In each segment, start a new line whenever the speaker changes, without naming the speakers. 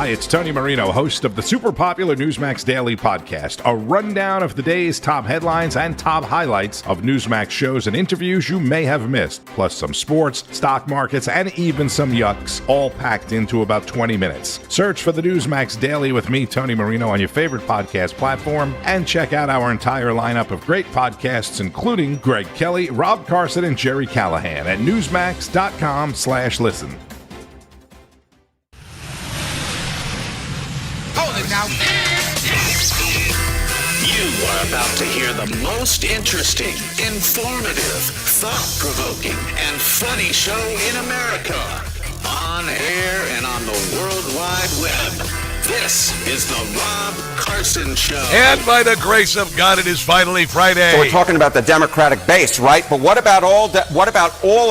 Hi, it's Tony Marino, host of the super popular Newsmax Daily Podcast, a rundown of the day's top headlines and top highlights of Newsmax shows and interviews you may have missed, plus some sports, stock markets, and even some yucks, all packed into about 20 minutes. Search for the Newsmax Daily with me, Tony Marino, on your favorite podcast platform, and check out our entire lineup of great podcasts, including Greg Kelly, Rob Carson, and Jerry Callahan at newsmax.com/listen.
Now.
You are about to hear the most interesting, informative, thought-provoking, and funny show in America. On air and on the World Wide Web. This is the Rob Carson Show.
And by the grace of God, it is finally Friday.
So we're talking about the Democratic base, right? But what about all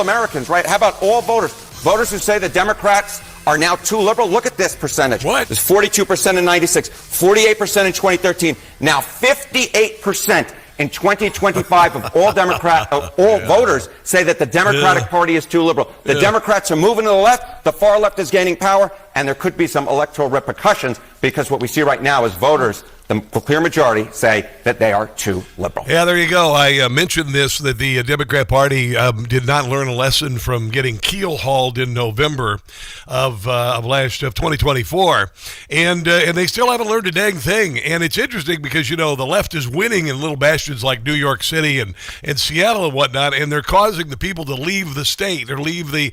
Americans, right? How about all voters? Voters who say the Democrats are now too liberal. Look at this percentage.
What?
It's 42% in 96, 48% in 2013, now 58% in 2025 of all voters say that the Democratic Party is too liberal. The Democrats are moving to the left, the far left is gaining power, and there could be some electoral repercussions because what we see right now is voters, the clear majority, say that they are too liberal.
Yeah, there you go. I mentioned this, that the Democrat Party did not learn a lesson from getting keel-hauled in November of 2024, and they still haven't learned a dang thing. And it's interesting because, you know, the left is winning in little bastions like New York City and Seattle and whatnot, and they're causing the people to leave the state or leave the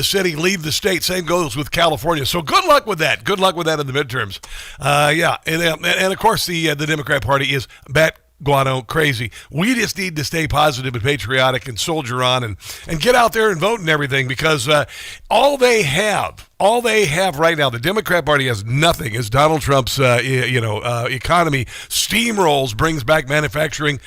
city, leave the state. Same goes with California. So good luck with that. Good luck with that in the midterms. And of course, the Democrat Party is guano crazy. We just need to stay positive and patriotic and soldier on and get out there and vote and everything, because all they have right now, the Democrat Party has nothing, as Donald Trump's economy steamrolls, brings back manufacturing.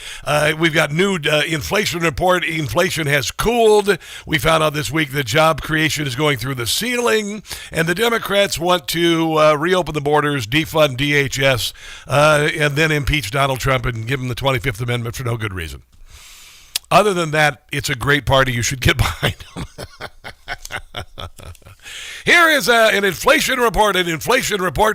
We've got new inflation report. Inflation has cooled. We found out this week that job creation is going through the ceiling, and the Democrats want to reopen the borders, defund DHS, and then impeach Donald Trump and give him the 25th Amendment for no good reason. Other than that, it's a great party. You should get behind them. Here is an inflation report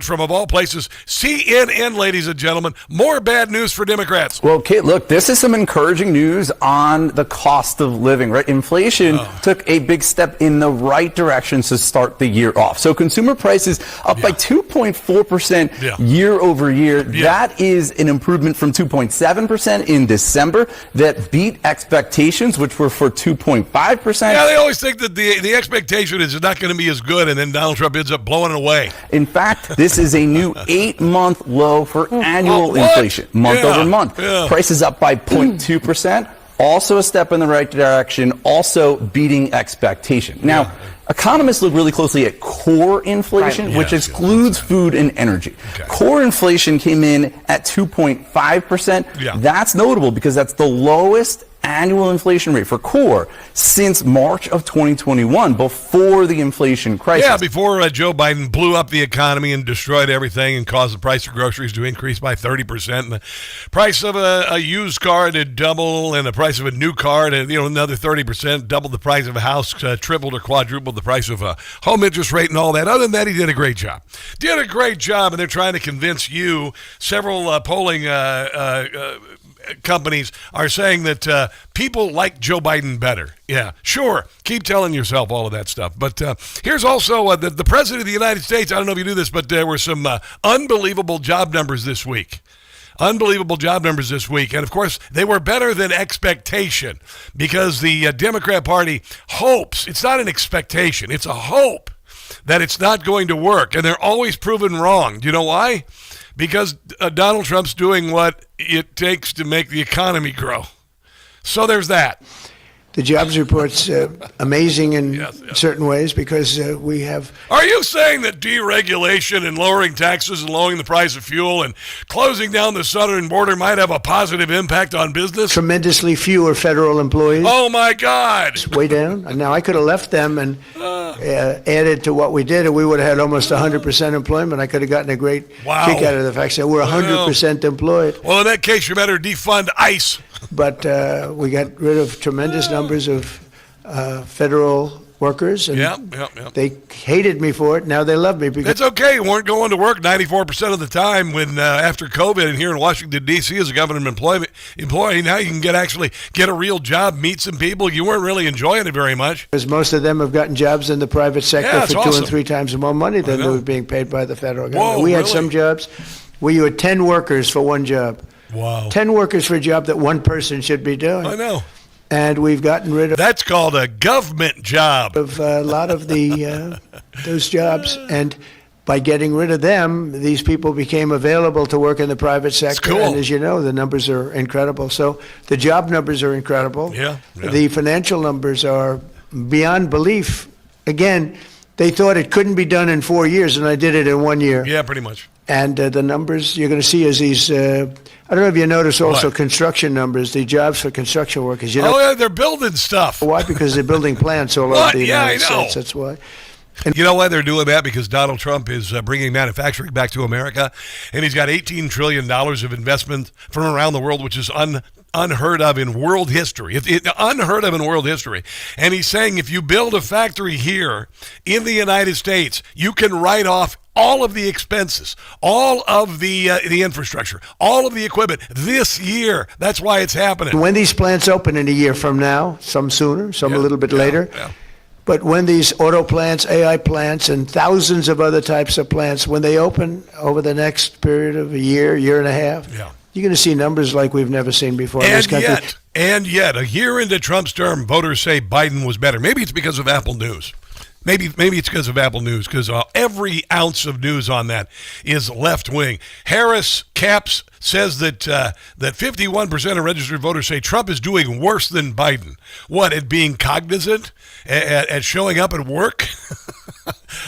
from, of all places, CNN, ladies and gentlemen. More bad news for Democrats.
Well, Kate, look, this is some encouraging news on the cost of living, right? Inflation took a big step in the right direction to start the year off. So consumer prices up by 2.4% year over year. That is an improvement from 2.7% in December that beat expectations, which were for 2.5%.
Yeah, they always think that the expectation is not going to be as good, and then Donald Trump ends up blowing it away.
In fact, this is a new 8-month low for annual inflation, month over month. Prices up by 0.2%. Also a step in the right direction, also beating expectation. Now, economists look really closely at core inflation, which excludes food and energy. Core inflation came in at 2.5%. That's notable because that's the lowest annual inflation rate for core since March of 2021, before the inflation crisis.
Yeah, before Joe Biden blew up the economy and destroyed everything and caused the price of groceries to increase by 30%, and the price of a used car to double, and the price of a new car to another 30%, doubled the price of a house, tripled or quadrupled the price of a home interest rate and all that. Other than that, he did a great job. And they're trying to convince you, several polling companies are saying that people like Joe Biden better. Yeah, sure. Keep telling yourself all of that stuff. But here's also the President of the United States. I don't know if you knew this, but there were some unbelievable job numbers this week. And of course, they were better than expectation, because the Democrat Party hopes, it's not an expectation, it's a hope that it's not going to work. And they're always proven wrong. Do you know why? Because Donald Trump's doing what it takes to make the economy grow. So there's that.
The jobs report's amazing in certain ways because we have...
Are you saying that deregulation and lowering taxes and lowering the price of fuel and closing down the southern border might have a positive impact on business?
Tremendously fewer federal employees.
Oh, my God.
It's way down. Now, I could have left them and added to what we did, and we would have had almost 100% employment. I could have gotten a great kick out of the fact that we're 100% employed.
Well, in that case, you better defund ICE.
But we got rid of tremendous numbers of federal workers, and they hated me for it. Now they love me because
it's okay. You weren't going to work 94% of the time when after COVID, and here in Washington D.C. as a government employee, now you can actually get a real job, meet some people. You weren't really enjoying it very much
because most of them have gotten jobs in the private sector for
awesome.
2 and 3 times more money than they were being paid by the federal government.
Whoa,
we had
really?
some jobs where you had 10 workers for one job.
Wow.
10 workers for a job that one person should be doing.
I know.
And we've gotten rid of
that's called a government job.
Of a lot of the those jobs, and by getting rid of them, these people became available to work in the private sector.
Cool.
And as you know, the numbers are incredible. So the job numbers are incredible.
Yeah.
The financial numbers are beyond belief. Again, they thought it couldn't be done in 4 years, and I did it in 1 year.
Yeah, pretty much.
And the numbers you're going to see is these. I don't know if you notice also
What?
construction numbers, the jobs for construction workers. You know,
Oh, yeah, they're building stuff.
why? Because they're building plants all
What?
over the
Yeah, I
United
know.
States. That's why.
You know why they're doing that? Because Donald Trump is bringing manufacturing back to America, and he's got $18 trillion of investment from around the world, which is unheard of in world history. Unheard of in world history. And he's saying if you build a factory here in the United States, you can write off all of the expenses, all of the infrastructure, all of the equipment this year. That's why it's happening.
When these plants open in a year from now, some sooner, some a little bit later, but when these auto plants, AI plants, and thousands of other types of plants, when they open over the next period of a year, year and a half, you're going to see numbers like we've never seen before in this country.
And yet, a year into Trump's term, voters say Biden was better. Maybe it's because of Apple News. Maybe it's because of Apple News, because every ounce of news on that is left wing. Harris Capps says that 51% of registered voters say Trump is doing worse than Biden. What, at being cognizant, at showing up at work,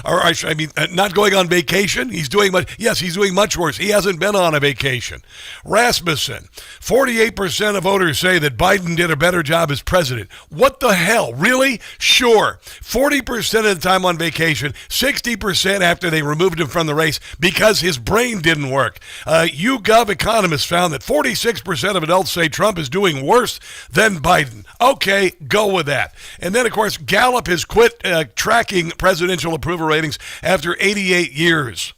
or I mean, not going on vacation? He's doing much. Yes, he's doing much worse. He hasn't been on a vacation. Rasmussen, 48% of voters say that Biden did a better job as president. What the hell? Really? Sure. 40% of the time on vacation, 60% after they removed him from the race because his brain didn't work. YouGov economists found that 46% of adults say Trump is doing worse than Biden. Okay, go with that. And then, of course, Gallup has quit tracking presidential approval ratings after 88 years.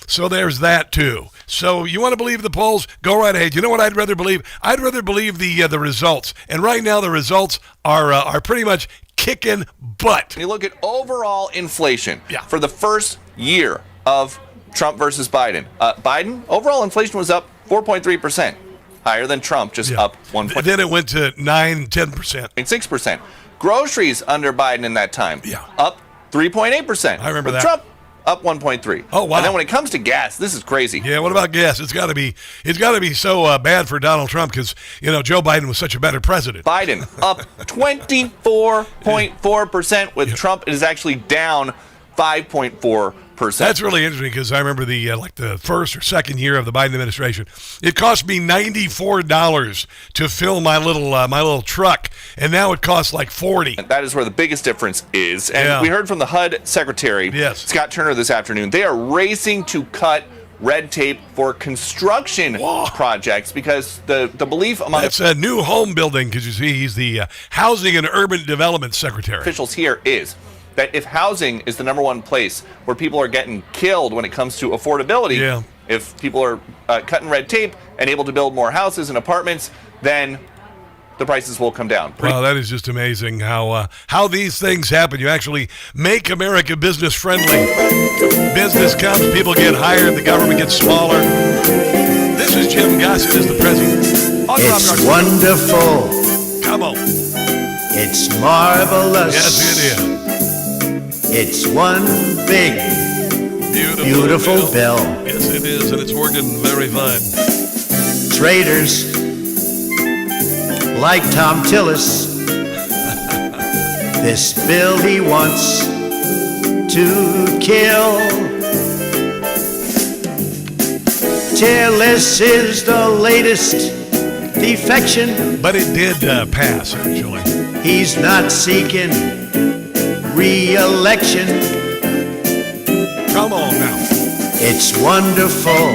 So there's that, too. So you want to believe the polls? Go right ahead. You know what I'd rather believe? I'd rather believe the results. And right now the results are pretty much kicking butt.
You look at overall inflation for the first year of Trump versus Biden. Biden, overall inflation was up 4.3%, higher than Trump, just up 1%.
Then it went to 9-10%.
6%. Groceries under Biden in that time, up 3.8%.
I remember that.
Trump, up 1.3.
Oh, wow.
And then when it comes to gas, this is crazy.
Yeah, what about gas? It's got to be so bad for Donald Trump because, Joe Biden was such a better president.
Biden up 24.4%. With Trump, it is actually down 5.4%.
That's really interesting because I remember the first or second year of the Biden administration. It cost me $94 to fill my little truck, and now it costs like $40.
And that is where the biggest difference is. And we heard from the HUD Secretary, Scott Turner, this afternoon. They are racing to cut red tape for construction projects because the belief among
that's a new home building because you see he's the Housing and Urban Development Secretary.
Officials here is that if housing is the number one place where people are getting killed when it comes to affordability, if people are cutting red tape and able to build more houses and apartments, then the prices will come down.
Wow, that is just amazing how these things happen. You actually make America business friendly. Business comes, people get hired, the government gets smaller. This is Jim Gossett as the president.
It's wonderful.
Come on.
It's marvelous.
Yes, it is.
It's one big, beautiful bill.
Yes, it is, and it's working very fine.
Traitors like Tom Tillis, this bill he wants to kill. Tillis is the latest defection.
But it did pass, actually.
He's not seeking re-election.
Come on now.
It's wonderful.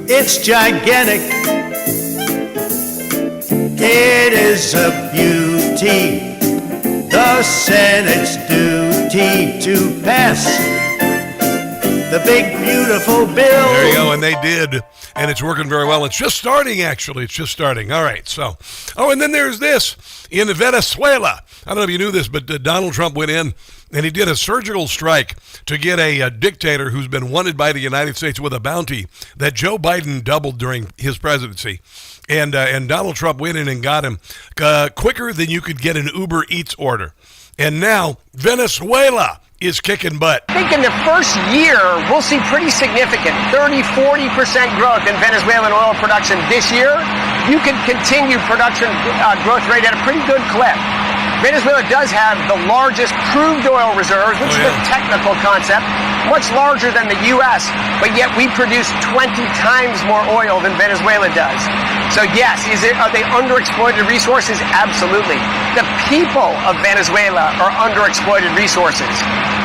It's gigantic. It is a beauty. The the Senate's duty to pass the big, beautiful bill.
There you go, and they did, and it's working very well. It's just starting, actually. It's just starting. All right, so. Oh, and then there's this. In Venezuela, I don't know if you knew this, but Donald Trump went in, and he did a surgical strike to get a dictator who's been wanted by the United States with a bounty that Joe Biden doubled during his presidency. And Donald Trump went in and got him quicker than you could get an Uber Eats order. And now Venezuela is kicking butt.
I think in the first year, we'll see pretty significant 30-40% growth in Venezuelan oil production this year. You can continue production growth rate at a pretty good clip. Venezuela does have the largest crude oil reserves, which is a technical concept, much larger than the U.S., but yet we produce 20 times more oil than Venezuela does. So yes, are they underexploited resources? Absolutely. The people of Venezuela are underexploited resources.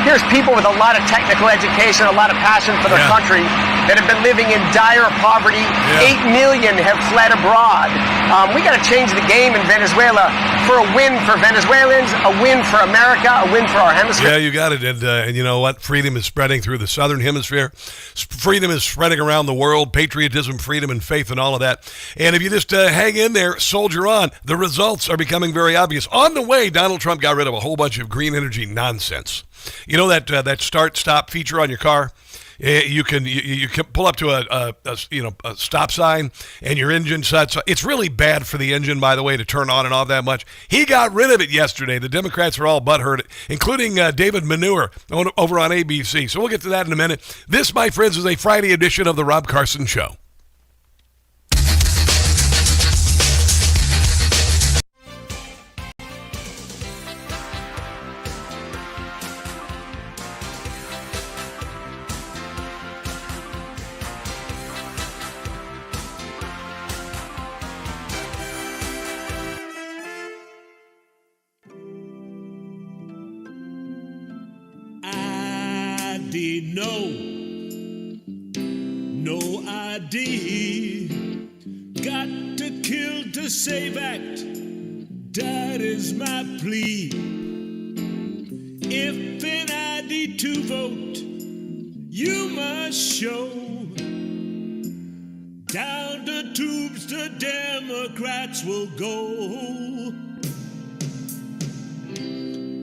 Here's people with a lot of technical education, a lot of passion for their country that have been living in dire poverty. 8 million have fled abroad. We got to change the game in Venezuela for a win for Venezuelans, a win for America, a win for our hemisphere.
Yeah, you got it. And you know what? Freedom is spreading through the southern hemisphere. Freedom is spreading around the world. Patriotism, freedom, and faith, and all of that. And if you just hang in there, soldier on, the results are becoming very obvious. On the way, Donald Trump got rid of a whole bunch of green energy nonsense. You know that start-stop feature on your car? You can pull up to a stop sign and your engine shuts. It's really bad for the engine, by the way, to turn on and off that much. He got rid of it yesterday. The Democrats are all butthurt, including David Manure over on ABC. So we'll get to that in a minute. This, my friends, is a Friday edition of the Rob Carson Show.
No ID. Got to kill to save act. That is my plea. If an ID to vote, you must show. Down the tubes the Democrats will go.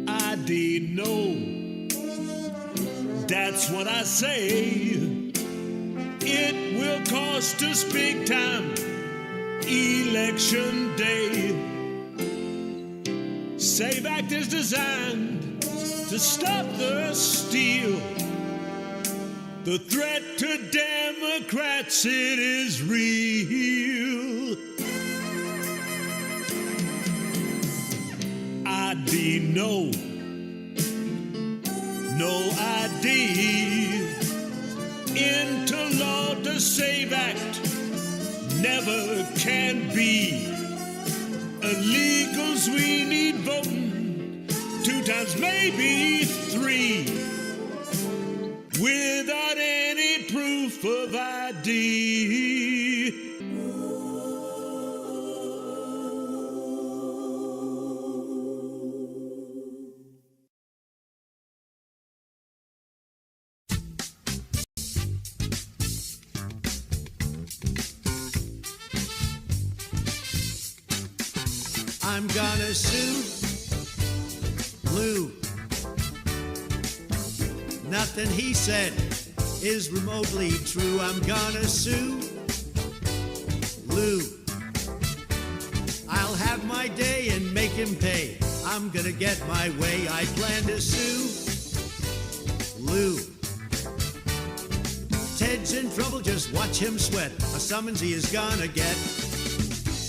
ID no. That's what I say. It will cost us big time. Election day. Save Act is designed to stop the steal. The threat to Democrats, it is real. ID no. No ID. Into law to save act never can be. Illegals we need voting 2 times, maybe 3, without any proof of ID.
I'm gonna sue Lou. Nothing he said is remotely true. I'm gonna sue Lou. I'll have my day and make him pay. I'm gonna get my way. I plan to sue Lou. Ted's in trouble, just watch him sweat. A summons he is gonna get.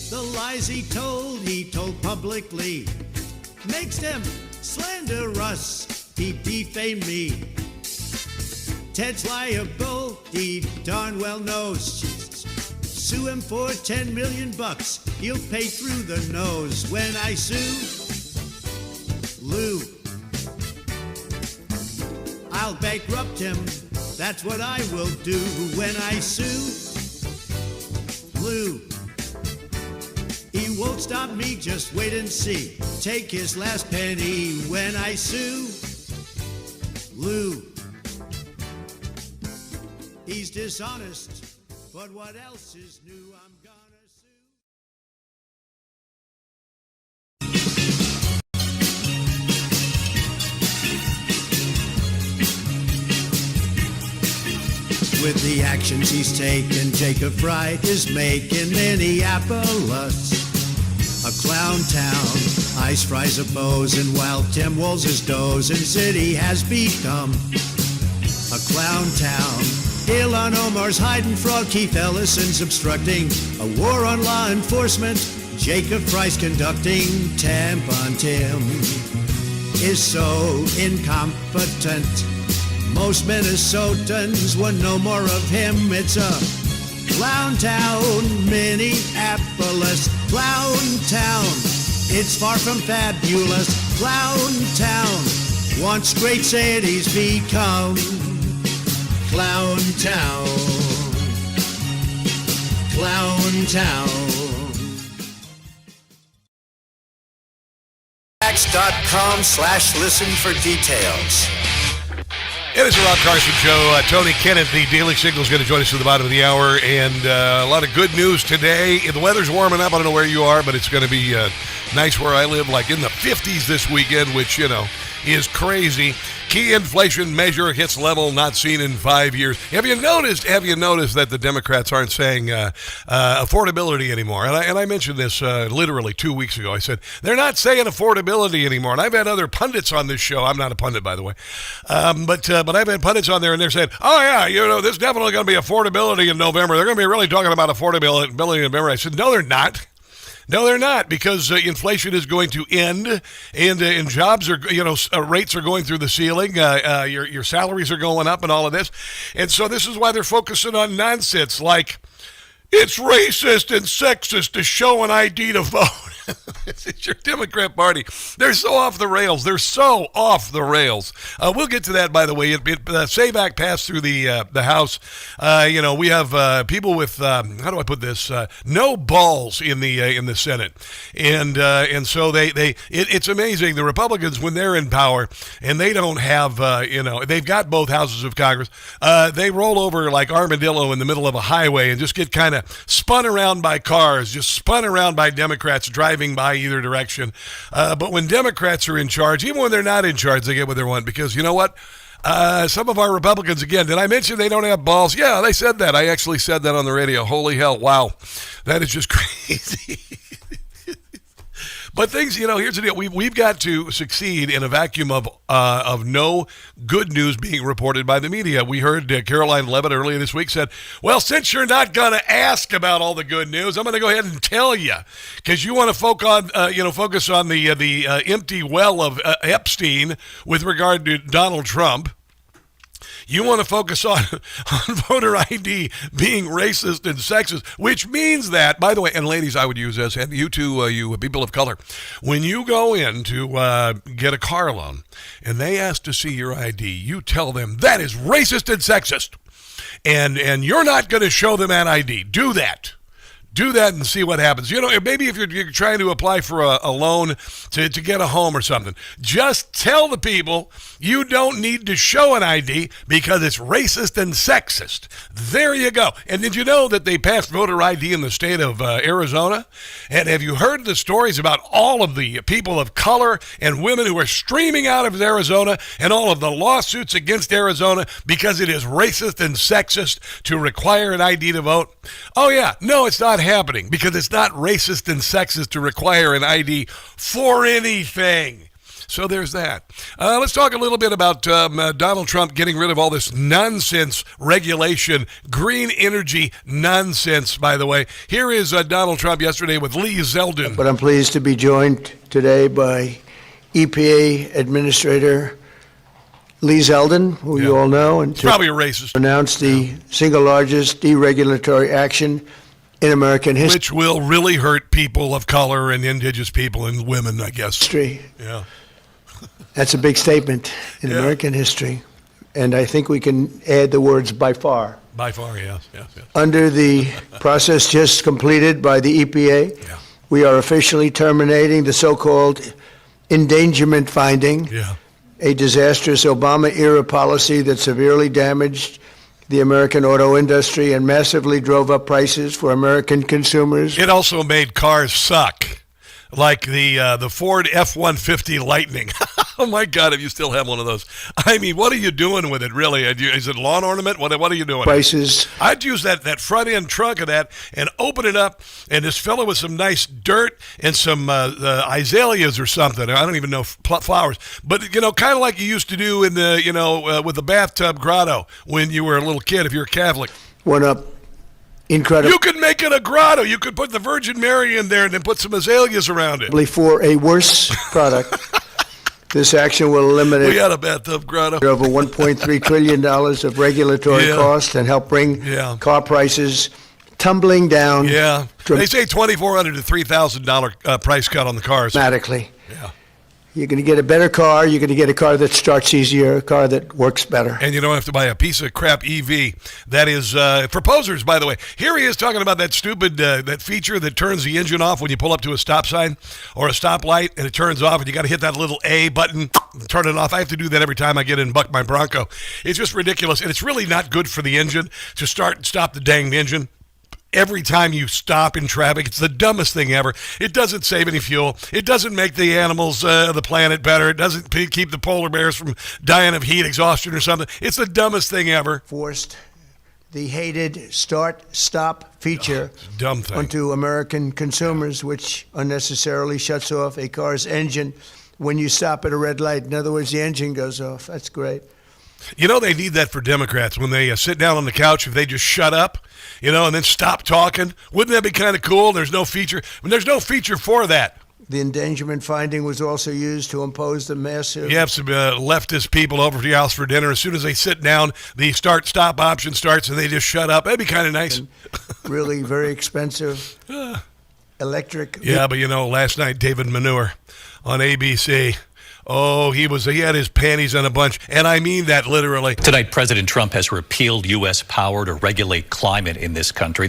The lies he told publicly. Makes them slander us, he defamed me. Ted's liable, he darn well knows. Sue him for $10 million. He'll pay through the nose. When I sue Lou, I'll bankrupt him. That's what I will do. When I sue Lou, he
won't stop me, just wait and see. Take his last penny when I sue Lou. He's dishonest, but what else is new? I'm gonna sue. With the actions he's taken, Jacob Fry is making Minneapolis a clown town. Ice Fry's a pose, and while Tim Walz is dozing, city has become a clown town. Ilhan Omar's hiding fraud, Keith Ellison's obstructing a war on law enforcement. Jacob Fry's conducting. Tampon Tim is so incompetent. Most Minnesotans want no more of him. It's a clown town, Minneapolis, clown town. It's far from fabulous. Clown town wants great cities become. Clown town, clown town.
Newsmax.com/listen for details.
It is the Rob Carson Show. Tony Kinnett, the Daily Signal, is going to join us at the bottom of the hour. And a lot of good news today. The weather's warming up. I don't know where you are, but it's going to be nice where I live, like in the 50s this weekend, which, you know, is crazy. Key inflation measure hits level not seen in 5 years. Have you noticed that the Democrats aren't saying affordability anymore? And I mentioned this literally 2 weeks ago. I said, they're not saying affordability anymore. And I've had other pundits on this show. I'm not a pundit, by the way. But I've had pundits on there, and they're saying, oh, yeah, you know, there's definitely going to be affordability in November. They're going to be really talking about affordability in November. I said, no, they're not. No, they're not, because inflation is going to end, and jobs are, rates are going through the ceiling. Your salaries are going up, and all of this, and so this is why they're focusing on nonsense like it's racist and sexist to show an ID to vote. It's your Democrat Party. They're so off the rails. We'll get to that, by the way. SAVE Act passed through the House. We have people with how do I put this? No balls in the Senate, and so it's amazing. The Republicans, when they're in power and they don't have they've got both houses of Congress, they roll over like armadillo in the middle of a highway and just get kind of spun around by cars, just spun around by Democrats driving by either direction. But when Democrats are in charge, even when they're not in charge, they get what they want, because you know what? Some of our Republicans, again, did I mention they don't have balls? Yeah, they said that. I actually said that on the radio. Holy hell. Wow. That is just crazy. But things, here's the deal. We've got to succeed in a vacuum of no good news being reported by the media. We heard Caroline Levitt earlier this week said, well, since you're not going to ask about all the good news, I'm going to go ahead and tell you, because you want to focus on the empty well of Epstein with regard to Donald Trump. You want to focus on voter ID being racist and sexist, which means that, by the way, and ladies, I would use this, and you too, you people of color, when you go in to get a car loan and they ask to see your ID, you tell them that is racist and sexist, and you're not going to show them an ID. Do that. Do that and see what happens. Maybe if you're trying to apply for a loan to get a home or something, just tell the people you don't need to show an ID because it's racist and sexist. There you go. And did you know that they passed voter ID in the state of Arizona? And have you heard the stories about all of the people of color and women who are streaming out of Arizona and all of the lawsuits against Arizona because it is racist and sexist to require an ID to vote? Oh, yeah. No, it's not happening because it's not racist and sexist to require an ID for anything. So there's that. Let's talk a little bit about Donald Trump getting rid of all this nonsense regulation, green energy nonsense, by the way. Here is Donald Trump yesterday with Lee Zeldin.
But I'm pleased to be joined today by EPA Administrator Lee Zeldin, who you all know, and
probably a racist,
announced the single largest deregulatory action in American history.
Which will really hurt people of color and indigenous people and women, I guess.
History.
Yeah.
That's a big statement in American history. And I think we can add the words by far.
By far, yes.
Under the process just completed by the EPA, We are officially terminating the so-called endangerment finding, a disastrous Obama-era policy that severely damaged the American auto industry and massively drove up prices for American consumers.
It also made cars suck, like the Ford F-150 Lightning. Oh, my God, if you still have one of those. I mean, what are you doing with it, really? Is it lawn ornament? What are you doing?
Prices.
I'd use that front-end trunk of that and open it up and just fill it with some nice dirt and some azaleas or something. I don't even know flowers. But, kind of like you used to do in the, with the bathtub grotto when you were a little kid, if you're a Catholic.
Went up. Incredible.
You could make it a grotto. You could put the Virgin Mary in there and then put some azaleas around it.
For a worse product. This action will eliminate
we had a bathtub grotto.
over $1.3 trillion of regulatory costs and help bring car prices tumbling down.
Yeah. They say $2,400 to $3,000 price cut on the cars.
Dramatically.
Yeah.
You're going to get a better car. You're going to get a car that starts easier, a car that works better.
And you don't have to buy a piece of crap EV. That is, for posers, by the way. Here he is talking about that stupid, that feature that turns the engine off when you pull up to a stop sign or a stoplight, and it turns off, and you got to hit that little A button, turn it off. I have to do that every time I get in and buck my Bronco. It's just ridiculous, and it's really not good for the engine to start and stop the dang engine. Every time you stop in traffic, it's the dumbest thing ever. It doesn't save any fuel. It doesn't make the animals, the planet better. It doesn't keep the polar bears from dying of heat exhaustion or something. It's the dumbest thing ever.
Forced the hated start-stop feature
dumb thing.
onto American consumers, which unnecessarily shuts off a car's engine when you stop at a red light. In other words, the engine goes off. That's great.
They need that for Democrats when they sit down on the couch. If they just shut up, and then stop talking, wouldn't that be kind of cool? There's no feature. There's no feature for that.
The endangerment finding was also used to impose the massive.
You have some leftist people over to your house for dinner. As soon as they sit down, the start-stop option starts, and they just shut up. That'd be kind of nice.
Really very expensive electric.
Yeah, but last night David Manure on ABC. Oh, he had his panties in a bunch, and I mean that literally.
Tonight, President Trump has repealed U.S. power to regulate climate in this country.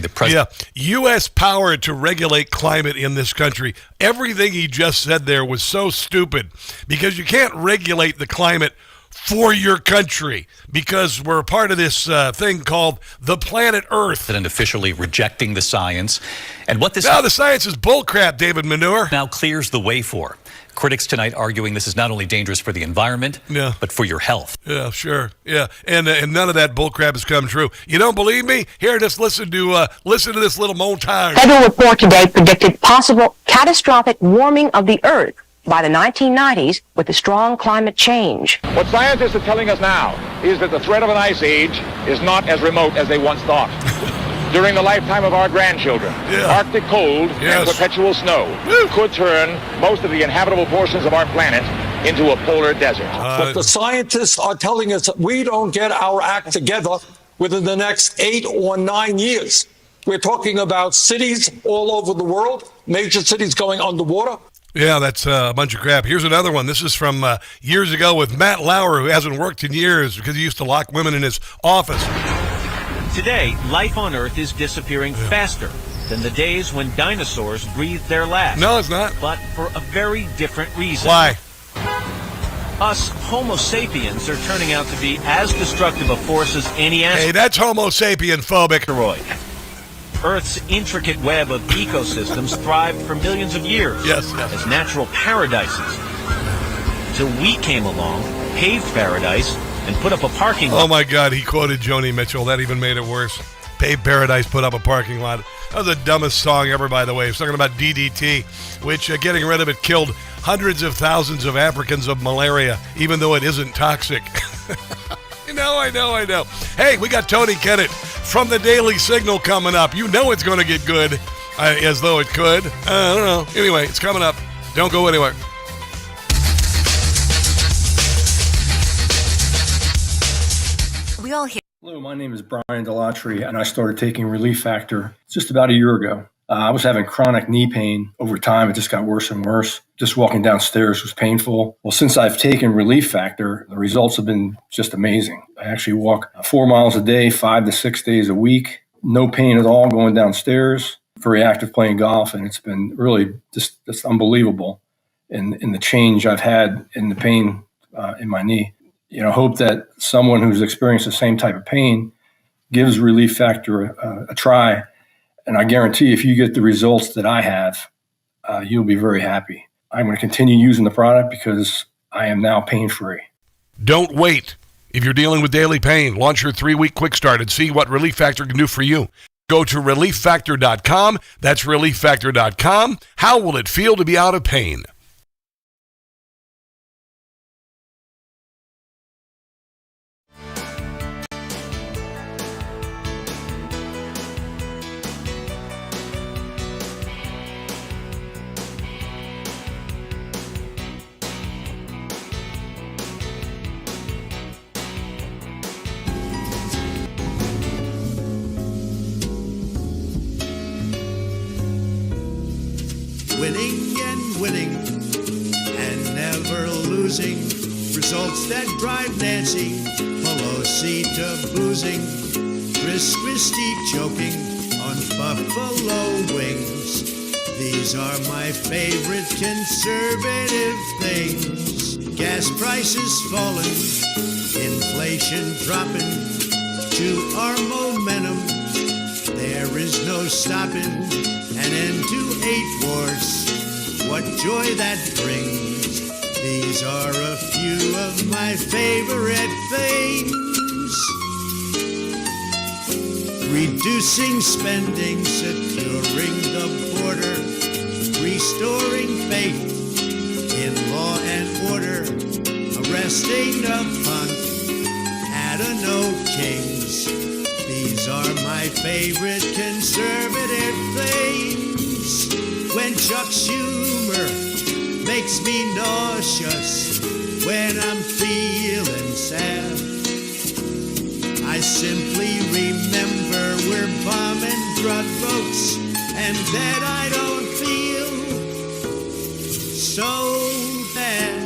U.S. power to regulate climate in this country. Everything he just said there was so stupid because you can't regulate the climate for your country because we're a part of this thing called the planet Earth.
And officially rejecting the science. And what this
the science is bullcrap, David Manure.
Now clears the way for. Critics tonight arguing this is not only dangerous for the environment, but for your health.
Yeah, sure. Yeah, and none of that bullcrap has come true. You don't believe me? Here, just listen to this little montage.
Federal report today predicted possible catastrophic warming of the Earth by the 1990s with a strong climate change.
What scientists are telling us now is that the threat of an ice age is not as remote as they once thought. During the lifetime of our grandchildren, Arctic cold and perpetual snow could turn most of the inhabitable portions of our planet into a polar desert.
But the scientists are telling us that we don't get our act together within the next 8 or 9 years. We're talking about cities all over the world, major cities going underwater.
Yeah, that's a bunch of crap. Here's another one. This is from years ago with Matt Lauer, who hasn't worked in years because he used to lock women in his office.
Today, life on Earth is disappearing faster than the days when dinosaurs breathed their last.
No, it's not.
But for a very different reason.
Why?
Us Homo sapiens are turning out to be as destructive a force as any asteroid.
Hey, that's Homo sapien phobic.
Earth's intricate web of ecosystems thrived for millions of years as natural paradises. Till we came along, paved paradise, and put up a parking lot.
Oh, my God, he quoted Joni Mitchell. That even made it worse. Paved paradise, put up a parking lot. That was the dumbest song ever, by the way. He's talking about DDT, which getting rid of it killed hundreds of thousands of Africans of malaria, even though it isn't toxic. I know. Hey, we got Tony Kinnett from the Daily Signal coming up. You know it's going to get good, as though it could. I don't know. Anyway, it's coming up. Don't go anywhere.
Hello, my name is Brian Delatry, and I started taking Relief Factor just about a year ago. I was having chronic knee pain. Over time, it just got worse and worse. Just walking downstairs was painful. Well, since I've taken Relief Factor, the results have been just amazing. I actually walk 4 miles a day, 5 to 6 days a week. No pain at all going downstairs. very active playing golf, and it's been really just unbelievable in the change I've had in the pain in my knee. Hope that someone who's experienced the same type of pain gives Relief Factor a try. And I guarantee if you get the results that I have, you'll be very happy. I'm going to continue using the product because I am now pain-free.
Don't wait. If you're dealing with daily pain, launch your 3-week quick start and see what Relief Factor can do for you. Go to relieffactor.com. That's relieffactor.com. How will it feel to be out of pain?
Winning and winning and never losing. Results that drive Nancy Pelosi to boozing. Chris Christie choking on buffalo wings. These are my favorite conservative things. Gas prices falling, inflation dropping. To our momentum, there is no stopping. An end to 8 wars, what joy that brings. These are a few of my favorite things. Reducing spending, securing the border, restoring faith in law and order, arresting a punk at a no kings. These are my favorite conservative things. When Chuck Schumer makes me nauseous, when I'm feeling sad, I simply remember we're bombing drug folks, and that I don't feel so bad.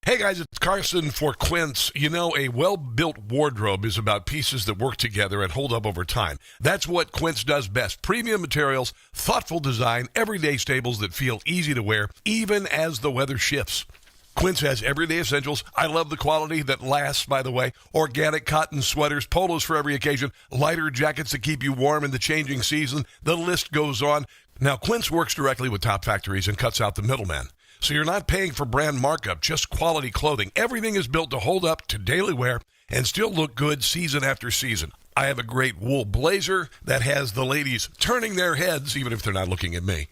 Hey guys, it's Carson for Quince. A well-built wardrobe is about pieces that work together and hold up over time. That's what Quince does best. Premium materials, thoughtful design, everyday staples that feel easy to wear, even as the weather shifts. Quince has everyday essentials. I love the quality that lasts, by the way. Organic cotton sweaters, polos for every occasion, lighter jackets to keep you warm in the changing season. The list goes on. Now, Quince works directly with top factories and cuts out the middleman. So you're not paying for brand markup, just quality clothing. Everything is built to hold up to daily wear and still look good season after season. I have a great wool blazer that has the ladies turning their heads, even if they're not looking at me.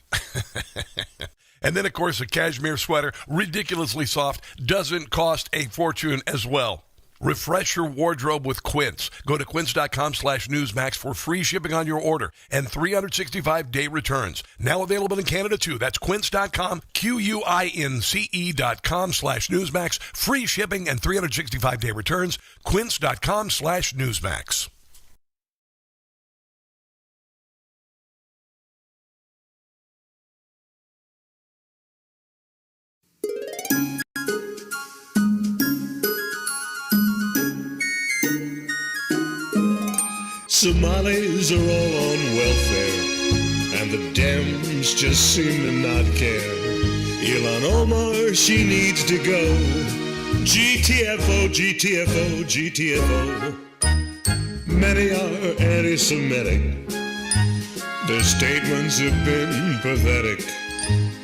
And then, of course, a cashmere sweater, ridiculously soft, doesn't cost a fortune as well. Refresh your wardrobe with Quince. Go to quince.com/newsmax for free shipping on your order and 365-day returns. Now available in Canada, too. That's quince.com, QUINCE.com/newsmax. Free shipping and 365-day returns. Quince.com/newsmax.
Somalis are all on welfare, and the Dems just seem to not care. Ilhan Omar, she needs to go. GTFO, GTFO, GTFO. Many are anti-Semitic. Their statements have been pathetic.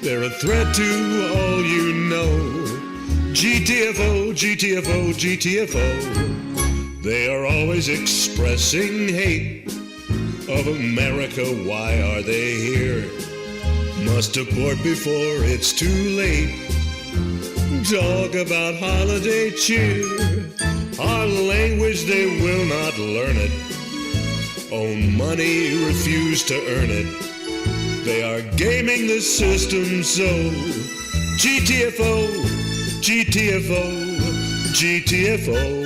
They're a threat to all you know. GTFO, GTFO, GTFO. They are always expressing hate of America. Why are they here? Must deport before it's too late. Talk about holiday cheer. Our language, they will not learn it. Own money, refuse to earn it. They are gaming the system so. GTFO, GTFO, GTFO.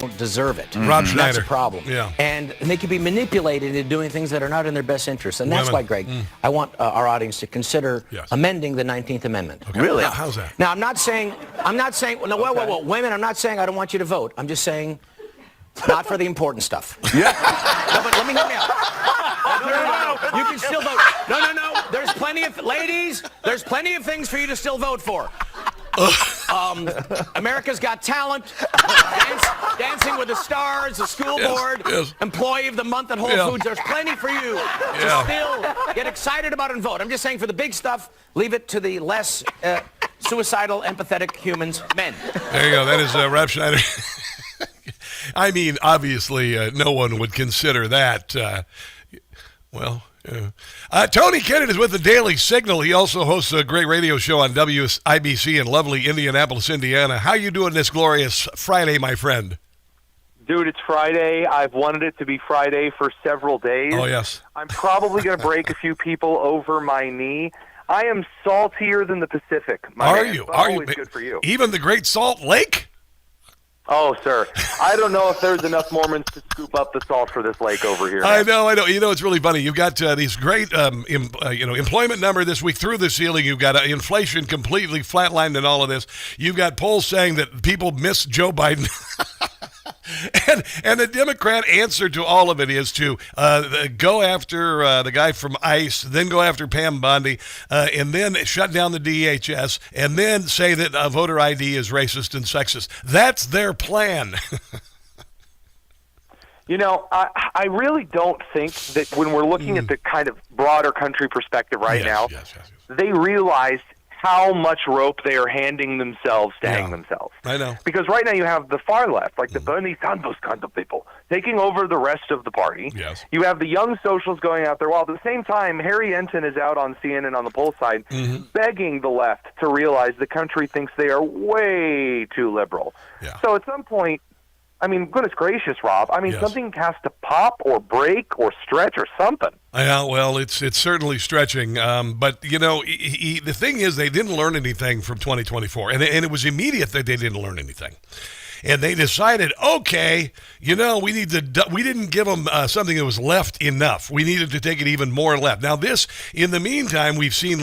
don't deserve it.
Rob Schneider.
That's a problem.
Yeah.
And they can be manipulated into doing things that are not in their best interest. And that's why, Greg, I want our audience to consider amending the 19th Amendment.
Okay. Really? How's that?
Now, I'm not saying, no, whoa, women, I'm not saying I don't want you to vote. I'm just saying not for the important stuff. Yeah. No, but let me hear me out. No. You can still vote. No. There's plenty of, ladies, there's plenty of things for you to still vote for. America's Got Talent, Dancing with the Stars, the school board, Employee of the Month at Whole Foods. There's plenty for you to still get excited about and vote. I'm just saying for the big stuff, leave it to the less suicidal, empathetic humans, men.
There you go. That is Rob Schneider. I mean, obviously, no one would consider that. Tony Kinnett is with the Daily Signal. He also hosts a great radio show on WIBC in lovely Indianapolis, Indiana. How you doing this glorious Friday, my friend?
Dude, it's Friday. I've wanted it to be Friday for several days.
Oh, yes.
I'm probably going to break a few people over my knee. I am saltier than the Pacific.
Are you?
Good for you.
Even the Great Salt Lake?
Oh, sir. I don't know if there's enough Mormons to scoop up the salt for this lake over here.
I know. You know, it's really funny. You've got these great, employment number this week through the ceiling. You've got inflation completely flatlined in all of this. You've got polls saying that people miss Joe Biden. And the Democrat answer to all of it is to go after the guy from ICE, then go after Pam Bondi, and then shut down the DHS, and then say that voter ID is racist and sexist. That's their plan.
You know, I really don't think that when we're looking at the kind of broader country perspective now, they realize how much rope they are handing themselves to hang themselves.
I know.
Because right now you have the far left, like the Bernie Sanders kind of people, taking over the rest of the party.
Yes.
You have the young socialists going out there, while at the same time, Harry Enton is out on CNN on the poll side, begging the left to realize the country thinks they are way too liberal.
Yeah.
So at some point, I mean, goodness gracious, Rob. I mean, something has to pop or break or stretch or something.
Yeah, well, it's certainly stretching. But, you know, the thing is they didn't learn anything from 2024. And it was immediate that they didn't learn anything. And they decided, okay, you know, we didn't give them something that was left enough. We needed to take it even more left. Now, this, in the meantime, we've seen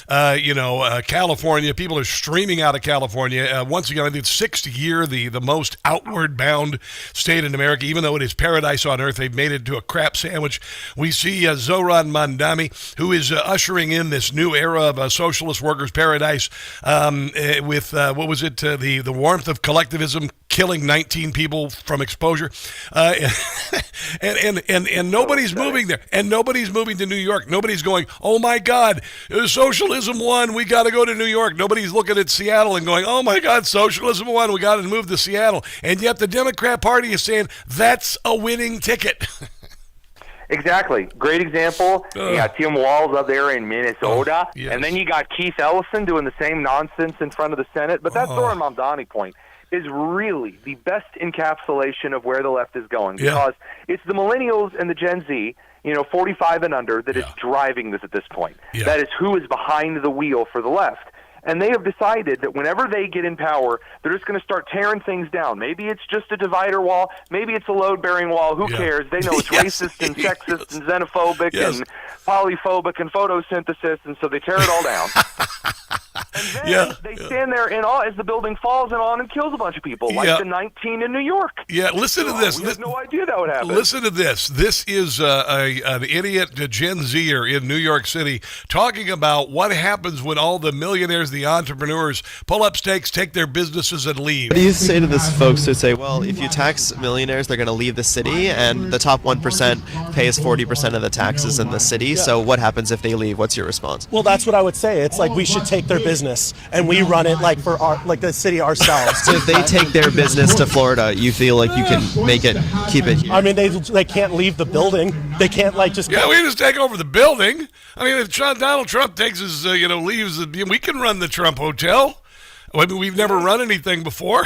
California. People are streaming out of California. Once again, I think it's 6th year, the most outward bound state in America. Even though it is paradise on earth, they've made it to a crap sandwich. We see Zoran Mandami, who is ushering in this new era of a socialist workers' paradise with, the warmth of collectivism, killing 19 people from exposure, and nobody's moving there, and nobody's moving to New York. Nobody's going, oh my God, socialism won, we got to go to New York. Nobody's looking at Seattle and going, oh my God, socialism won, we got to move to Seattle. And yet the Democrat Party is saying that's a winning ticket.
Exactly. Great example. You got Tim Walz up there in Minnesota, and then you got Keith Ellison doing the same nonsense in front of the Senate. But that Zoran Mamdani point is really the best encapsulation of where the left is going, because it's the millennials and the Gen Z, 45 and under, that is driving this at this point. That is who is behind the wheel for the left. And they have decided that whenever they get in power, they're just going to start tearing things down. Maybe it's just a divider wall. Maybe it's a load-bearing wall. Who cares? They know it's racist and sexist and xenophobic and polyphobic and photosynthesis, and so they tear it all down. And then they stand there in awe as the building falls and kills a bunch of people, like the 19 in New York.
Yeah, listen to this.
We had no idea that would happen.
Listen to this. This is an idiot Gen Zer in New York City talking about what happens when all the millionaires, the entrepreneurs, pull up stakes, take their businesses, and leave.
What do you say to this folks who say, well, if you tax millionaires, they're going to leave the city, and the top 1% pays 40% of the taxes in the city, so what happens if they leave? What's your response?
Well, that's what I would say. It's like we should take their business and we run it like for the city ourselves.
So if they take their business to Florida, you feel like you can keep it here?
I mean, they can't leave the building. They can't we just
take over the building. I mean, if Donald Trump takes his leaves, we can run the Trump Hotel. I mean, we've never run anything before.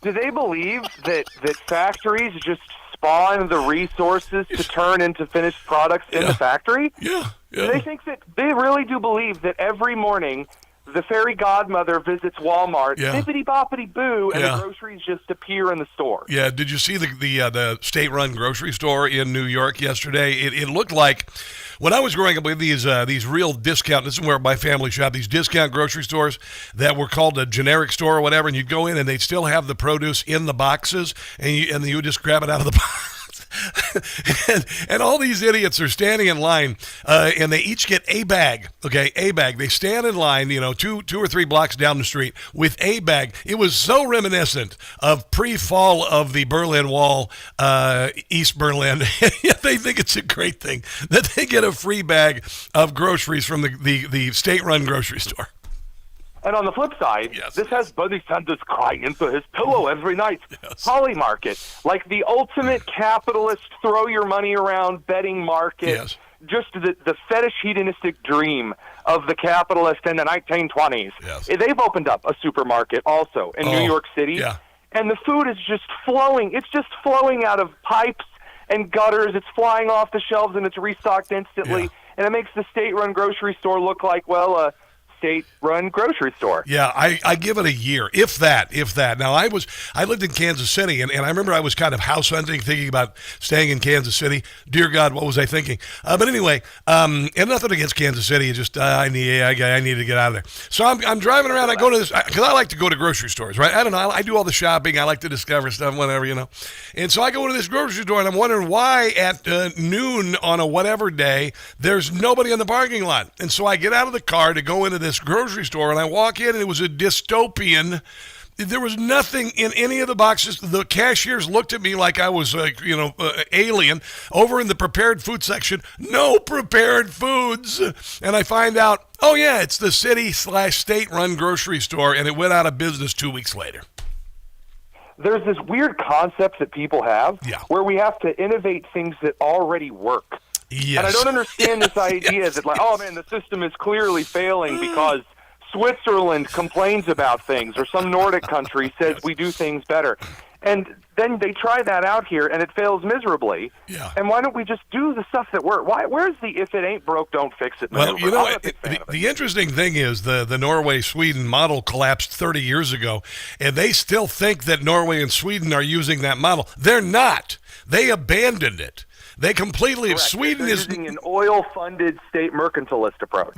Do they believe that factories just spawn the resources to turn into finished products in the factory?
Yeah.
Do they think that they really do believe that every morning the fairy godmother visits Walmart, bippity-boppity-boo, and
Yeah.
the groceries just appear in the store.
Yeah, did you see the state-run grocery store in New York yesterday? It looked like, when I was growing up with these real discount, this is where my family shopped, these discount grocery stores that were called a generic store or whatever, and you'd go in and they'd still have the produce in the boxes, and you would just grab it out of the box. and all these idiots are standing in line, and they each get a bag. Okay, a bag. They stand in line, two or three blocks down the street with a bag. It was so reminiscent of pre-fall of the Berlin Wall, East Berlin. They think it's a great thing that they get a free bag of groceries from the state-run grocery store.
And on the flip side, this has Bernie Sanders crying into his pillow every night. Holly market, like the ultimate capitalist throw your money around betting market. Just the fetish hedonistic dream of the capitalist in the 1920s. They've opened up a supermarket also in New York City. And the food is just flowing. It's just flowing out of pipes and gutters. It's flying off the shelves and it's restocked instantly. And it makes the state-run grocery store look like, well, state-run grocery store.
Yeah, I give it a year, if that. Now, I lived in Kansas City, and I remember I was kind of house hunting, thinking about staying in Kansas City. Dear God, what was I thinking? But anyway, and nothing against Kansas City, just I need to get out of there. So I'm driving around. I go to this because I like to go to grocery stores, right? I don't know. I do all the shopping. I like to discover stuff, whatever, And so I go to this grocery store, and I'm wondering why at noon on a whatever day there's nobody in the parking lot. And so I get out of the car to go into this grocery store, and I walk in, and it was a dystopian. There was nothing in any of the boxes. The cashiers looked at me like I was alien. Over in the prepared food section, no prepared foods. And I find out, oh yeah, it's the city/state-run grocery store, and it went out of business 2 weeks later.
There's this weird concept that people have where we have to innovate things that already work.
Yes.
And I don't understand this idea that, like, oh, man, the system is clearly failing because Switzerland complains about things or some Nordic country says we do things better. And then they try that out here, and it fails miserably. And why don't we just do the stuff that works? Where's the if it ain't broke, don't fix it maneuver?
Well, the interesting thing is the Norway-Sweden model collapsed 30 years ago, and they still think that Norway and Sweden are using that model. They're not. They abandoned it. They completely.
Correct.
Sweden
They're
is
using an oil-funded state mercantilist approach.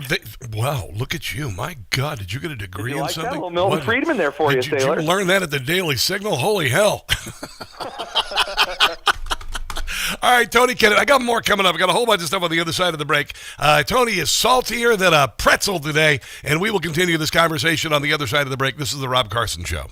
Wow, look at you! My God, did you get a degree in something?
That? Well, Milton Friedman there for you, Sailor.
Did you learn that at the Daily Signal? Holy hell! All right, Tony Kinnett. I got more coming up. I got a whole bunch of stuff on the other side of the break. Tony is saltier than a pretzel today, and we will continue this conversation on the other side of the break. This is the Rob Carson Show.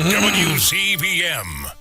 WCBM.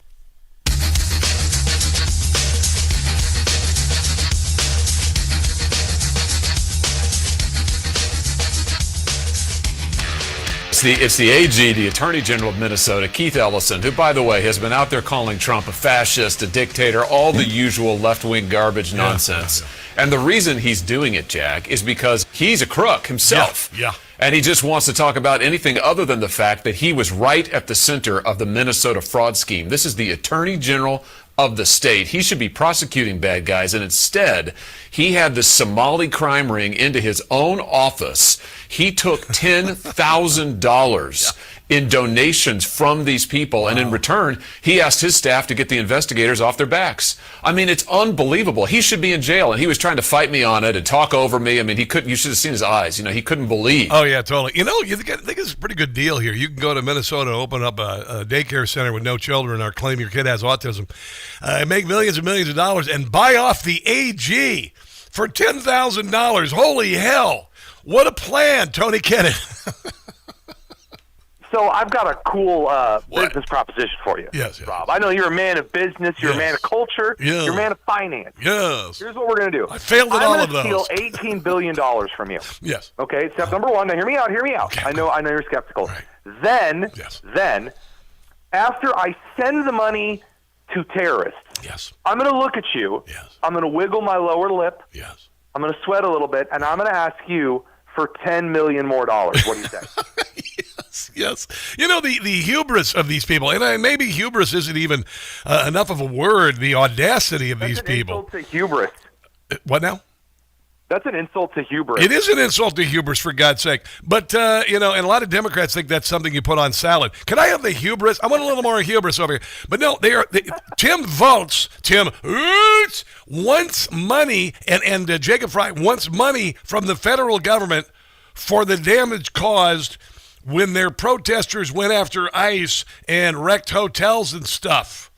It's the AG, the Attorney General of Minnesota, Keith Ellison, who, by the way, has been out there calling Trump a fascist, a dictator, all the usual left-wing garbage nonsense. And the reason he's doing it, Jack, is because he's a crook himself.
Yeah.
And he just wants to talk about anything other than the fact that he was right at the center of the Minnesota fraud scheme. This is the Attorney General of the state. He should be prosecuting bad guys, and instead, he had the Somali crime ring into his own office. He took $10,000 in donations from these people, and in return, he asked his staff to get the investigators off their backs. I mean, it's unbelievable. He should be in jail, and he was trying to fight me on it and talk over me. I mean, he couldn't. You should have seen his eyes. You know, he couldn't believe.
Oh yeah, totally. You know, I think it's a pretty good deal here. You can go to Minnesota, open up a daycare center with no children, or claim your kid has autism, make millions and millions of dollars, and buy off the AG for $10,000. Holy hell! What a plan, Tony Kinnett.
So I've got a cool business proposition for you, Rob. I know you're a man of business, you're a man of culture, you're a man of finance.
Yes.
Here's what we're going to do.
I failed at all of those.
I'm going to steal $18 billion from you.
Yes.
Okay, step number one. Now hear me out. Okay, I know you're skeptical. Right. Then, after I send the money to terrorists, I'm going to look at you. I'm going to wiggle my lower lip. I'm going to sweat a little bit, and I'm going to ask you for $10 million more. What do you say?
Yes. You know, the hubris of these people, and maybe hubris isn't even enough of a word, the audacity of these people.
That's an insult to hubris.
What now?
That's an insult to hubris.
It is an insult to hubris, for God's sake. But, you know, and a lot of Democrats think that's something you put on salad. Can I have the hubris? I want a little more hubris over here. But no, Tim Volz wants money, and Jacob Fry wants money from the federal government for the damage caused when their protesters went after ICE and wrecked hotels and stuff.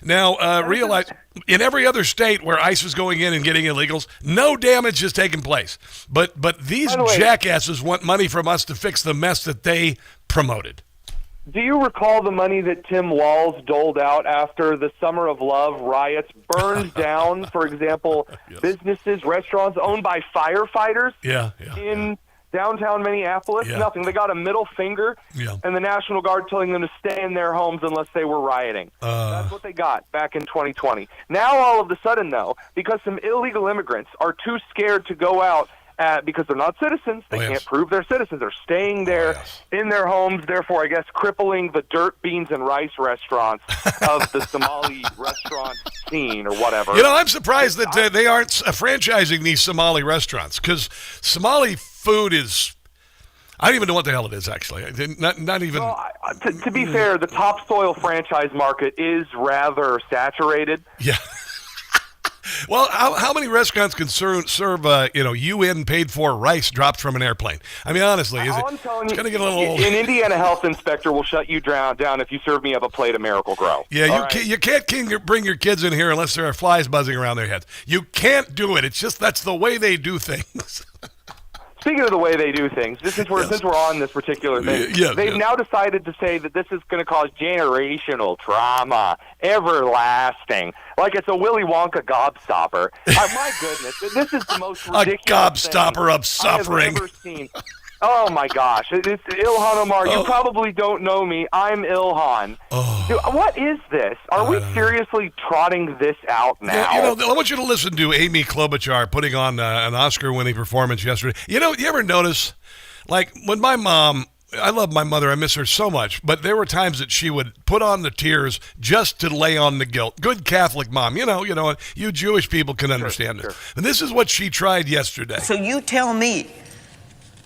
Now, realize in every other state where ICE is going in and getting illegals, no damage has taken place. But these jackasses want money from us to fix the mess that they promoted.
Do you recall the money that Tim Walz doled out after the Summer of Love riots burned down, for example, businesses, restaurants owned by firefighters in downtown Minneapolis? Nothing. They got a middle finger, and the National Guard telling them to stay in their homes unless they were rioting. That's what they got back in 2020. Now, all of a sudden, though, because some illegal immigrants are too scared to go out because they're not citizens, they can't prove they're citizens. They're staying there in their homes, therefore, I guess, crippling the dirt, beans, and rice restaurants of the Somali restaurant scene or whatever.
You know, I'm surprised that they aren't franchising these Somali restaurants, because Somali food is, I don't even know what the hell it is, actually. Not even.
Well, to be fair, the topsoil franchise market is rather saturated.
Yeah. Well, how many restaurants can serve UN paid for rice dropped from an airplane? I mean, honestly,
I'm telling you,
it's going to get a little old.
An Indiana health inspector will shut you down if you serve me up a plate of Miracle Grow.
Yeah, you can't bring your kids in here unless there are flies buzzing around their heads. You can't do it. It's just that's the way they do things.
Speaking of the way they do things, since we're on this particular thing, they've now decided to say that this is going to cause generational trauma, everlasting, like it's a Willy Wonka gobstopper. My goodness, this is the most ridiculous
gobstopper of suffering
I've ever seen. Oh my gosh, it's Ilhan Omar. You probably don't know me. I'm Ilhan. Dude, what is this? Are we seriously trotting this out now?
Yeah, I want you to listen to Amy Klobuchar putting on an Oscar-winning performance yesterday. You know, you ever notice, like, when my mom, I love my mother, I miss her so much, but there were times that she would put on the tears just to lay on the guilt. Good Catholic mom. You know, you Jewish people can understand this. And this is what she tried yesterday.
So you tell me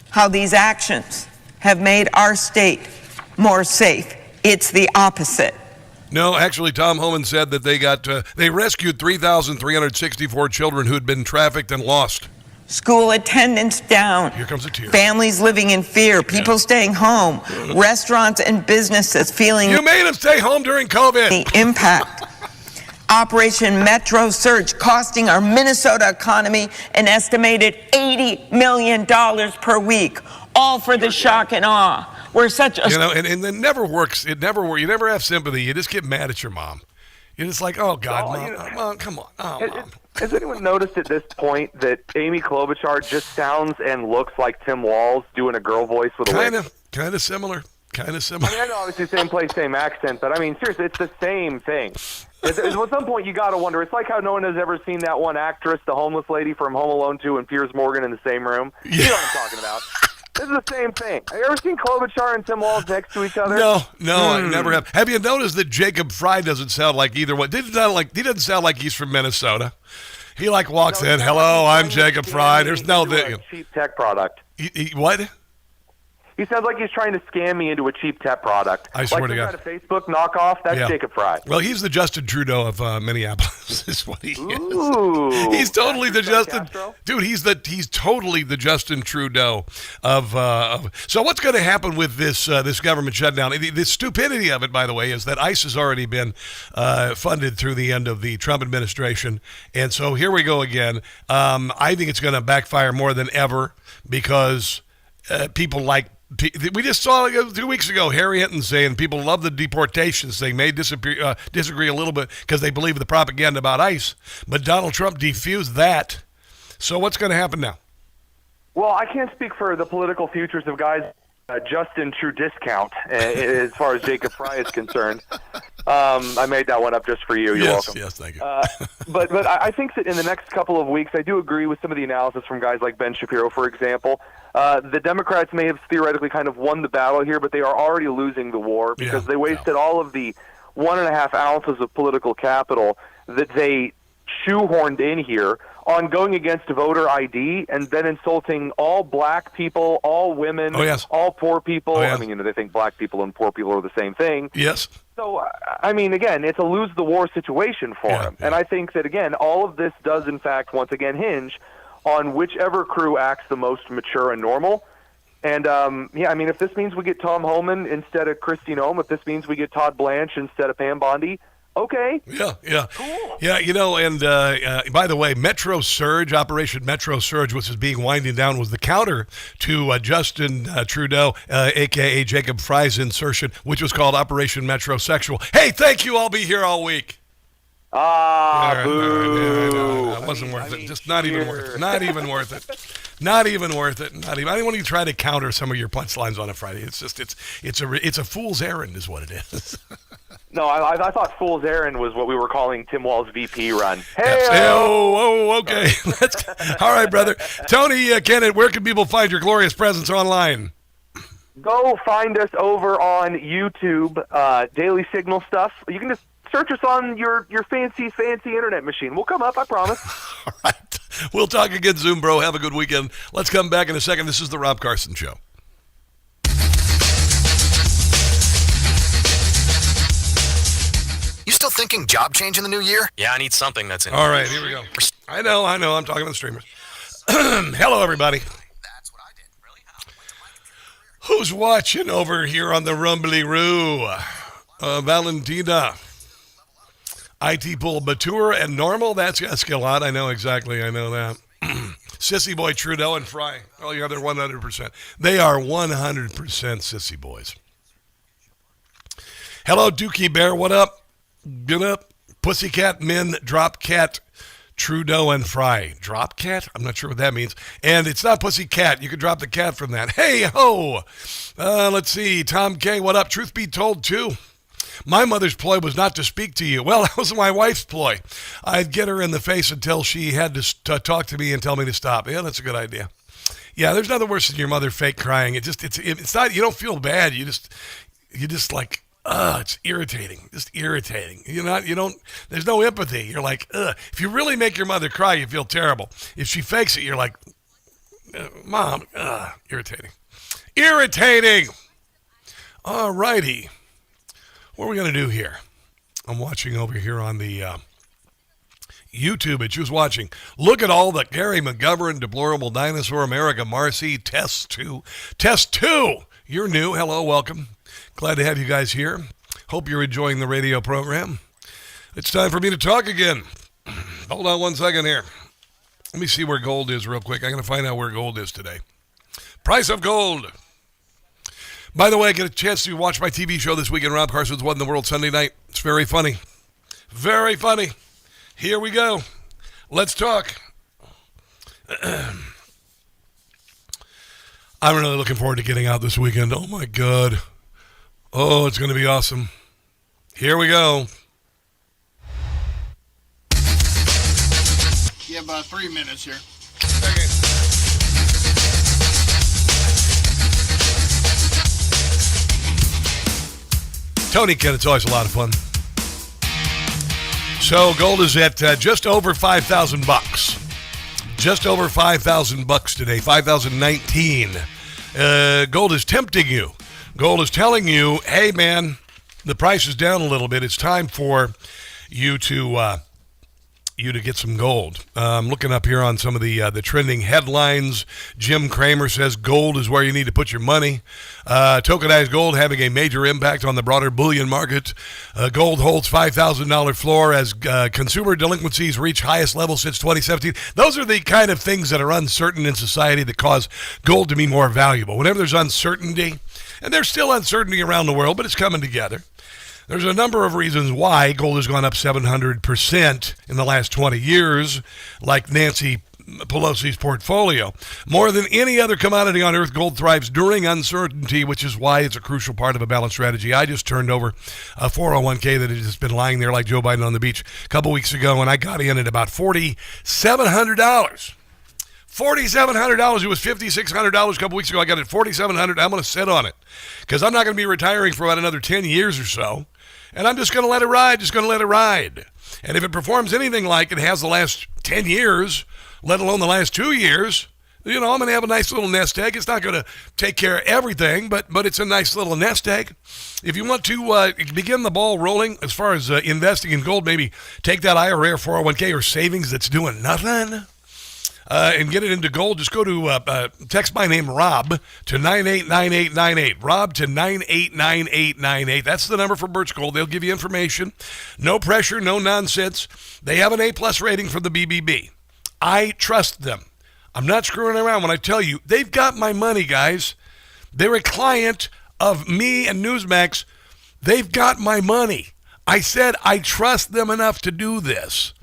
how these actions have made our state more safe. It's the opposite.
No, actually, Tom Homan said that they rescued 3,364 children who had been trafficked and lost.
School attendance down.
Here comes a tear.
Families living in fear. People staying home. Restaurants and businesses feeling.
You made them stay home during COVID.
The impact. Operation Metro Surge costing our Minnesota economy an estimated $80 million per week. All for the shock and awe. We're such a...
and it never works. It never works. You never have sympathy. You just get mad at your mom. You're just like, oh, God, Mom, come on. Oh, Mom.
Has anyone noticed at this point that Amy Klobuchar just sounds and looks like Tim Walz doing a girl voice with a wig?
Kind of similar.
I mean, I know obviously same place, same accent, but I mean, seriously, it's the same thing. At some point, you got to wonder. It's like how no one has ever seen that one actress, the homeless lady from Home Alone 2 and Piers Morgan in the same room. Yeah. You know what I'm talking about. This is the same thing. Have you ever seen Klobuchar and Tim Walz next to each other?
No, I never have. Have you noticed that Jacob Fry doesn't sound like either one? He doesn't sound like he's from Minnesota. He walks in, hello, I'm Jacob Fry. There's no thing.
Cheap tech product.
What?
He sounds like he's trying to scam me into a cheap tech product.
I swear to God.
Like some kind of Facebook knockoff, that's Jacob Fry.
Well, he's the Justin Trudeau of Minneapolis, is what he is.
He's
totally the Justin... Dude, he's totally the Justin Trudeau of... So what's going to happen with this government shutdown? The stupidity of it, by the way, is that ICE has already been funded through the end of the Trump administration. And so here we go again. I think it's going to backfire more than ever because people like... We just saw 2 weeks ago Harry Hinton saying people love the deportations. They may disagree a little bit because they believe the propaganda about ICE, but Donald Trump defused that. So what's going to happen now?
Well, I can't speak for the political futures of guys Justin True Discount as far as Jacob Fry is concerned. I made that one up just for you. You're welcome.
Yes, thank you.
But I think that in the next couple of weeks, I do agree with some of the analysis from guys like Ben Shapiro, for example. The Democrats may have theoretically kind of won the battle here, but they are already losing the war because they wasted all of the 1.5 ounces of political capital that they shoehorned in here on going against voter ID and then insulting all black people, all women, all poor people. I mean, they think black people and poor people are the same thing.
Yes.
So, I mean, again, it's a lose-the-war situation for them. And I think that, again, all of this does, in fact, once again, hinge on whichever crew acts the most mature and normal. And, I mean, if this means we get Tom Homan instead of Kristi Noem, if this means we get Todd Blanche instead of Pam Bondi, okay.
Yeah. Cool. Yeah, and by the way, Operation Metro Surge, which is being winding down, was the counter to Justin Trudeau, a.k.a. Jacob Fry's insertion, which was called Operation Metrosexual. Hey, thank you. I'll be here all week.
Boo.
It wasn't worth it. Just not even worth it. Not even worth it. Not even worth it. Not even. I don't want you to try to counter some of your punchlines on a Friday. It's just it's a fool's errand, is what it is.
No, I thought fool's errand was what we were calling Tim Walz VP run.
Hey, okay. All right, brother. Tony Kinnett, where can people find your glorious presence online?
Go find us over on YouTube, Daily Signal stuff. You can just search us on your fancy internet machine. We'll come up, I promise.
All right. We'll talk again soon, bro. Have a good weekend. Let's come back in a second. This is the Rob Carson Show.
You still thinking job change in the new year? Yeah, I need something that's in.
All right, here we go. I know. I'm talking to the streamers. Hello, everybody. Who's watching over here on the Rumbly Roo? Valentina. IT Pool Mature and Normal. That's Escalade. I know exactly. I know that. Sissy Boy Trudeau and Fry. Oh, yeah, they're 100%. They are 100% sissy boys. Hello, Dookie Bear. What up? Get up. Pussycat Men, Drop Cat, Trudeau and Fry. Drop Cat? I'm not sure what that means. And it's not Pussycat. You can drop the cat from that. Hey, ho. Let's see. Tom K. What up? Truth be told, too. My mother's ploy was not to speak to you. Well, that was my wife's ploy. I'd get her in the face until she had to talk to me and tell me to stop. Yeah, that's a good idea. Yeah, there's nothing worse than your mother fake crying. It's not, you don't feel bad. You just like, it's irritating. Just irritating. There's no empathy. You're like, if you really make your mother cry, you feel terrible. If she fakes it, you're like, Mom, irritating. Irritating. All righty. What are we going to do here? I'm watching over here on the YouTube. It's just watching. Look at all the Gary McGovern, Deplorable Dinosaur, America Marcy, Test 2. Test 2! You're new. Hello, welcome. Glad to have you guys here. Hope you're enjoying the radio program. It's time for me to talk again. Hold on 1 second here. Let me see where gold is real quick. I'm going to find out where gold is today. Price of gold. By the way, I get a chance to watch my TV show this weekend, Rob Carson's What in the World Sunday night. It's very funny. Very funny. Here we go. Let's talk. I'm really looking forward to getting out this weekend. Oh, my God. Oh, it's going to be awesome. Here we go.
You have about 3 minutes here.
Okay. Tony Kinnett, it's always a lot of fun. So gold is at just over $5,000. Just over $5,000 today, 5,019. Gold is tempting you. Gold is telling you, hey, man, the price is down a little bit. It's time for you to get some gold. I'm looking up here on some of the trending headlines. Jim Cramer says gold is where you need to put your money. Tokenized gold having a major impact on the broader bullion market. Gold holds $5,000 floor as consumer delinquencies reach highest level since 2017. Those are the kind of things that are uncertain in society that cause gold to be more valuable. Whenever there's uncertainty, and there's still uncertainty around the world, but it's coming together. There's a number of reasons why gold has gone up 700% in the last 20 years, like Nancy Pelosi's portfolio. More than any other commodity on earth, gold thrives during uncertainty, which is why it's a crucial part of a balanced strategy. I just turned over a 401k that had just been lying there like Joe Biden on the beach a couple weeks ago, and I got in at about $4,700. $4,700. It was $5,600 a couple weeks ago. I got it at $4,700. I'm going to sit on it because I'm not going to be retiring for about another 10 years or so. And I'm just going to let it ride, And if it performs anything like it has the last 10 years, let alone the last 2 years, I'm going to have a nice little nest egg. It's not going to take care of everything, but it's a nice little nest egg. If you want to begin the ball rolling as far as investing in gold, maybe take that IRA or 401k or savings that's doing nothing. And get it into gold, just go to text my name, Rob, to 989898. Rob to 989898. That's the number for Birch Gold. They'll give you information. No pressure, no nonsense. They have an A-plus rating from the BBB. I trust them. I'm not screwing around when I tell you. They've got my money, guys. They're a client of me and Newsmax. They've got my money. I said I trust them enough to do this.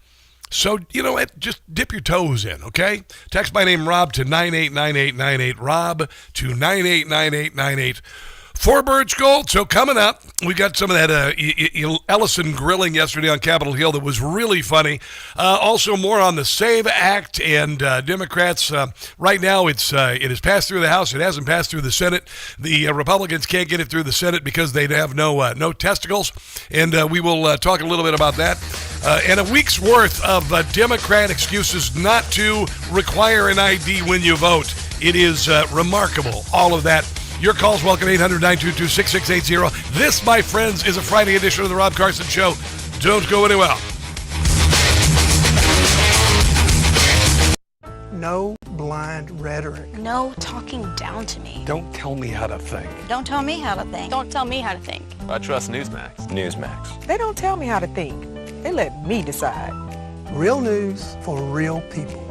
So, you know what? Just dip your toes in, okay? Text my name, Rob, to 989898. Rob to 989898 for Birch Gold. So coming up, we got some of that Ellison grilling yesterday on Capitol Hill that was really funny. Also more on the SAVE Act and Democrats. Right now, it has passed through the House. It hasn't passed through the Senate. The Republicans can't get it through the Senate because they have no testicles. And we will talk a little bit about that. And a week's worth of Democrat excuses not to require an ID when you vote. It is remarkable, all of that. Your calls welcome, 800-922-6680. This, my friends, is a Friday edition of the Rob Carson Show. Don't go anywhere.
No blind rhetoric.
No talking down to me.
Don't tell me how to think.
Don't tell me how to think. Don't tell me how to think.
I trust Newsmax. Newsmax.
They don't tell me how to think. They let me decide.
Real news for real people.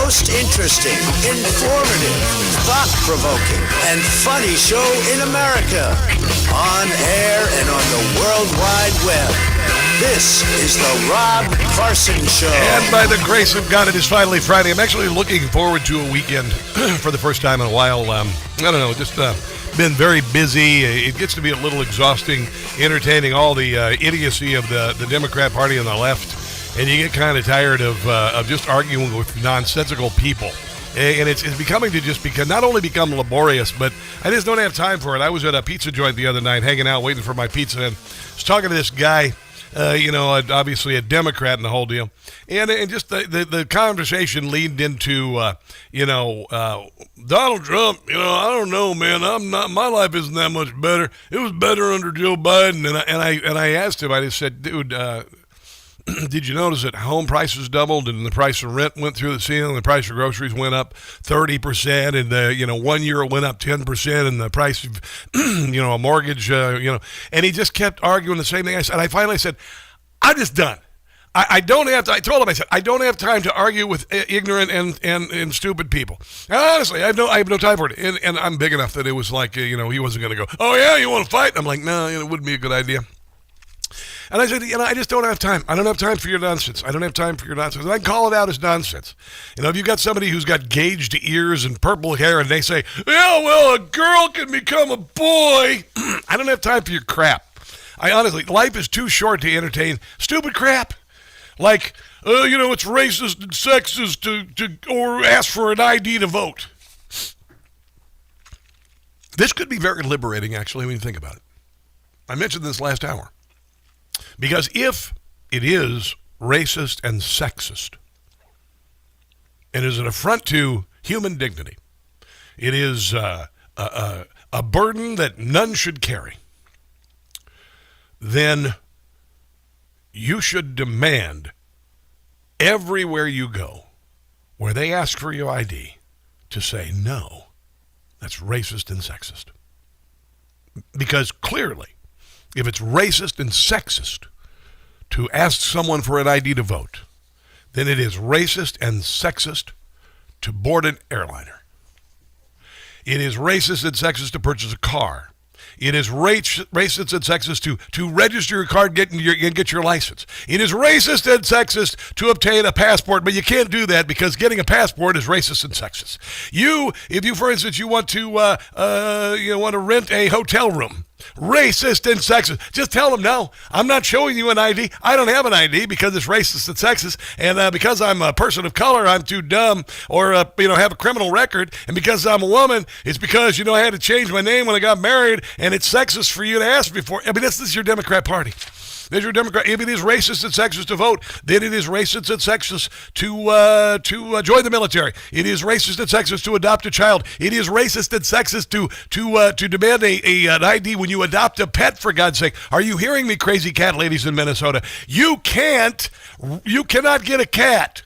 most interesting, informative, thought-provoking, and funny show in America. On air and on the World Wide Web. This is the Rob Carson Show.
And by the grace of God, it is finally Friday. I'm actually looking forward to a weekend for the first time in a while. I don't know, just been very busy. It gets to be a little exhausting, entertaining all the idiocy of the Democrat Party on the left. And you get kind of tired of just arguing with nonsensical people. And it's becoming to just not only become laborious, but I just don't have time for it. I was at a pizza joint the other night, hanging out, waiting for my pizza, and I was talking to this guy, obviously a Democrat and the whole deal. And just the conversation leaned into, Donald Trump, I don't know, man. My life isn't that much better. It was better under Joe Biden. And I asked him, I just said, dude, did you notice that home prices doubled and the price of rent went through the ceiling, the price of groceries went up 30%, and 1 year it went up 10%, and the price of a mortgage, and he just kept arguing the same thing. I finally said, I'm just done. I don't have to. I told him, I said, I don't have time to argue with ignorant and stupid people. And honestly, I have no time for it. And I'm big enough that it was like, he wasn't going to go, oh yeah, you want to fight? I'm like, no, it wouldn't be a good idea. And I said, I just don't have time. I don't have time for your nonsense. I don't have time for your nonsense. And I call it out as nonsense. If you've got somebody who's got gauged ears and purple hair and they say, yeah, well, a girl can become a boy. I don't have time for your crap. Honestly, life is too short to entertain stupid crap. Like, it's racist and sexist or ask for an ID to vote. This could be very liberating, actually, when you think about it. I mentioned this last hour. Because if it is racist and sexist, it is an affront to human dignity. It is a burden that none should carry. Then you should demand everywhere you go, where they ask for your ID, to say no. That's racist and sexist. Because clearly, if it's racist and sexist to ask someone for an ID to vote, then it is racist and sexist to board an airliner. It is racist and sexist to purchase a car. It is racist and sexist to register your car and get your license. It is racist and sexist to obtain a passport, but you can't do that because getting a passport is racist and sexist. If you, for instance, you want to rent a hotel room, racist and sexist. Just tell them, no, I'm not showing you an ID. I don't have an ID because it's racist and sexist. And because I'm a person of color, I'm too dumb or, have a criminal record. And because I'm a woman, it's because, I had to change my name when I got married and it's sexist for you to ask me for. This is your Democrat Party. There's your Democrat. If it is racist and sexist to vote, then it is racist and sexist to join the military. It is racist and sexist to adopt a child. It is racist and sexist to demand an ID when you adopt a pet, for God's sake. Are you hearing me, crazy cat ladies in Minnesota? You cannot get a cat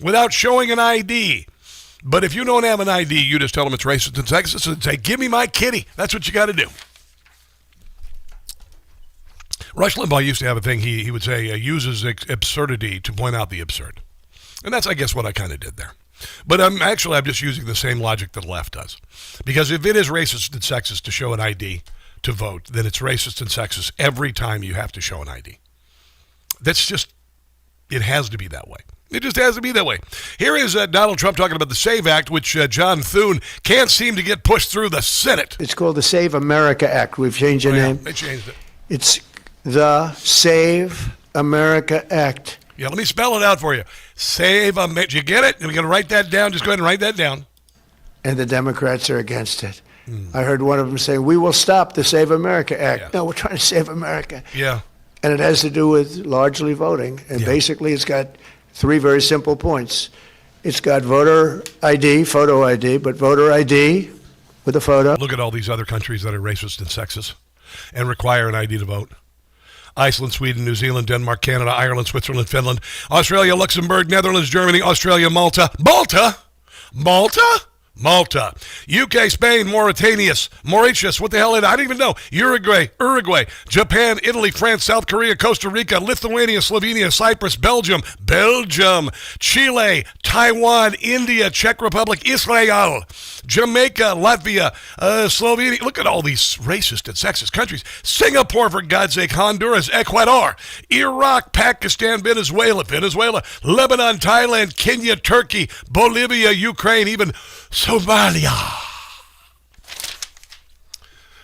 without showing an ID. But if you don't have an ID, you just tell them it's racist and sexist and say, give me my kitty. That's what you got to do. Rush Limbaugh used to have a thing, he would say, uses absurdity to point out the absurd. And that's, I guess, what I kind of did there. But I'm just using the same logic that the left does. Because if it is racist and sexist to show an ID to vote, then it's racist and sexist every time you have to show an ID. It has to be that way. It just has to be that way. Here is Donald Trump talking about the SAVE Act, which John Thune can't seem to get pushed through the Senate.
It's called the Save America Act. We've changed the name.
They changed it.
It's the Save America Act.
Yeah, let me spell it out for you. Save America. Do you get it? We're going to write that down. Just go ahead and write that down.
And the Democrats are against it. I heard one of them say, we will stop the Save America Act. Yeah. No, we're trying to save America.
Yeah.
And it has to do with largely voting. And basically it's got three very simple points. It's got voter ID, photo ID, but voter ID with a photo.
Look at all these other countries that are racist and sexist and require an ID to vote. Iceland, Sweden, New Zealand, Denmark, Canada, Ireland, Switzerland, Finland, Australia, Luxembourg, Netherlands, Germany, Australia, Malta. Malta? Malta, UK, Spain, Mauritius, what the hell is it? I don't even know. Uruguay, Japan, Italy, France, South Korea, Costa Rica, Lithuania, Slovenia, Cyprus, Belgium, Chile, Taiwan, India, Czech Republic, Israel, Jamaica, Latvia, Slovenia. Look at all these racist and sexist countries. Singapore, for God's sake, Honduras, Ecuador, Iraq, Pakistan, Venezuela, Lebanon, Thailand, Kenya, Turkey, Bolivia, Ukraine, even Somalia.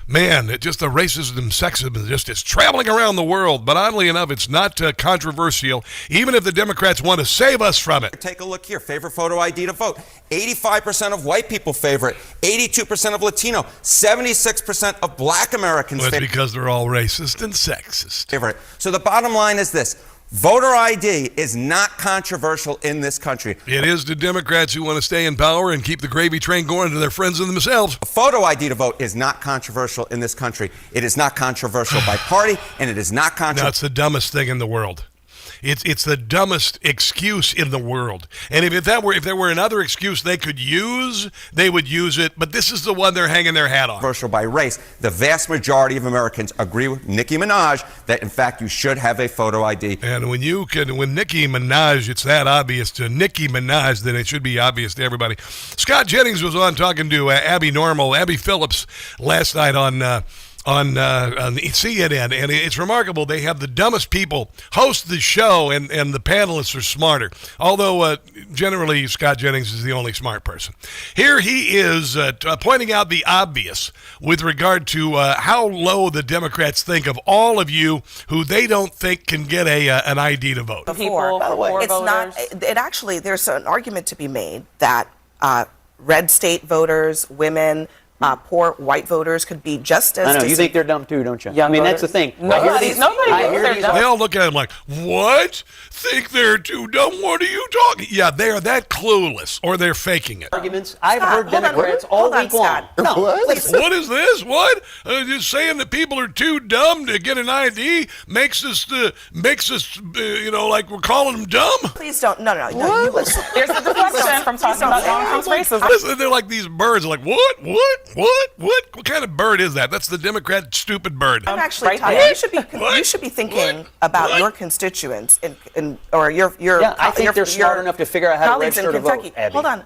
Man, just the racism and sexism just is traveling around the world. But oddly enough, it's not controversial, even if the Democrats want to save us from it.
Take a look here. Favorite photo ID to vote. 85% of white people favor it. 82% of Latino. 76% of black Americans
favor it. Because they're all racist and sexist.
Favorite. So the bottom line is this. Voter ID is not controversial in this country.
It is the Democrats who want to stay in power and keep the gravy train going to their friends and themselves.
A photo ID to vote is not controversial in this country. It is not controversial by party, and it is not controversial.
No, it's the dumbest thing in the world. It's the dumbest excuse in the world. And if there were another excuse they could use, they would use it. But this is the one they're hanging their hat on.
Controversial by race. The vast majority of Americans agree with Nicki Minaj that, in fact, you should have a photo ID.
And when Nicki Minaj, it's that obvious to Nicki Minaj, then it should be obvious to everybody. Scott Jennings was on talking to Abby Phillips last night on CNN, and it's remarkable. They have the dumbest people host the show, and the panelists are smarter. Although, generally, Scott Jennings is the only smart person. Here he is pointing out the obvious with regard to how low the Democrats think of all of you who they don't think can get an ID to vote.
Before, by the way, it's not. It actually, there's an argument to be made that red state voters, women, poor white voters could be just as.
I know you think they're dumb too, don't you?
Young
I mean,
voters.
that's the thing.
Nobody thinks
They all look at him like, "What? Think they're too dumb? What are you talking?" Yeah, they are that clueless, or they're faking it.
Arguments. I've heard Democrats all week long.
No, what is this? What? Just saying that people are too dumb to get an ID makes us like we're calling them dumb.
Please don't. No. You listen. There's a deflection from talking about racism.
Listen, they're like these birds. Like what kind of bird is that? That's the Democrat stupid bird.
I'm actually tired. You should be thinking about your constituents or your.
I think they're smart enough to figure out how to register to vote. Abby.
Hold on.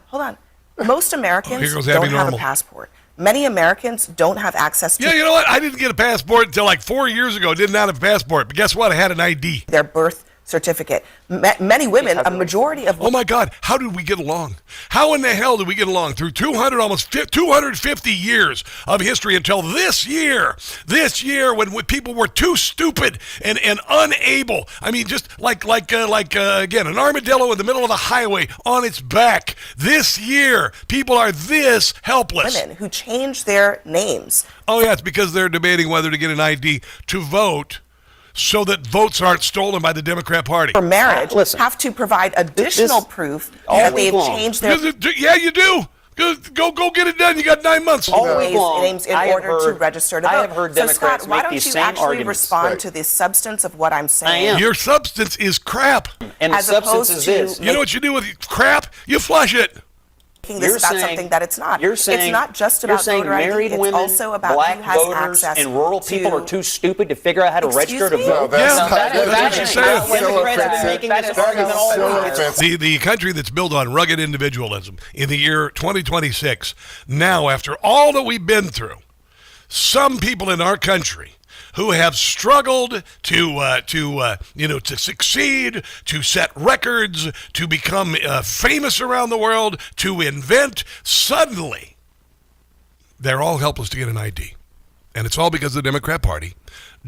Most Americans don't
Abby
have
Normal.
a passport. Many Americans don't have access to.
Yeah, you know what? I didn't get a passport until like 4 years ago. Did not have a passport, but guess what? I had an ID.
Their birth certificate. Many women, a majority of.
Oh my God! How did we get along? How in the hell did we get along through 250 years of history until this year? This year, when people were too stupid and unable. I mean, just like again, an armadillo in the middle of the highway on its back. This year, people are this helpless.
Women who change their names.
Oh yeah, it's because they're debating whether to get an ID to vote, so that votes aren't stolen by the Democrat Party.
For marriage, have to provide additional proof that they've changed their.
Yeah, you do. Go get it done. You got 9 months.
Always names in order to register to vote.
I have heard Democrats
Scott,
make these same
why don't you actually
arguments.
respond to the substance of what I'm saying?
Your substance is crap.
And the substance is this.
You know what you do with crap? You flush it.
This about something that it's not. It's not just about voter ID. It's
women,
also about
black
who has
voters,
access
and rural people are too stupid to figure out how to register to vote.
That's what she's saying.
Democrats have been making this argument all week.
The country that's built on rugged individualism in the year 2026, now after all that we've been through, some people in our country who have struggled to succeed, to set records, to become famous around the world, to invent, suddenly they're all helpless to get an ID. And it's all because the Democrat Party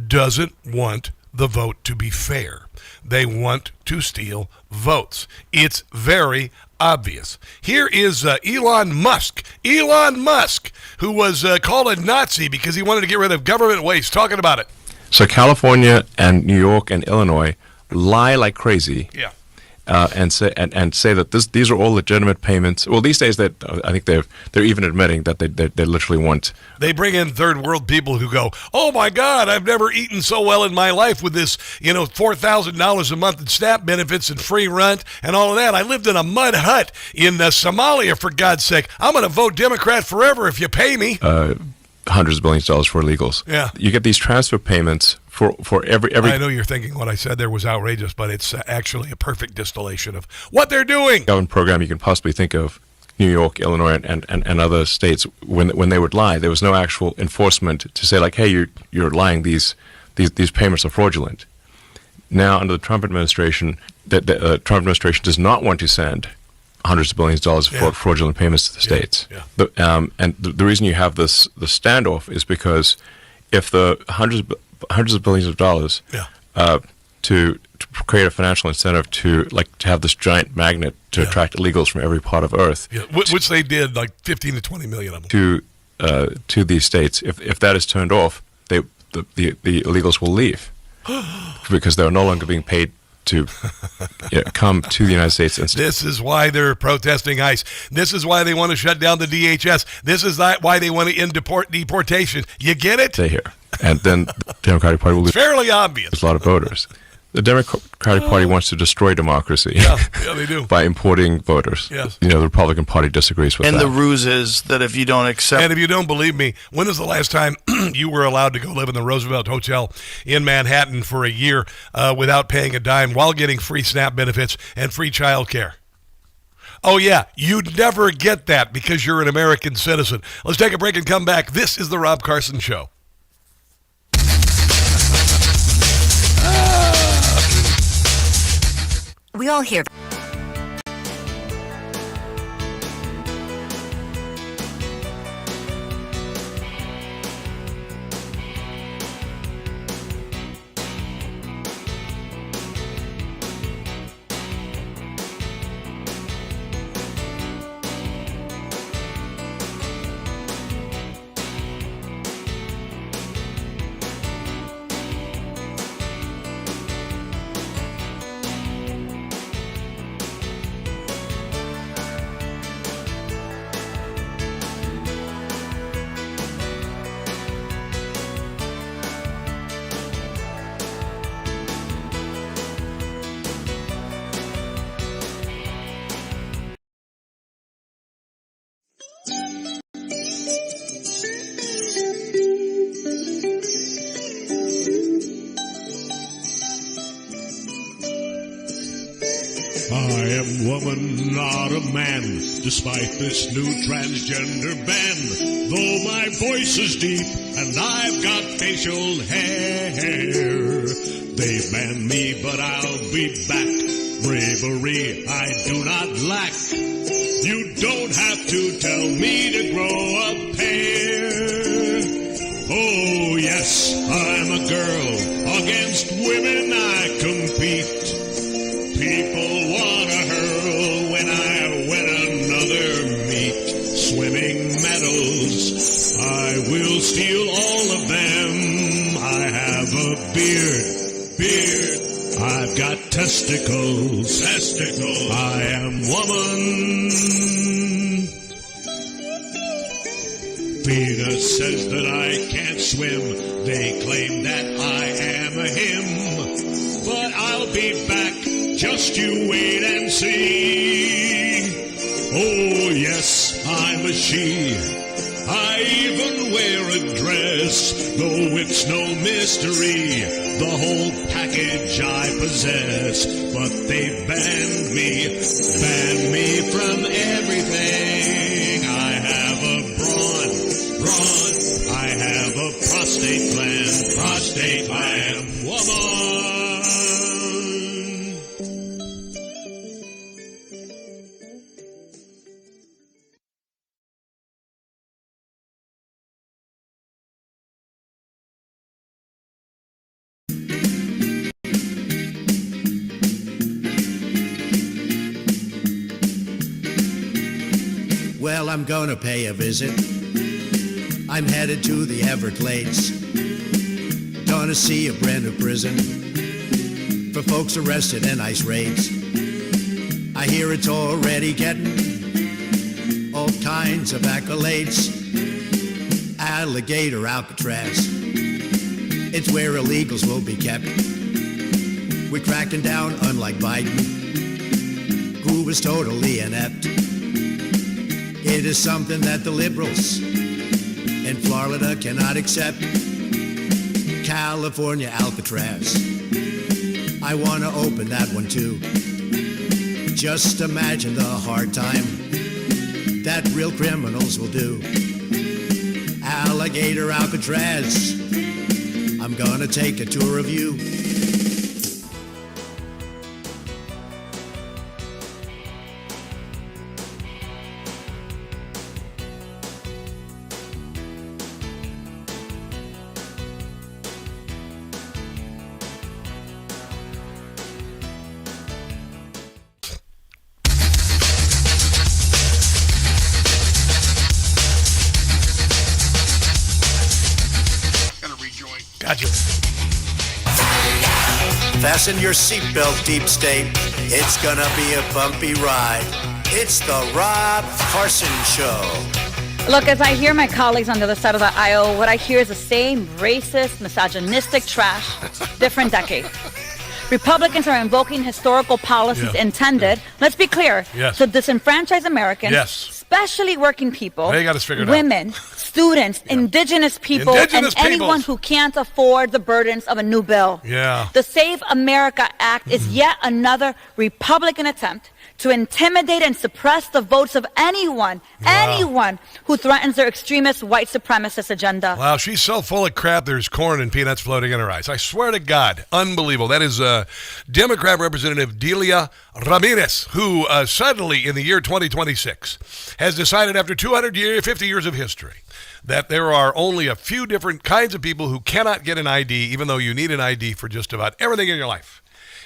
doesn't want the vote to be fair. They want to steal votes. It's very obvious. Here is Elon Musk. Elon Musk, who was called a Nazi because he wanted to get rid of government waste, talking about it.
So California and New York and Illinois lie like crazy.
Yeah.
and say that these are all legitimate payments. Well, these days that I think they're even admitting that they literally want.
They bring in third world people who go, "Oh my God, I've never eaten so well in my life with this, $4,000 a month in SNAP benefits and free rent and all of that. I lived in a mud hut in Somalia, for God's sake. I'm going to vote Democrat forever if you pay me."
Hundreds of billions of dollars for illegals.
Yeah.
You get these transfer payments for every.
I know you're thinking what I said there was outrageous, but it's actually a perfect distillation of what they're doing.
Government program you can possibly think of, New York, Illinois, and other states, when they would lie, there was no actual enforcement to say like, hey, you're lying. These payments are fraudulent. Now under the Trump administration, the Trump administration does not want to send hundreds of billions of dollars for fraudulent payments to the states. Yeah. And the reason you have the standoff is because if the hundreds of billions of dollars to create a financial incentive to have this giant magnet to attract illegals from every part of Earth,
which they did, like 15 to 20 million of them
to these states, if that is turned off, the illegals will leave because they're no longer being paid to come to the United States.
This is why they're protesting ICE. This is why they want to shut down the DHS. This is why they want to end deportation. You get it?
Stay here. And then the Democratic Party will lose.
Fairly obvious.
A lot of voters. The Democratic Party wants to destroy democracy.
Yeah, they do.
By importing voters.
Yes.
The Republican Party disagrees with that.
And the ruse is that if you don't accept...
And if you don't believe me, when was the last time you were allowed to go live in the Roosevelt Hotel in Manhattan for a year without paying a dime while getting free SNAP benefits and free child care? Oh, yeah, you'd never get that because you're an American citizen. Let's take a break and come back. This is The Rob Carson Show.
We all hear.
I am woman, not a man, despite this new transgender ban. Though my voice is deep and I've got facial hair, they banned me, but I'll be back. Bravery I do not lack. You don't have to tell me to grow a pair. Oh yes, I'm a girl. Against women I compete. People wanna hurl when I win another meet. Swimming medals, I will steal all of them. I have a beard. I've got testicles. I am woman. Venus says that I can't swim. They claim that I am a him. But I'll be back. Just you wait and see. Oh yes, I'm a she. I even wear a dress, though it's no mystery. The whole package I possess. But they banned me from everything. I have a brawn. I have a prostate gland. I am woman.
Well, I'm gonna pay a visit. I'm headed to the Everglades. Gonna see a brand new prison for folks arrested in ICE raids. I hear it's already getting all kinds of accolades. Alligator Alcatraz, it's where illegals will be kept. We're cracking down, unlike Biden, who was totally inept. It is something that the liberals in Florida cannot accept. California Alcatraz, I want to open that one too. Just imagine the hard time that real criminals will do. Alligator Alcatraz, I'm gonna take a tour of you.
Gotcha.
Fasten your seatbelt, deep state. It's gonna be a bumpy ride. It's the Rob Carson Show.
Look, as I hear my colleagues on the other side of the aisle, what I hear is the same racist, misogynistic trash, different decade. Republicans are invoking historical policies intended, let's be clear, to disenfranchise Americans, especially working people,
they got us figured
women, students, indigenous people, and anyone who can't afford the burdens of a new bill.
Yeah.
The Save America Act is yet another Republican attempt to intimidate and suppress the votes of anyone who threatens their extremist white supremacist agenda.
Wow, she's so full of crap, there's corn and peanuts floating in her eyes. I swear to God, unbelievable. That is Democrat Representative Delia Ramirez, who suddenly in the year 2026 has decided after 250 years of history that there are only a few different kinds of people who cannot get an ID, even though you need an ID for just about everything in your life.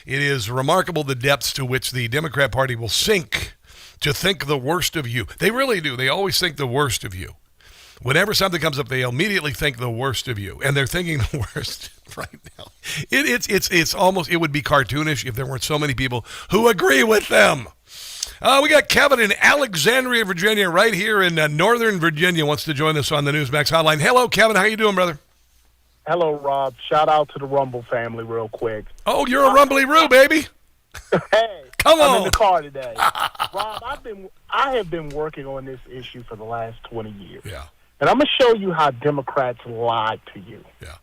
It is remarkable the depths to which the Democrat Party will sink to think the worst of you. They really do. They always think the worst of you. Whenever something comes up, they immediately think the worst of you, and they're thinking the worst right now. It's almost, it would be cartoonish if there weren't so many people who agree with them. We got Kevin in Alexandria, Virginia, right here in Northern Virginia, wants to join us on the Newsmax hotline. Hello, Kevin. How you doing, brother?
Hello, Rob. Shout out to the Rumble family real quick.
Oh, you're a rumbly-roo, baby.
Hey,
come on.
I'm in the car today. Rob, I have been working on this issue for the last 20 years.
Yeah.
And I'm going to show you how Democrats lied to you.
Yeah.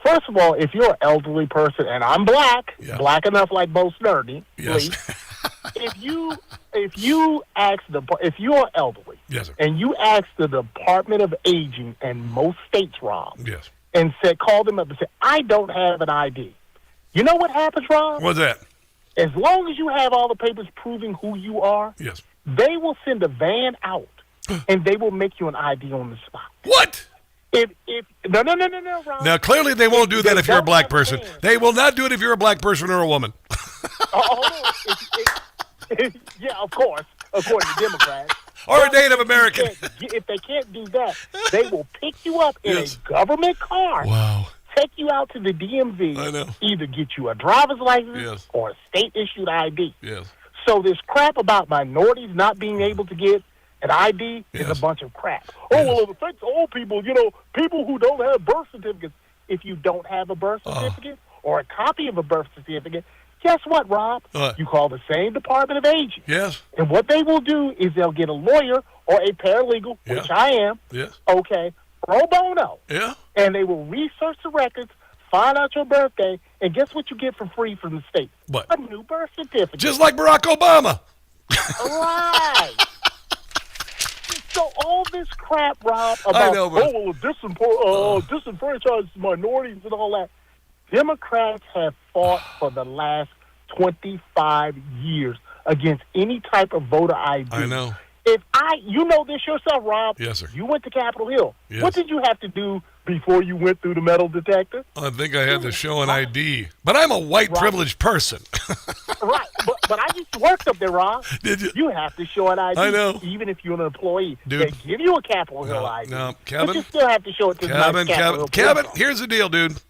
First of all, if you're an elderly person, and I'm black, black enough like Bo Snerdly, please. if you're elderly, and you ask the Department of Aging in most states, Rob, and call them up and say, I don't have an ID. You know what happens, Rob?
What's that?
As long as you have all the papers proving who you are, they will send a van out, and they will make you an ID on the spot.
What?
No, Rob.
Now, clearly they won't do that if you're a black person. They will not do it if you're a black person or a woman.
Yeah, of course, according to Democrats.
Or a Native American.
If they can't do that, they will pick you up in a government car.
Wow.
Take you out to the DMV.
I know.
Either get you a driver's license or a state-issued ID.
Yes.
So this crap about minorities not being able to get an ID is a bunch of crap. Oh, well, it affects all people, people who don't have birth certificates. If you don't have a birth certificate or a copy of a birth certificate, guess what, Rob? You call the same Department of Aging.
Yes.
And what they will do is they'll get a lawyer or a paralegal, which I am, okay, pro bono.
Yeah.
And they will research the records, find out your birthday, and guess what you get for free from the state?
What?
A new birth certificate.
Just like Barack Obama.
Right. So all this crap, Rob, about, disenfranchise minorities and all that, Democrats have fought for the last 25 years against any type of voter ID.
I know.
You know this yourself, Rob.
Yes, sir.
You went to Capitol Hill.
Yes.
What did you have to do before you went through the metal detector?
I think I had to show an ID. But I'm a white privileged person.
Right, but I used to work up there, Rob.
Did you?
You have to show an ID.
I know.
Even if you're an employee.
Dude.
They give you a Capitol Hill ID.
No, Kevin.
But you still have to show it to
Kevin, here's the deal, dude.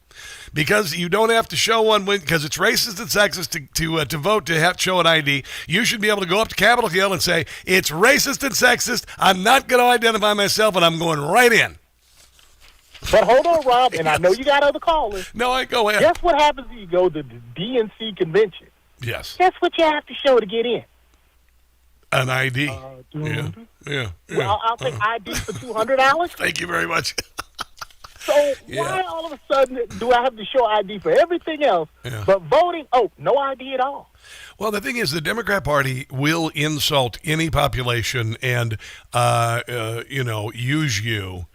Because you don't have to show one because it's racist and sexist to vote to have to show an ID. You should be able to go up to Capitol Hill and say, it's racist and sexist. I'm not going to identify myself, and I'm going right in.
But hold on, Rob, and I know you got other callers.
No, I go ahead.
Guess what happens if you go to the DNC convention?
Yes.
Guess what you have to show to get in?
An ID. Yeah.
Well, I'll take ID for $200.
Thank you very much.
So why all of a sudden do I have to show ID for everything else, but voting, no ID at all?
Well, the thing is, the Democrat Party will insult any population and, use you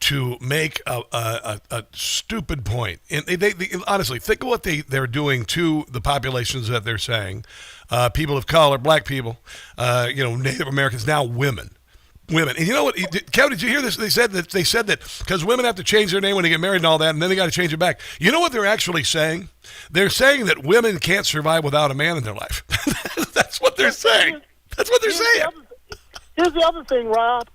to make a stupid point. And they honestly, think of what they're doing to the populations that they're saying. People of color, black people, Native Americans, now women. And you know what, Kevin, did you hear this? They said that because women have to change their name when they get married and all that, and then they got to change it back. You know what they're actually saying? They're saying that women can't survive without a man in their life. That's what they're saying. That's what they're saying.
Here's the other thing, Rob.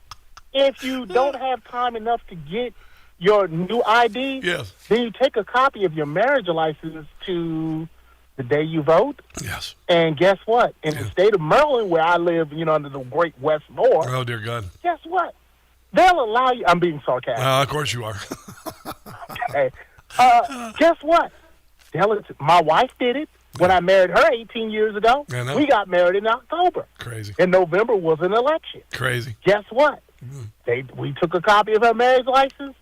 If you don't have time enough to get your new ID, then you take a copy of your marriage license to the day you vote.
Yes.
And guess what? In the state of Maryland, where I live, under the Great West North.
Oh, dear God.
Guess what? They'll allow you. I'm being sarcastic.
Of course you are.
Okay. Guess what? My wife did it when I married her 18 years ago. We got married in October.
Crazy.
In November was an election.
Crazy.
Guess what? We took a copy of her marriage license.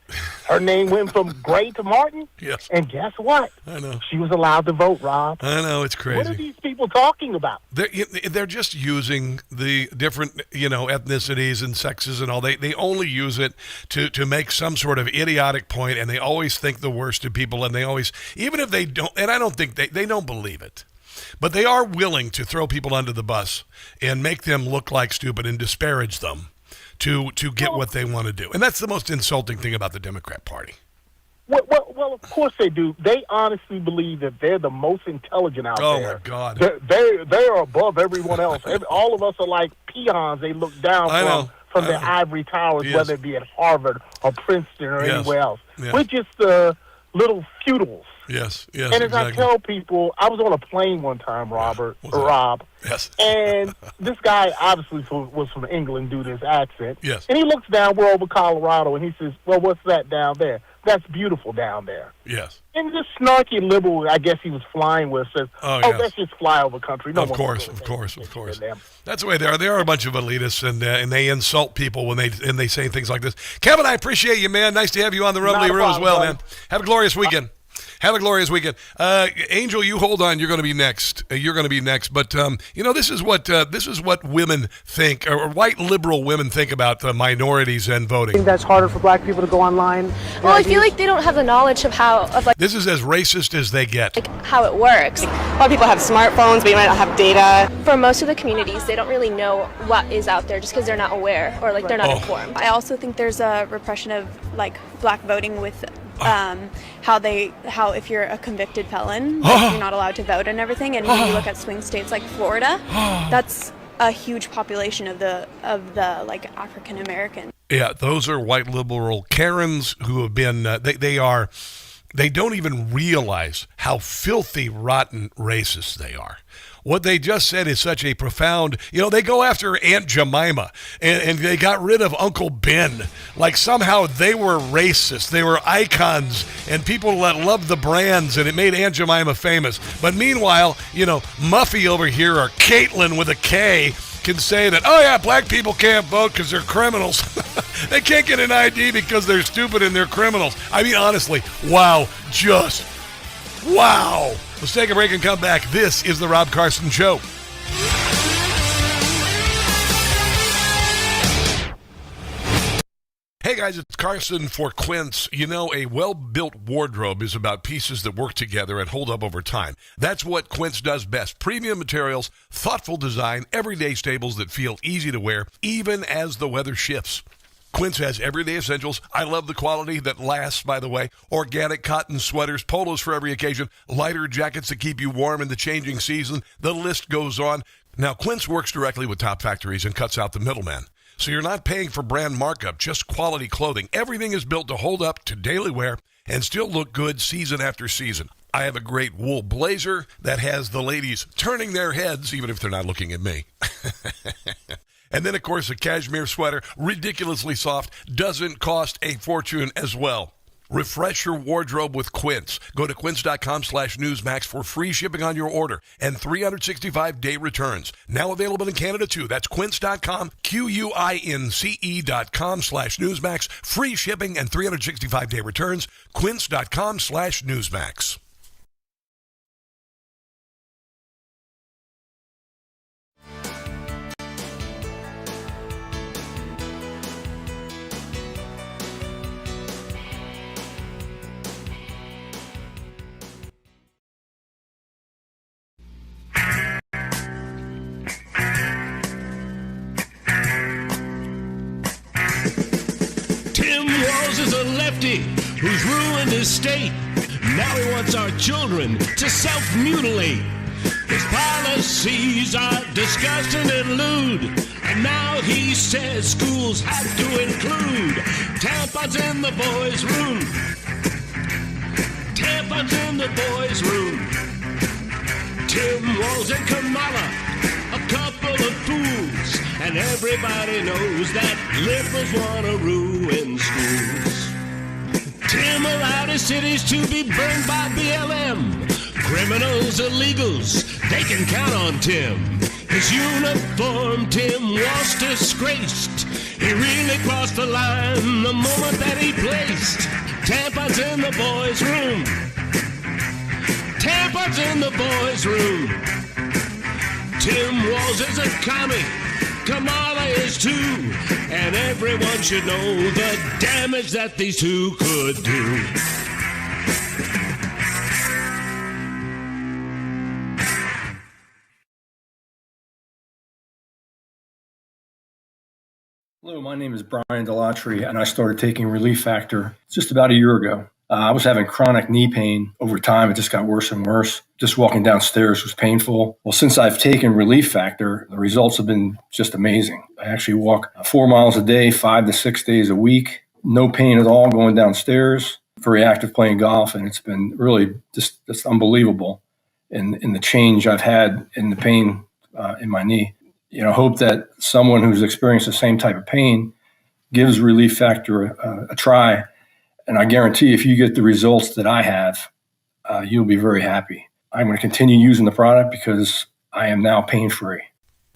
Her name went from Gray to Martin.
Yes.
And guess what?
I know.
She was allowed to vote, Rob.
I know, it's crazy.
What are these people talking about?
They're just using the different, ethnicities and sexes and all. They only use it to make some sort of idiotic point, and they always think the worst of people, and they always, even if they don't, and I don't think they don't believe it, but they are willing to throw people under the bus and make them look like stupid and disparage them to get what they want to do. And that's the most insulting thing about the Democrat Party.
Well, of course they do. They honestly believe that they're the most intelligent out there.
Oh, my God.
They're above everyone else. All of us are like peons they look down from their ivory towers, whether it be at Harvard or Princeton or anywhere else.
Yeah.
We're just little feudals.
Yes,
and as I tell people, I was on a plane one time, Rob.
Yes.
And this guy obviously was from England due to his accent.
Yes.
And he looks down, we're over Colorado, and he says, well, what's that down there? That's beautiful down there.
Yes.
And this snarky liberal, I guess he was flying with, says, that's just flyover country. No
of course. That's the way they are. They are a bunch of elitists, and they insult people when they say things like this. Kevin, I appreciate you, man. Nice to have you on the Rumbly Room as well, man. Have a glorious weekend. Have a glorious weekend. Angel, you hold on. You're going to be next. But this is what women think, or white liberal women think about minorities and voting.
I think that's harder for black people to go online.
Well, I feel like they don't have the knowledge of
This is as racist as they get.
How it works.
A lot of people have smartphones, but you might not have data.
For most of the communities, they don't really know what is out there just because they're not aware or they're not informed.
I also think there's a repression of black voting with how if you're a convicted felon, you're not allowed to vote and everything. And when you look at swing states like Florida, that's a huge population of the African American.
Yeah, those are white liberal Karens who have been they don't even realize how filthy, rotten racist they are. What they just said is such a profound, they go after Aunt Jemima and they got rid of Uncle Ben. Like somehow they were racist. They were icons and people that loved the brands, and it made Aunt Jemima famous. But meanwhile, Muffy over here, or Caitlin with a K, can say that, black people can't vote because they're criminals. They can't get an ID because they're stupid and they're criminals. I mean, honestly, wow. Let's take a break and come back. This is The Rob Carson Show. Hey guys, it's Carson for Quince. A well-built wardrobe is about pieces that work together and hold up over time. That's what Quince does best. Premium materials, thoughtful design, everyday staples that feel easy to wear, even as the weather shifts. Quince has everyday essentials. I love the quality that lasts, by the way. Organic cotton sweaters, polos for every occasion, lighter jackets to keep you warm in the changing season. The list goes on. Now, Quince works directly with top factories and cuts out the middleman. So you're not paying for brand markup, just quality clothing. Everything is built to hold up to daily wear and still look good season after season. I have a great wool blazer that has the ladies turning their heads, even if they're not looking at me. And then, of course, a cashmere sweater, ridiculously soft, doesn't cost a fortune as well. Refresh your wardrobe with Quince. Go to quince.com/newsmax for free shipping on your order and 365-day returns. Now available in Canada, too. That's quince.com, QUINCE.com/newsmax. Free shipping and 365-day returns. Quince.com/newsmax.
Is a lefty who's ruined his state. Now he wants our children to self-mutilate. His policies are disgusting and lewd. And now he says schools have to include tampons in the boys' room. Tampons in the boys' room. Tim Walz and Kamala, a couple of fools. And everybody knows that liberals want to ruin schools. Tim allowed his cities to be burned by BLM. Criminals, illegals, they can count on Tim. His uniform, Tim was disgraced. He really crossed the line the moment that he placed tampons in the boys' room. Tampons in the boys' room. Tim Walz is a commie. Kamala is too, and everyone should know the damage that these two could do.
Hello, my name is Brian Deregulatory, and I started taking Relief Factor just about a year ago. I was having chronic knee pain over time. It just got worse and worse. Just walking downstairs was painful. Well, since I've taken Relief Factor, the results have been just amazing. I actually walk 4 miles a day, 5 to 6 days a week. No pain at all going downstairs. Very active playing golf, and it's been really just unbelievable in the change I've had in the pain in my knee. You know, hope that someone who's experienced the same type of pain gives Relief Factor a try. And I guarantee if you get the results that I have, you'll be very happy. I'm going to continue using the product because I am now pain-free.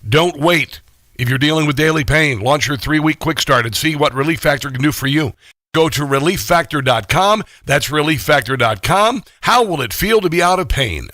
Don't wait. If you're dealing with daily pain, launch your 3-week quick start and see what Relief Factor can do for you. Go to ReliefFactor.com. That's ReliefFactor.com. How will it feel to be out of pain?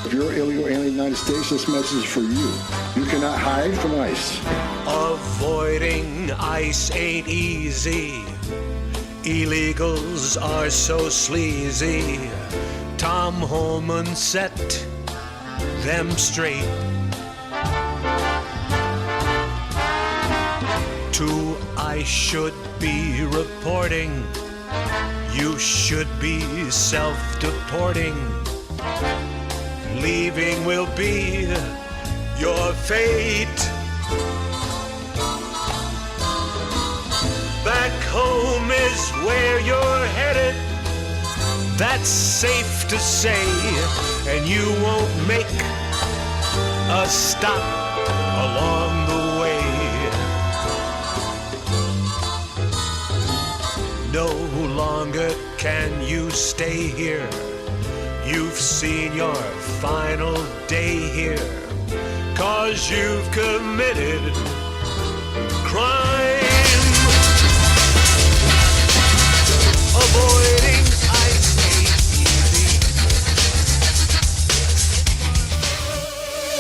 If you're an illegal alien in the United States, this message is for you. You cannot hide from ICE.
Avoiding ICE ain't easy. Illegals are so sleazy. Tom Holman set them straight. To ICE should be reporting. You should be self-deporting. Leaving will be your fate. Back home is where you're headed. That's safe to say, and you won't make a stop along the way. No longer can you stay here. You've seen your final day here, 'cause you've committed crime. Avoiding ICE ain't easy.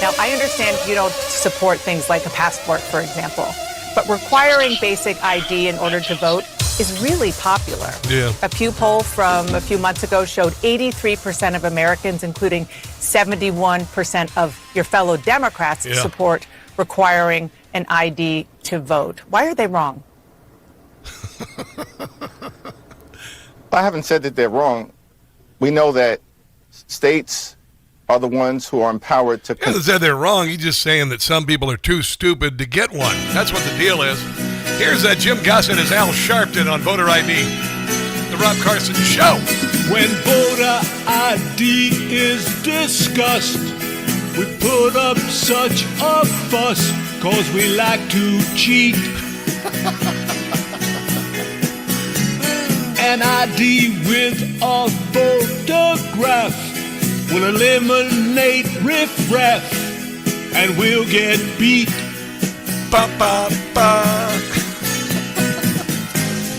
Now, I understand you don't support things like a passport, for example, but requiring basic ID in order to vote is really popular.
Yeah.
A Pew poll from a few months ago showed 83% of Americans, including 71% of your fellow Democrats, support requiring an ID to vote. Why are they wrong?
I haven't said that they're wrong. We know that states are the ones who are empowered to...
He hasn't said they're wrong. He's just saying that some people are too stupid to get one. That's what the deal is. Here's Jim Gossett as Al Sharpton on voter ID. The Rob Carson Show.
When voter ID is discussed, we put up such a fuss, 'cause we like to cheat. An ID with a photograph will eliminate riffraff, and we'll get beat. Ba, ba, ba.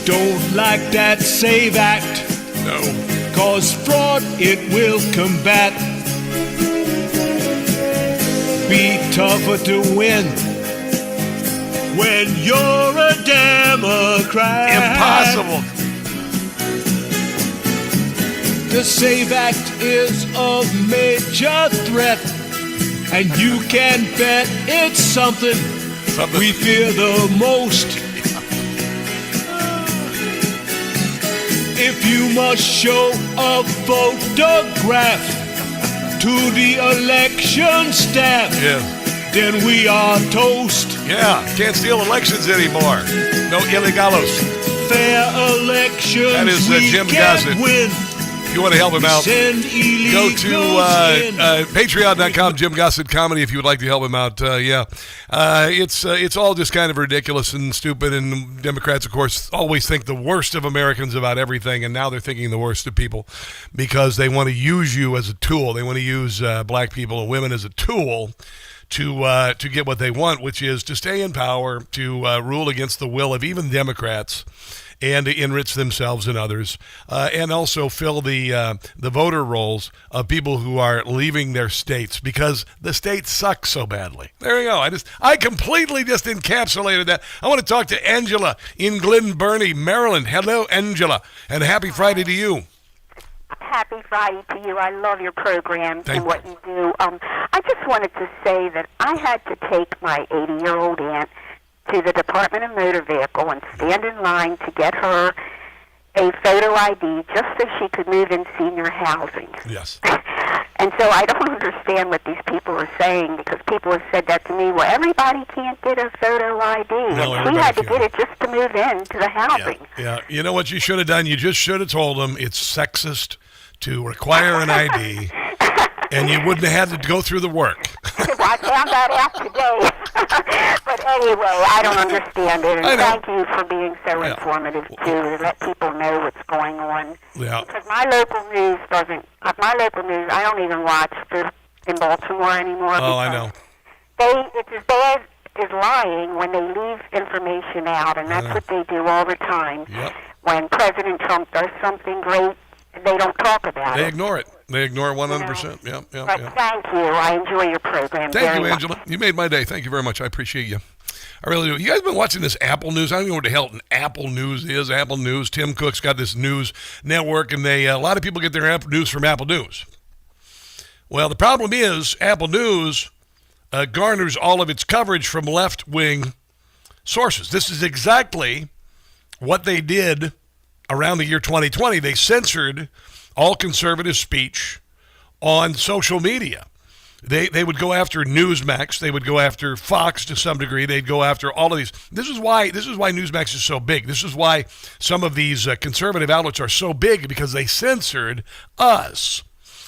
Don't like that SAVE Act.
No.
'Cause fraud it will combat. Be tougher to win when you're a Democrat.
Impossible.
The SAVE Act is a major threat, and you can bet it's something we fear the most. If you must show a photograph to the election staff, then we are toast.
Yeah, can't steal elections anymore. No illegalos.
Fair elections,
that is Jim Gossett.
Win.
If you want to help him out, go to patreon.com, Jim Gossett Comedy, if you would like to help him out. It's all just kind of ridiculous and stupid, and Democrats, of course, always think the worst of Americans about everything, and now they're thinking the worst of people because they want to use you as a tool. They want to use black people and women as a tool to get what they want, which is to stay in power, to rule against the will of even Democrats, and to enrich themselves and others, and also fill the voter rolls of people who are leaving their states because the states suck so badly. There you go. I completely just encapsulated that. I want to talk to Angela in Glen Burnie, Maryland. Hello, Angela, and happy Friday to you.
Happy Friday to you. I love your programs and what you do. I just wanted to say that I had to take my 80-year-old aunt to the Department of Motor Vehicle and stand in line to get her a photo ID just so she could move in senior housing.
Yes.
And so I don't understand what these people are saying, because people have said that to me, well, everybody can't get a photo ID.
No,
and she had to get it just to move into the housing.
Yeah. You know what you should have done? You just should have told them it's sexist to require an ID, and you wouldn't have had to go through the work.
I found that out today. But anyway, I don't understand it. And thank you for being so informative, too, to let people know what's going on.
Yeah.
Because my local news, I don't even watch in Baltimore anymore.
Oh, I know.
It's as bad as lying when they leave information out, and that's what they do all the time.
Yep.
When President Trump does something great, they don't talk about it.
They ignore it. They ignore it 100%.
But thank you. I enjoy your program
Thank you,
much.
Angela. You made my day. Thank you very much. I appreciate you. I really do. You guys been watching this Apple News? I don't know what the hell Apple News is. Apple News. Tim Cook's got this news network, and a lot of people get their Apple News from Apple News. Well, the problem is Apple News garners all of its coverage from left-wing sources. This is exactly what they did around the year 2020. They censored all conservative speech on social media. They would go after Newsmax. They would go after Fox to some degree. They'd go after all of these. This is why Newsmax is so big. This is why some of these conservative outlets are so big, because they censored us.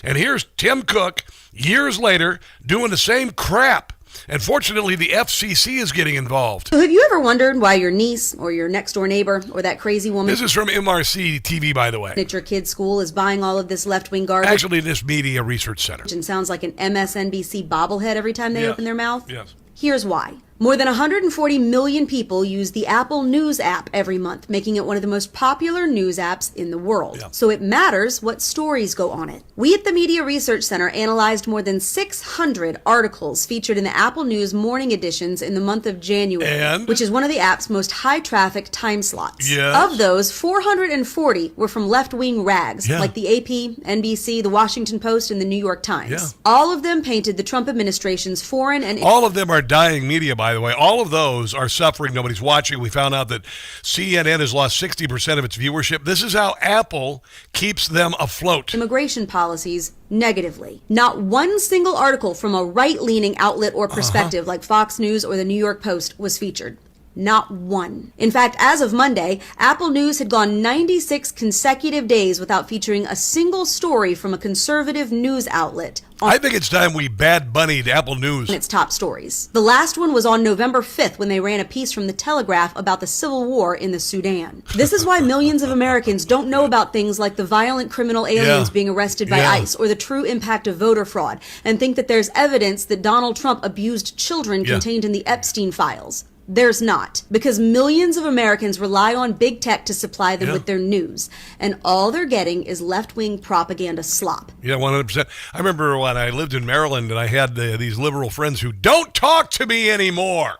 And here's Tim Cook years later doing the same crap. And fortunately, the FCC is getting involved.
So have you ever wondered why your niece or your next door neighbor or that crazy woman...
This is from MRC TV, by the way.
...at your kid's school is buying all of this left-wing garbage?
Actually, this Media Research Center.
...and sounds like an MSNBC bobblehead every time they open their mouth?
Yes.
Here's why. More than 140 million people use the Apple News app every month, making it one of the most popular news apps in the world. Yeah. So it matters what stories go on it. We at the Media Research Center analyzed more than 600 articles featured in the Apple News morning editions in the month of January, which is one of the app's most high-traffic time slots. Yes. Of those, 440 were from left-wing rags, like the AP, NBC, the Washington Post, and the New York Times. Yeah. All of them painted the Trump administration's foreign and...
All of them are dying media, by the way. All of those are suffering. Nobody's watching. We found out that CNN has lost 60% of its viewership. This is how Apple keeps them afloat.
Immigration policies negatively. Not one single article from a right-leaning outlet or perspective like Fox News or the New York Post was featured. Not one. In fact, as of Monday, Apple News had gone 96 consecutive days without featuring a single story from a conservative news outlet.
I think it's time we Bad Bunnied Apple News.
Its top stories. The last one was on November 5th when they ran a piece from the Telegraph about the civil war in the Sudan. This is why millions of Americans don't know about things like the violent criminal aliens being arrested by ICE or the true impact of voter fraud, and think that there's evidence that Donald Trump abused children contained in the Epstein files. There's not, because millions of Americans rely on big tech to supply them with their news, and all they're getting is left-wing propaganda slop.
Yeah, 100%. I remember when I lived in Maryland and I had these liberal friends who don't talk to me anymore,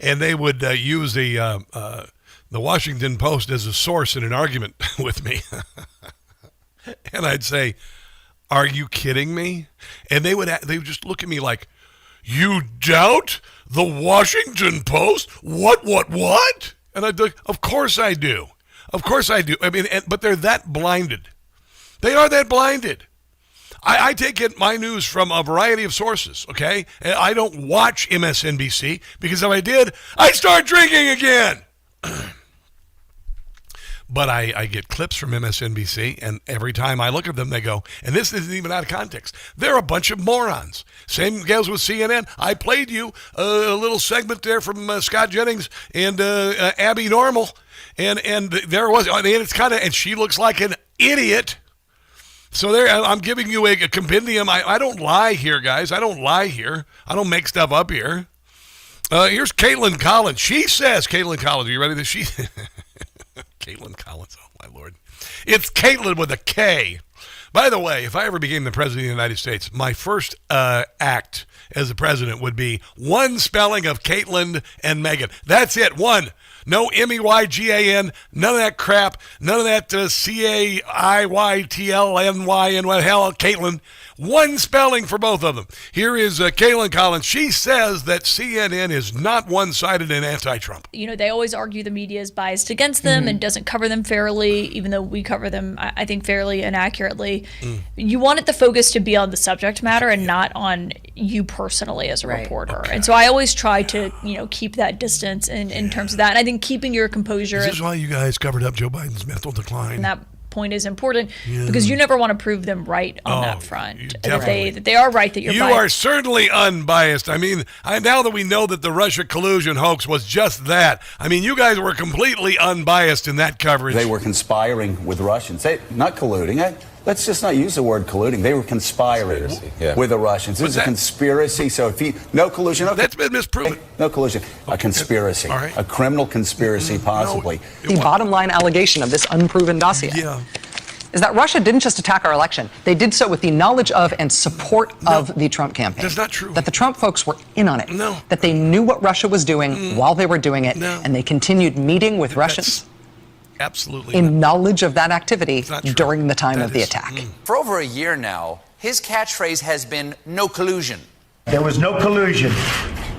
and they would use the Washington Post as a source in an argument with me. And I'd say, "Are you kidding me?" And they would just look at me like, "You doubt the Washington Post? What? And I'd be like, "Of course I do. Of course I do." I mean, but they're that blinded. They are that blinded. I take my news from a variety of sources, okay? And I don't watch MSNBC because if I did, I'd start drinking again. But I get clips from MSNBC, and every time I look at them, they go, and this isn't even out of context, they're a bunch of morons. Same goes with CNN. I played you a little segment there from Scott Jennings and Abby Normal, and there was, I mean, it's kind of, and she looks like an idiot. So there, I'm giving you a compendium. I don't lie here, guys. I don't lie here. I don't make stuff up here. Here's Caitlin Collins. She says, Caitlin Collins, are you ready? Caitlin Collins, oh my Lord. It's Caitlin with a K. By the way, if I ever became the president of the United States, my first act as the president would be one spelling of Caitlin and Megan. That's it, one. No M-E-Y-G-A-N, none of that crap, none of that C-A-I-Y-T-L-N-Y-N, what the hell, Caitlin. One spelling for both of them. Here is Caitlin Collins. She says that CNN is not one-sided and anti-Trump.
You know, they always argue the media is biased against them and doesn't cover them fairly, even though we cover them, I think, fairly and accurately. You want the focus to be on the subject matter and not on you personally as a reporter. Okay. And so I always try to, keep that distance in terms of that. And I think keeping your composure.
Is this why you guys covered up Joe Biden's mental decline?
And that point is important because you never want to prove them right on that front. That they are right, that you're biased.
You are certainly unbiased. I mean, now that we know that the Russia collusion hoax was just that, I mean, you guys were completely unbiased in that coverage.
They were conspiring with Russians. Not colluding. Let's just not use the word colluding. They were conspiring with the Russians. It was a conspiracy. So no collusion. Okay.
That's been misproven.
No collusion. A conspiracy. All right. A criminal conspiracy, possibly.
The bottom line allegation of this unproven dossier is that Russia didn't just attack our election. They did so with the knowledge of and support of the Trump campaign.
That's not true.
That the Trump folks were in on it.
No.
That they knew what Russia was doing while they were doing it. No. And they continued meeting with Russians.
Absolutely.
In knowledge of that activity during the time of the attack.
For over a year now, his catchphrase has been no collusion.
There was no collusion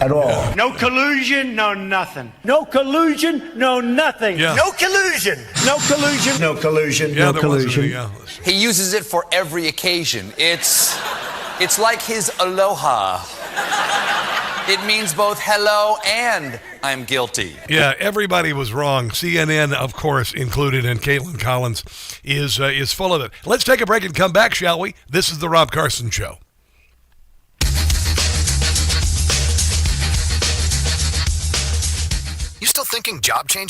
at all. No collusion, no nothing. No collusion, no nothing. No collusion. No collusion. No collusion. No collusion.
He uses it for every occasion. It's like his aloha. It means both hello and I'm guilty.
Yeah, everybody was wrong. CNN, of course, included, and Caitlin Collins is full of it. Let's take a break and come back, shall we? This is the Rob Carson Show.
You still thinking job change?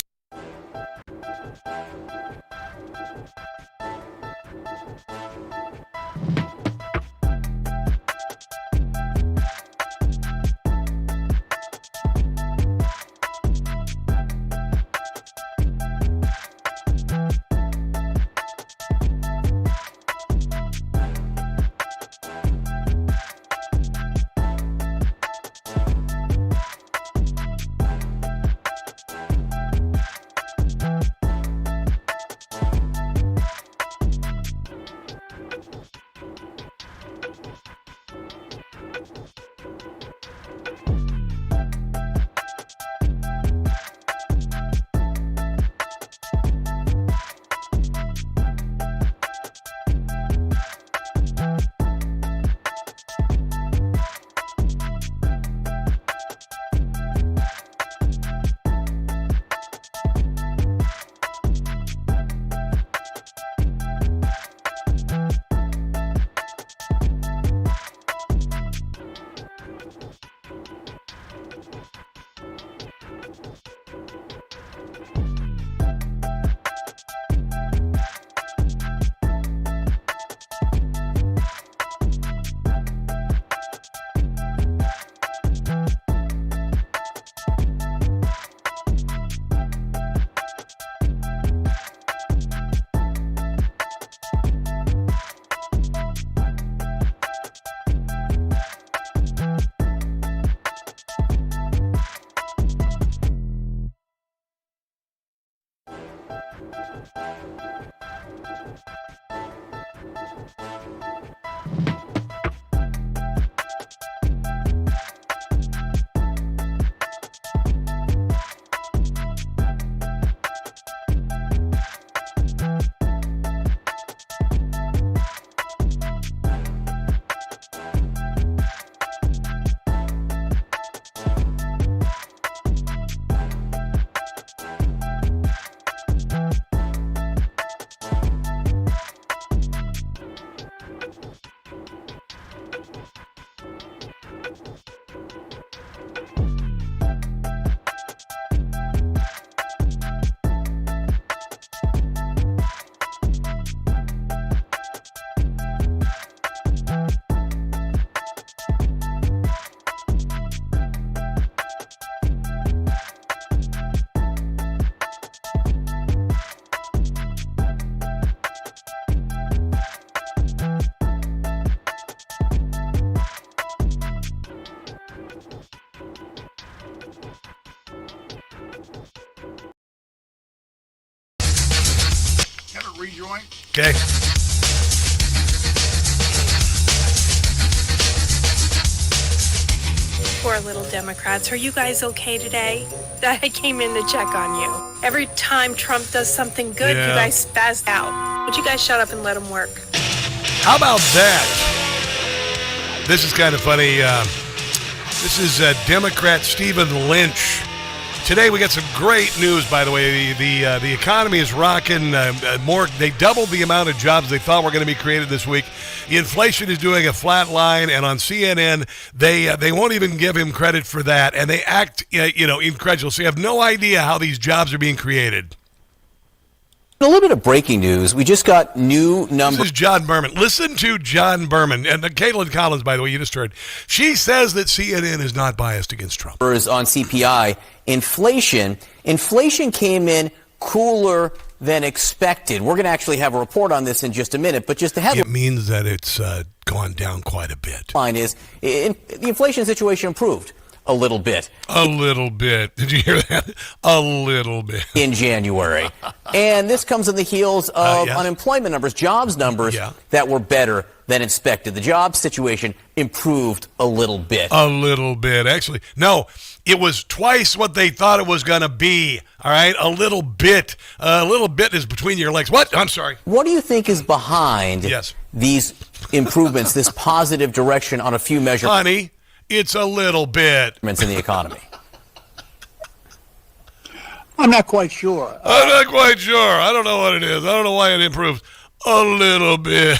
rejoin.
Okay.
Poor little Democrats. Are you guys okay today? I came in to check on you. Every time Trump does something good, you guys spaz out. Would you guys shut up and let him work?
How about that? This is kind of funny. This is Democrat Stephen Lynch. Today we got some great news, by the way. The economy is rocking. They doubled the amount of jobs they thought were going to be created this week. Inflation is doing a flat line, and on CNN, they won't even give him credit for that, and they act incredulous. They have no idea how these jobs are being created.
A little bit of breaking news. We just got new numbers.
This is John Berman. Listen to John Berman. And Caitlin Collins, by the way, you just heard. She says that CNN is not biased against Trump.
On CPI. Inflation came in cooler than expected. We're going to actually have a report on this in just a minute, but just to have
it means that it's gone down quite a bit.
Line is the inflation situation improved a little bit.
A little bit. Did you hear that? A little bit.
In January. And this comes on the heels of unemployment numbers, jobs numbers that were better than expected. The job situation improved a little bit.
A little bit, actually. No, it was twice what they thought it was going to be. All right? A little bit. A little bit is between your legs. What? I'm sorry.
What do you think is behind these improvements, this positive direction on a few measures?
Honey, it's a little bit.
In the economy.
I'm not quite sure.
I'm not quite sure. I don't know what it is. I don't know why it improves. A little bit.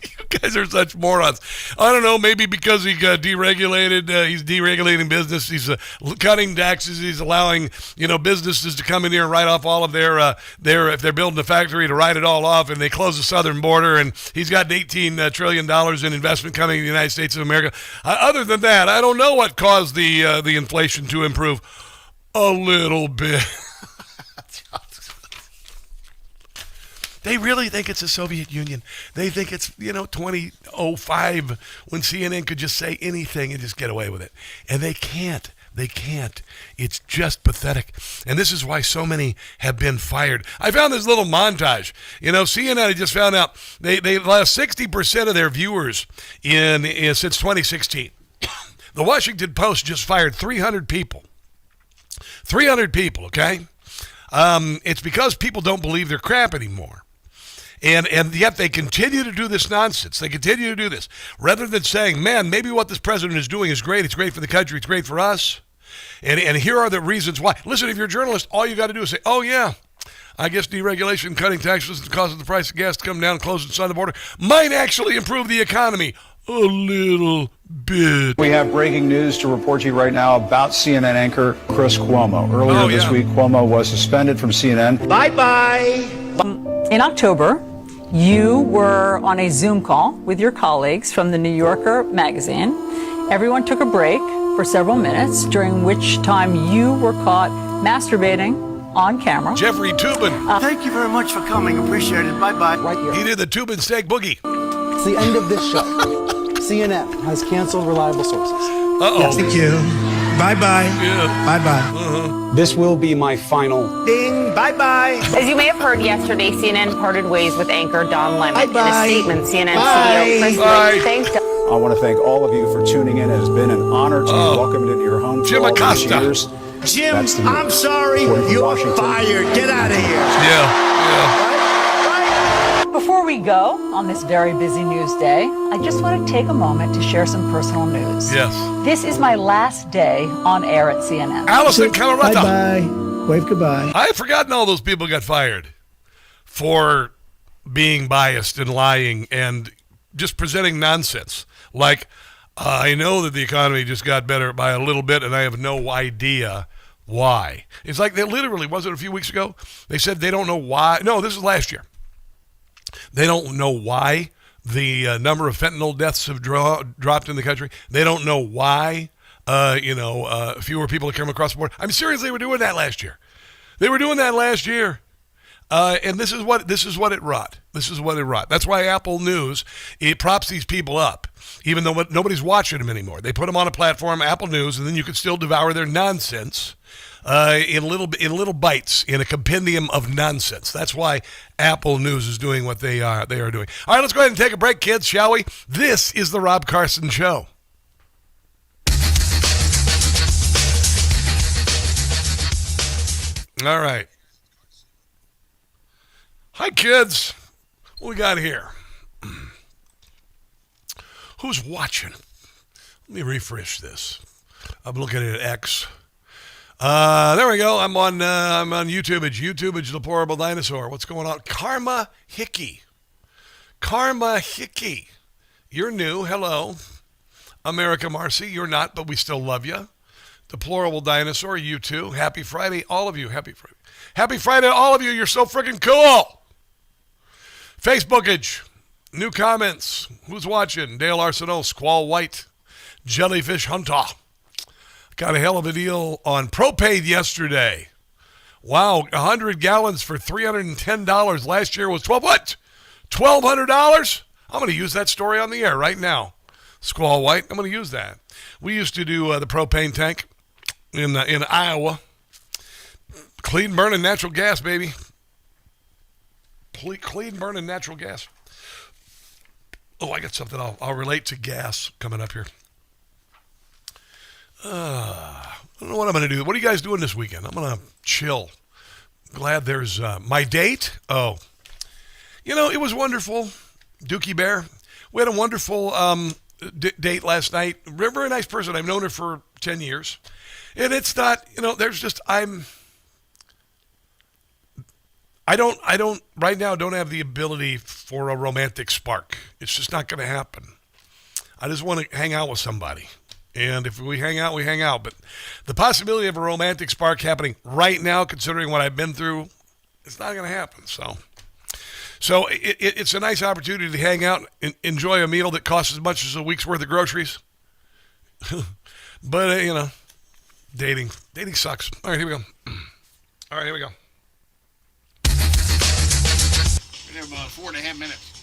You guys are such morons. I don't know. Maybe because he got deregulated. He's deregulating business. He's cutting taxes. He's allowing businesses to come in here and write off all of their if they're building a factory, to write it all off, and they close the southern border. And he's got $18 trillion in investment coming in the United States of America. Other than that, I don't know what caused the inflation to improve. A little bit. They really think it's the Soviet Union. They think it's, 2005 when CNN could just say anything and just get away with it. And they can't. They can't. It's just pathetic. And this is why so many have been fired. I found this little montage. CNN, I just found out, they lost 60% of their viewers since 2016. The Washington Post just fired 300 people. 300 people, okay? It's because people don't believe their crap anymore. And yet they continue to do this nonsense. They continue to do this. Rather than saying, man, maybe what this president is doing is great. It's great for the country. It's great for us. And here are the reasons why. Listen, if you're a journalist, all you got to do is say, oh, yeah, I guess deregulation, cutting taxes, and causing the price of gas to come down, closing the southern border might actually improve the economy. A little bit.
We have breaking news to report to you right now about CNN anchor Chris Cuomo. Earlier this week, Cuomo was suspended from CNN.
Bye-bye.
In October, you were on a Zoom call with your colleagues from the New Yorker magazine. Everyone took a break for several minutes, during which time you were caught masturbating on camera.
Jeffrey Toobin.
Thank you very much for coming. Appreciate it. Bye-bye.
Right here.
He did the Toobin steak boogie.
It's the end of this show. CNN has canceled reliable sources.
Uh-oh.
Yes.
Thank you. Bye-bye.
Yeah.
Bye-bye.
This will be my final.
Ding. Bye-bye.
As you may have heard yesterday, CNN parted ways with anchor Don Lemon.
Bye-bye.
In a statement, CNN
Bye.
CEO Chris
Bye.
Lynch thanked
I want to thank all of you for tuning in. It has been an honor to be welcomed into your home
Jim
for all these
Acosta.
years.
Jim,
That's the
I'm sorry. You're
Washington.
fired. Get out of here.
Yeah.
Before we go on this very busy news day, I just want to take a moment to share some personal news.
Yes.
This is my last day on air at CNN.
Allison Calarata.
Bye-bye. Wave goodbye.
I had forgotten all those people got fired for being biased and lying and just presenting nonsense. Like, I know that the economy just got better by a little bit, and I have no idea why. It's like they literally, was it a few weeks ago? They said they don't know why. No, this is last year. They don't know why the number of fentanyl deaths have dropped in the country. They don't know why, fewer people are coming across the border. I'm serious, they were doing that last year. They were doing that last year. And this is what it wrought. That's why Apple News, it props these people up, even though nobody's watching them anymore. They put them on a platform, Apple News, and then you can still devour their nonsense in little bites, in a compendium of nonsense. That's why Apple News is doing what they are doing. All right, let's go ahead and take a break, kids, shall we? This is the Rob Carson Show. All right. Hi, kids. What we got here? Who's watching? Let me refresh this. I'm looking at X. There we go. I'm on YouTube. It's YouTube's Deplorable Dinosaur. What's going on? Karma Hickey. You're new. Hello. America Marcy. You're not, but we still love you. Deplorable Dinosaur. You too. Happy Friday, all of you. Happy Friday. Happy Friday to all of you. You're so freaking cool. Facebookage. New comments. Who's watching? Dale Arsenault, Squall White, Jellyfish Hunter. Got a hell of a deal on propane yesterday. Wow, 100 gallons for $310. Last year was $1,200? I'm going to use that story on the air right now. Squall White, I'm going to use that. We used to do the propane tank in Iowa. Clean burning natural gas, baby. Clean burning natural gas. Oh, I got something I'll relate to gas coming up here. I don't know what I'm going to do. What are you guys doing this weekend? I'm going to chill. Glad there's my date. Oh, it was wonderful. Dookie Bear. We had a wonderful date last night. Very nice person. I've known her for 10 years. And it's not, I don't right now don't have the ability for a romantic spark. It's just not going to happen. I just want to hang out with somebody. And if we hang out, we hang out. But the possibility of a romantic spark happening right now, considering what I've been through, it's not going to happen. So it's a nice opportunity to hang out and enjoy a meal that costs as much as a week's worth of groceries. But, dating sucks. All right, here we go.
We have about 4.5 minutes.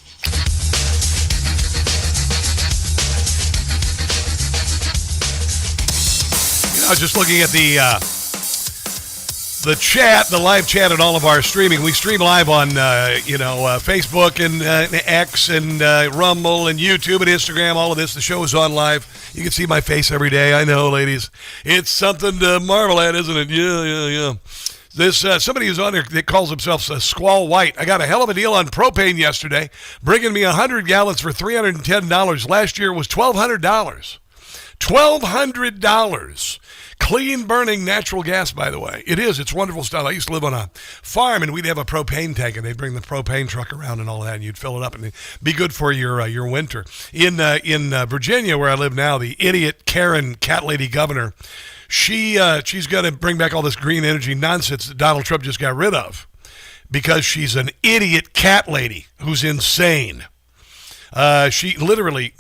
I was just looking at the chat, the live chat on all of our streaming. We stream live on, Facebook and X and Rumble and YouTube and Instagram, all of this. The show is on live. You can see my face every day. I know, ladies. It's something to marvel at, isn't it? Yeah. This somebody who's on there that calls himself Squall White. I got a hell of a deal on propane yesterday, bringing me 100 gallons for $310. Last year was $1,200. $1,200. Clean burning natural gas, by the way. It is. It's wonderful stuff. I used to live on a farm, and we'd have a propane tank, and they'd bring the propane truck around and all that, and you'd fill it up, and it'd be good for your winter. In Virginia, where I live now, the idiot Karen cat lady governor, she's going to bring back all this green energy nonsense that Donald Trump just got rid of because she's an idiot cat lady who's insane. She literally,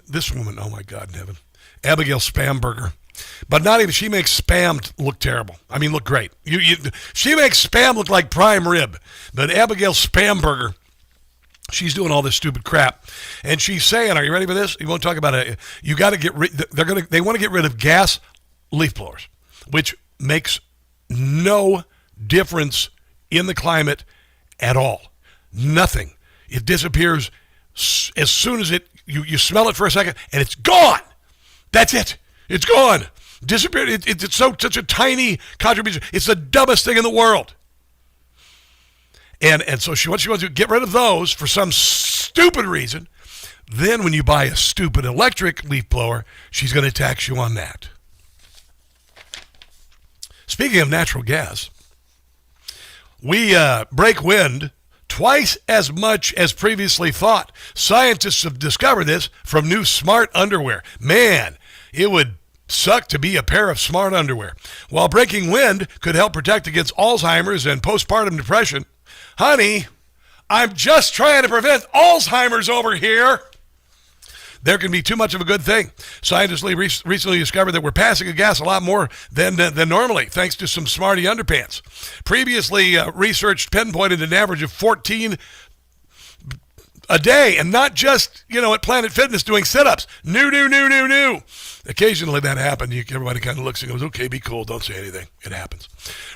this woman, oh my God in heaven, Abigail Spamberger. But not even, she makes Spam look terrible. I mean, look great. She makes Spam look like prime rib. But Abigail Spamberger, she's doing all this stupid crap. And she's saying, are you ready for this? You won't talk about it. You got to get rid, they want to get rid of gas leaf blowers, which makes no difference in the climate at all. Nothing. It disappears as soon as you smell it for a second, and it's gone. That's it. It's gone. Disappeared. It's such a tiny contribution. It's the dumbest thing in the world. And so she wants to get rid of those for some stupid reason. Then when you buy a stupid electric leaf blower, she's going to tax you on that. Speaking of natural gas, we break wind twice as much as previously thought. Scientists have discovered this from new smart underwear. Man, it would suck to be a pair of smart underwear. While breaking wind could help protect against Alzheimer's and postpartum depression, honey, I'm just trying to prevent Alzheimer's over here. there can be too much of a good thing. Scientists recently discovered that we're passing a gas a lot more than normally, thanks to some smarty underpants. Previously, research pinpointed an average of 14 a day, and not just, at Planet Fitness doing sit-ups. New. Occasionally that happened. Everybody kind of looks and goes, okay, be cool, don't say anything. It happens.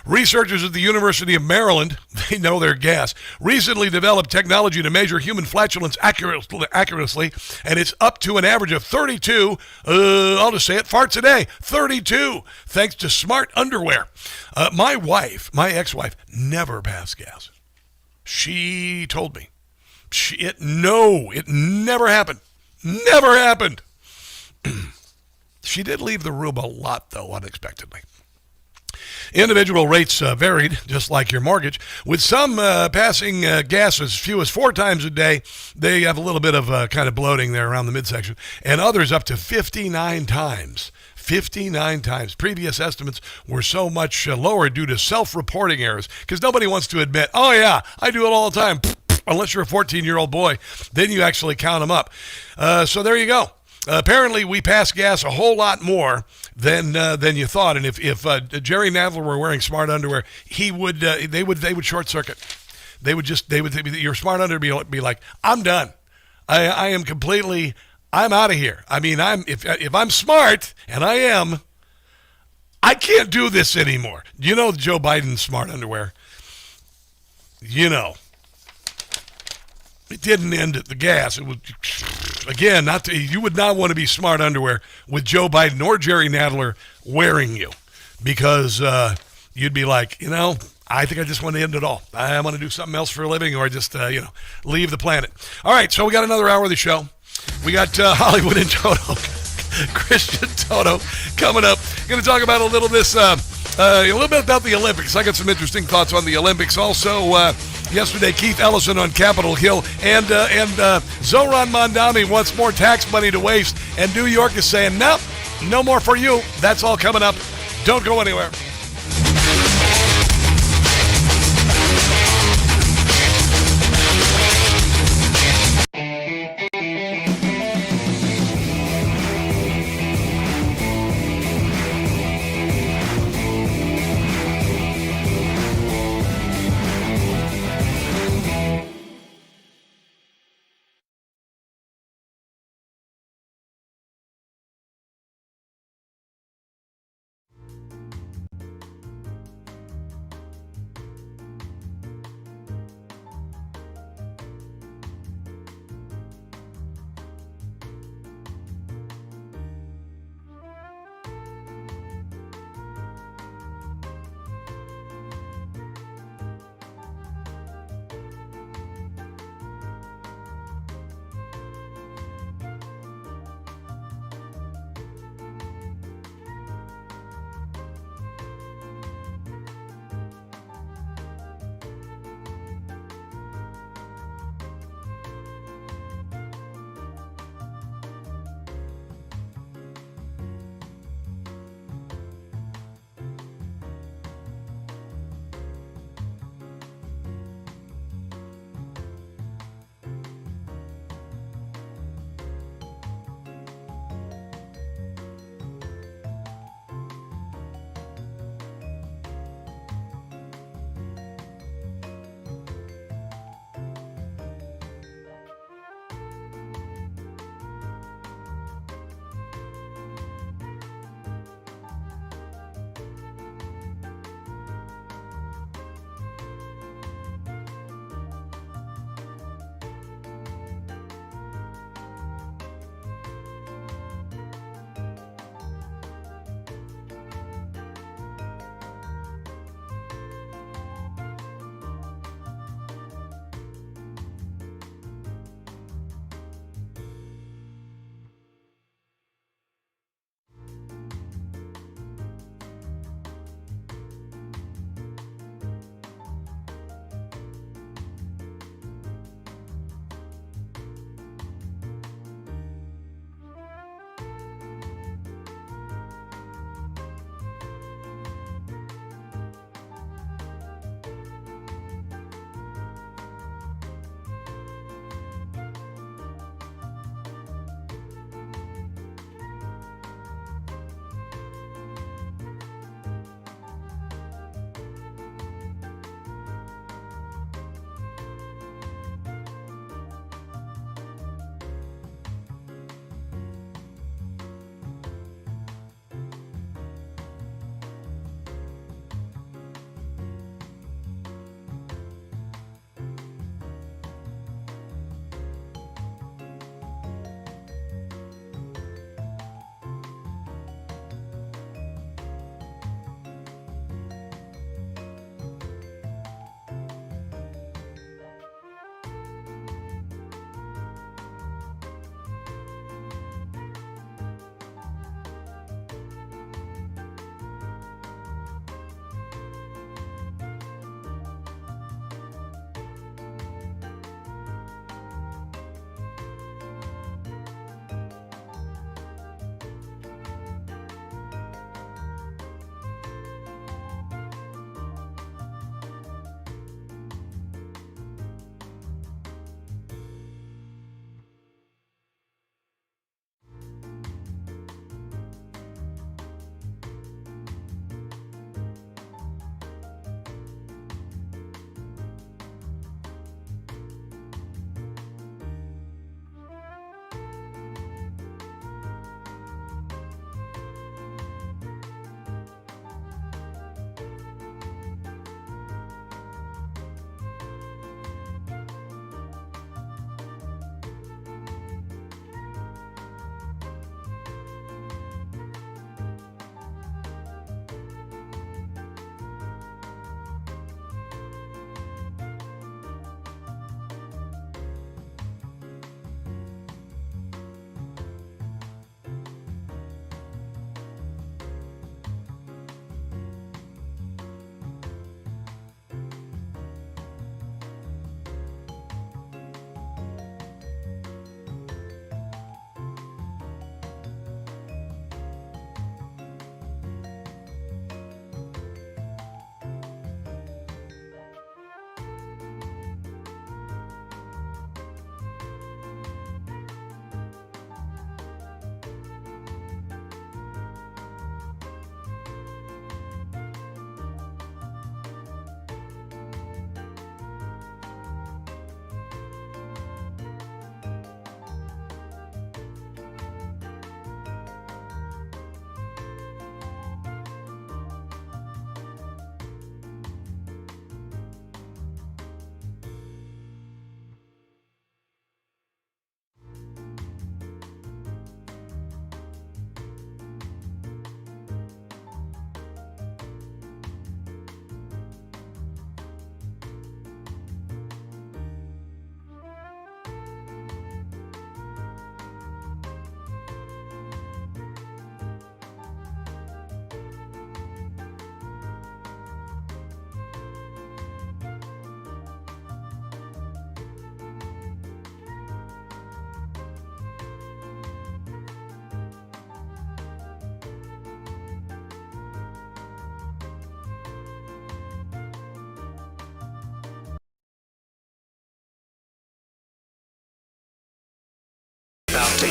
Researchers at the University of Maryland, they know their gas, recently developed technology to measure human flatulence accurately, and it's up to an average of 32, I'll just say it, farts a day. 32, thanks to smart underwear. My ex-wife, never passed gas. She told me. It never happened. Never happened. She did leave the room a lot, though, unexpectedly. Individual rates varied, just like your mortgage. With some passing gas as few as 4 times a day, they have a little bit of kind of bloating there around the midsection, and others up to 59 times. 59 times. Previous estimates were so much lower due to self-reporting errors, because nobody wants to admit, oh, yeah, I do it all the time. Unless you're a 14-year-old boy, then you actually count them up. So there you go. Apparently, we pass gas a whole lot more than you thought. And if Jerry Nadler were wearing smart underwear, they would short circuit. Your smart underwear would be like, I'm done. I am completely, I'm out of here. I mean, if I'm smart, and I am, I can't do this anymore. You know Joe Biden's smart underwear. It didn't end at the gas. It was, again, you would not want to be smart underwear with Joe Biden or Jerry Nadler wearing you, because you'd be like, I think I just want to end it all. I want to do something else for a living, or just, leave the planet. All right, so we got another hour of the show. We got Hollywood and Toto, Christian Toto, coming up. Going to talk about a little bit about the Olympics. I got some interesting thoughts on the Olympics. Also, yesterday, Keith Ellison on Capitol Hill, and Zohran Mamdani wants more tax money to waste, and New York is saying, nope, no more for you. That's all coming up. Don't go anywhere.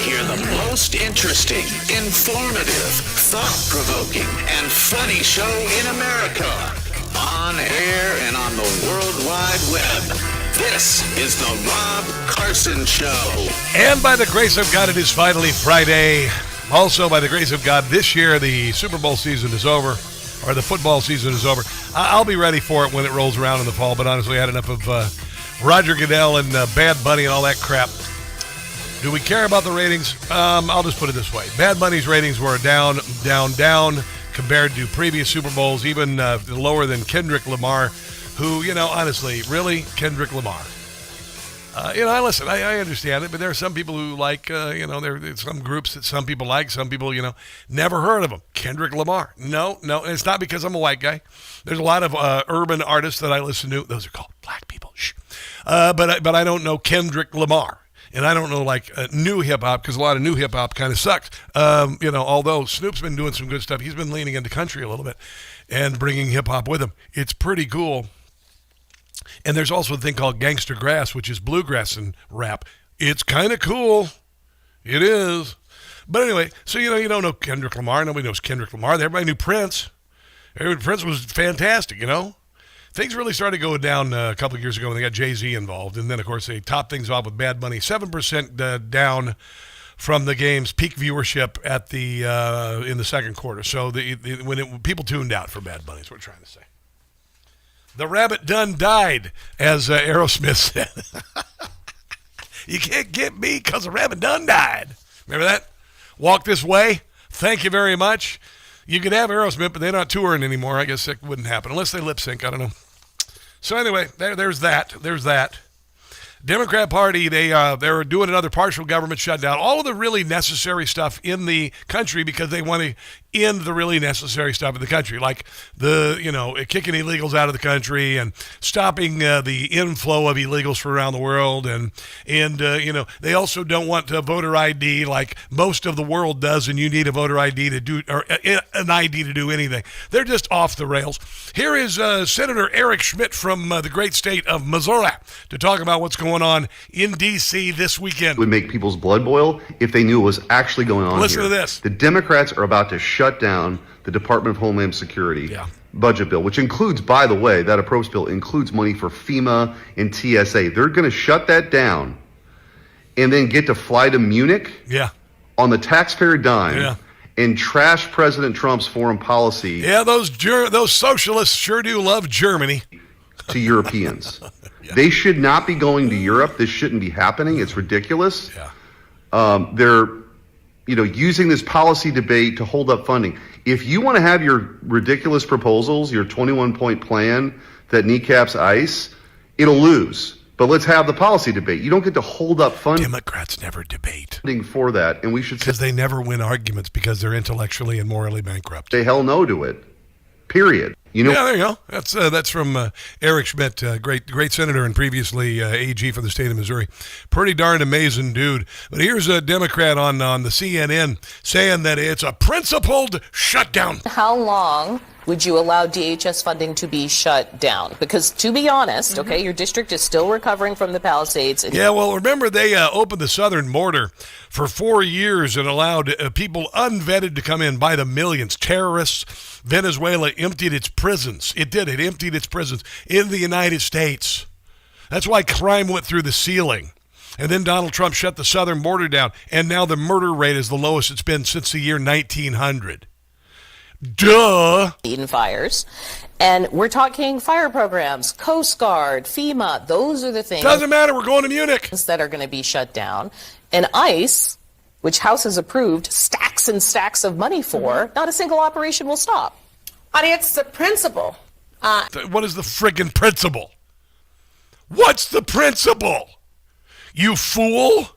hear the most interesting, informative, thought-provoking, and funny show in America. On air and on the World Wide Web. This is the Rob Carson Show.
And by the grace of God, it is finally Friday. Also, by the grace of God, this year the Super Bowl season is over, or the football season is over. I'll be ready for it when it rolls around in the fall, but honestly, I had enough of Roger Goodell and Bad Bunny and all that crap. Do we care about the ratings? I'll just put it this way. Bad Bunny's ratings were down compared to previous Super Bowls, even lower than Kendrick Lamar, who, honestly, really, Kendrick Lamar. Listen, I understand it, but there are some people who like, there's some groups that some people like, some people, never heard of them. Kendrick Lamar. No, and it's not because I'm a white guy. There's a lot of urban artists that I listen to. Those are called black people. Shh. But I don't know Kendrick Lamar. And I don't know, new hip-hop, because a lot of new hip-hop kind of sucks. Although Snoop's been doing some good stuff. He's been leaning into country a little bit and bringing hip-hop with him. It's pretty cool. And there's also a thing called gangster grass, which is bluegrass and rap. It's kind of cool. It is. But anyway, so, you don't know Kendrick Lamar. Nobody knows Kendrick Lamar. Everybody knew Prince. Prince was fantastic, Things really started going down a couple of years ago when they got Jay-Z involved. And then, of course, they topped things off with Bad Bunny. 7% down from the game's peak viewership at the in the second quarter. So when people tuned out for Bad Bunny is what we're trying to say. The rabbit done died, as Aerosmith said. You can't get me because the rabbit done died. Remember that? Walk This Way. Thank you very much. You could have Aerosmith, but they're not touring anymore. I guess that wouldn't happen unless they lip sync. I don't know. So anyway, there's that. There's that. Democrat Party, they're doing another partial government shutdown. All of the really necessary stuff in the country because they want to end the really necessary stuff in the country, like kicking illegals out of the country and stopping the inflow of illegals from around the world, and they also don't want voter ID like most of the world does, and you need a voter ID to do or an ID to do anything. They're just off the rails. Here is Senator Eric Schmidt from the great state of Missouri to talk about what's going on in D.C. this weekend.
It would make people's blood boil if they knew what was actually going on.
Listen
here.
to this.
The Democrats are about to shut down the Department of Homeland Security budget bill, which includes, by the way, that approach bill includes money for FEMA and TSA. They're going to shut that down and then get to fly to Munich on the taxpayer dime and trash President Trump's foreign policy.
Yeah, those socialists sure do love Germany.
To Europeans. They should not be going to Europe. This shouldn't be happening. It's ridiculous. They're using this policy debate to hold up funding. If you want to have your ridiculous proposals, your 21-point plan that kneecaps ICE, it'll lose. But let's have the policy debate. You don't get to hold up funding.
Democrats never debate
for that, and we should
because they never win arguments because they're intellectually and morally bankrupt.
Say hell no to it. Period.
Yeah, there you go. That's from Eric Schmidt, great senator and previously AG for the state of Missouri. Pretty darn amazing dude. But here's a Democrat on the CNN saying that it's a principled shutdown.
How long would you allow DHS funding to be shut down? Because to be honest, your district is still recovering from the Palisades.
Yeah, well, remember they opened the southern border for 4 years and allowed people unvetted to come in by the millions. Terrorists. Venezuela emptied its prisons. It did. It emptied its prisons in the United States. That's why crime went through the ceiling. And then Donald Trump shut the southern border down, and now the murder rate is the lowest it's been since the year 1900. Duh.
Eden fires. And we're talking fire programs, Coast Guard, FEMA. Those are the things.
Doesn't matter. We're going to Munich.
That are going to be shut down. And ICE, which House has approved stacks and stacks of money for, not a single operation will stop.
It's the principle.
What is the friggin' principle? What's the principle? You fool?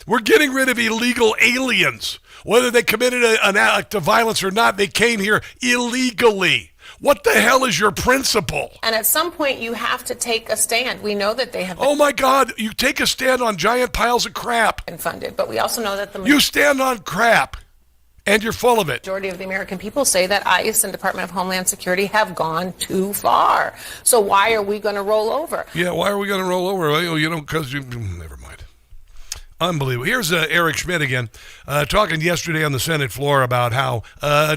We're getting rid of illegal aliens. Whether they committed an act of violence or not, they came here illegally. What the hell is your principle?
And at some point, you have to take a stand. We know that they have been
Oh my God, you take a stand on giant piles of crap.
funded, but we also know that the
You stand on crap, and you're full of it.
majority of the American people say that ICE and Department of Homeland Security have gone too far. So why are we going to roll over?
Yeah, why are we going to roll over? Well, because never mind. Unbelievable. Here's Eric Schmidt again, talking yesterday on the Senate floor about how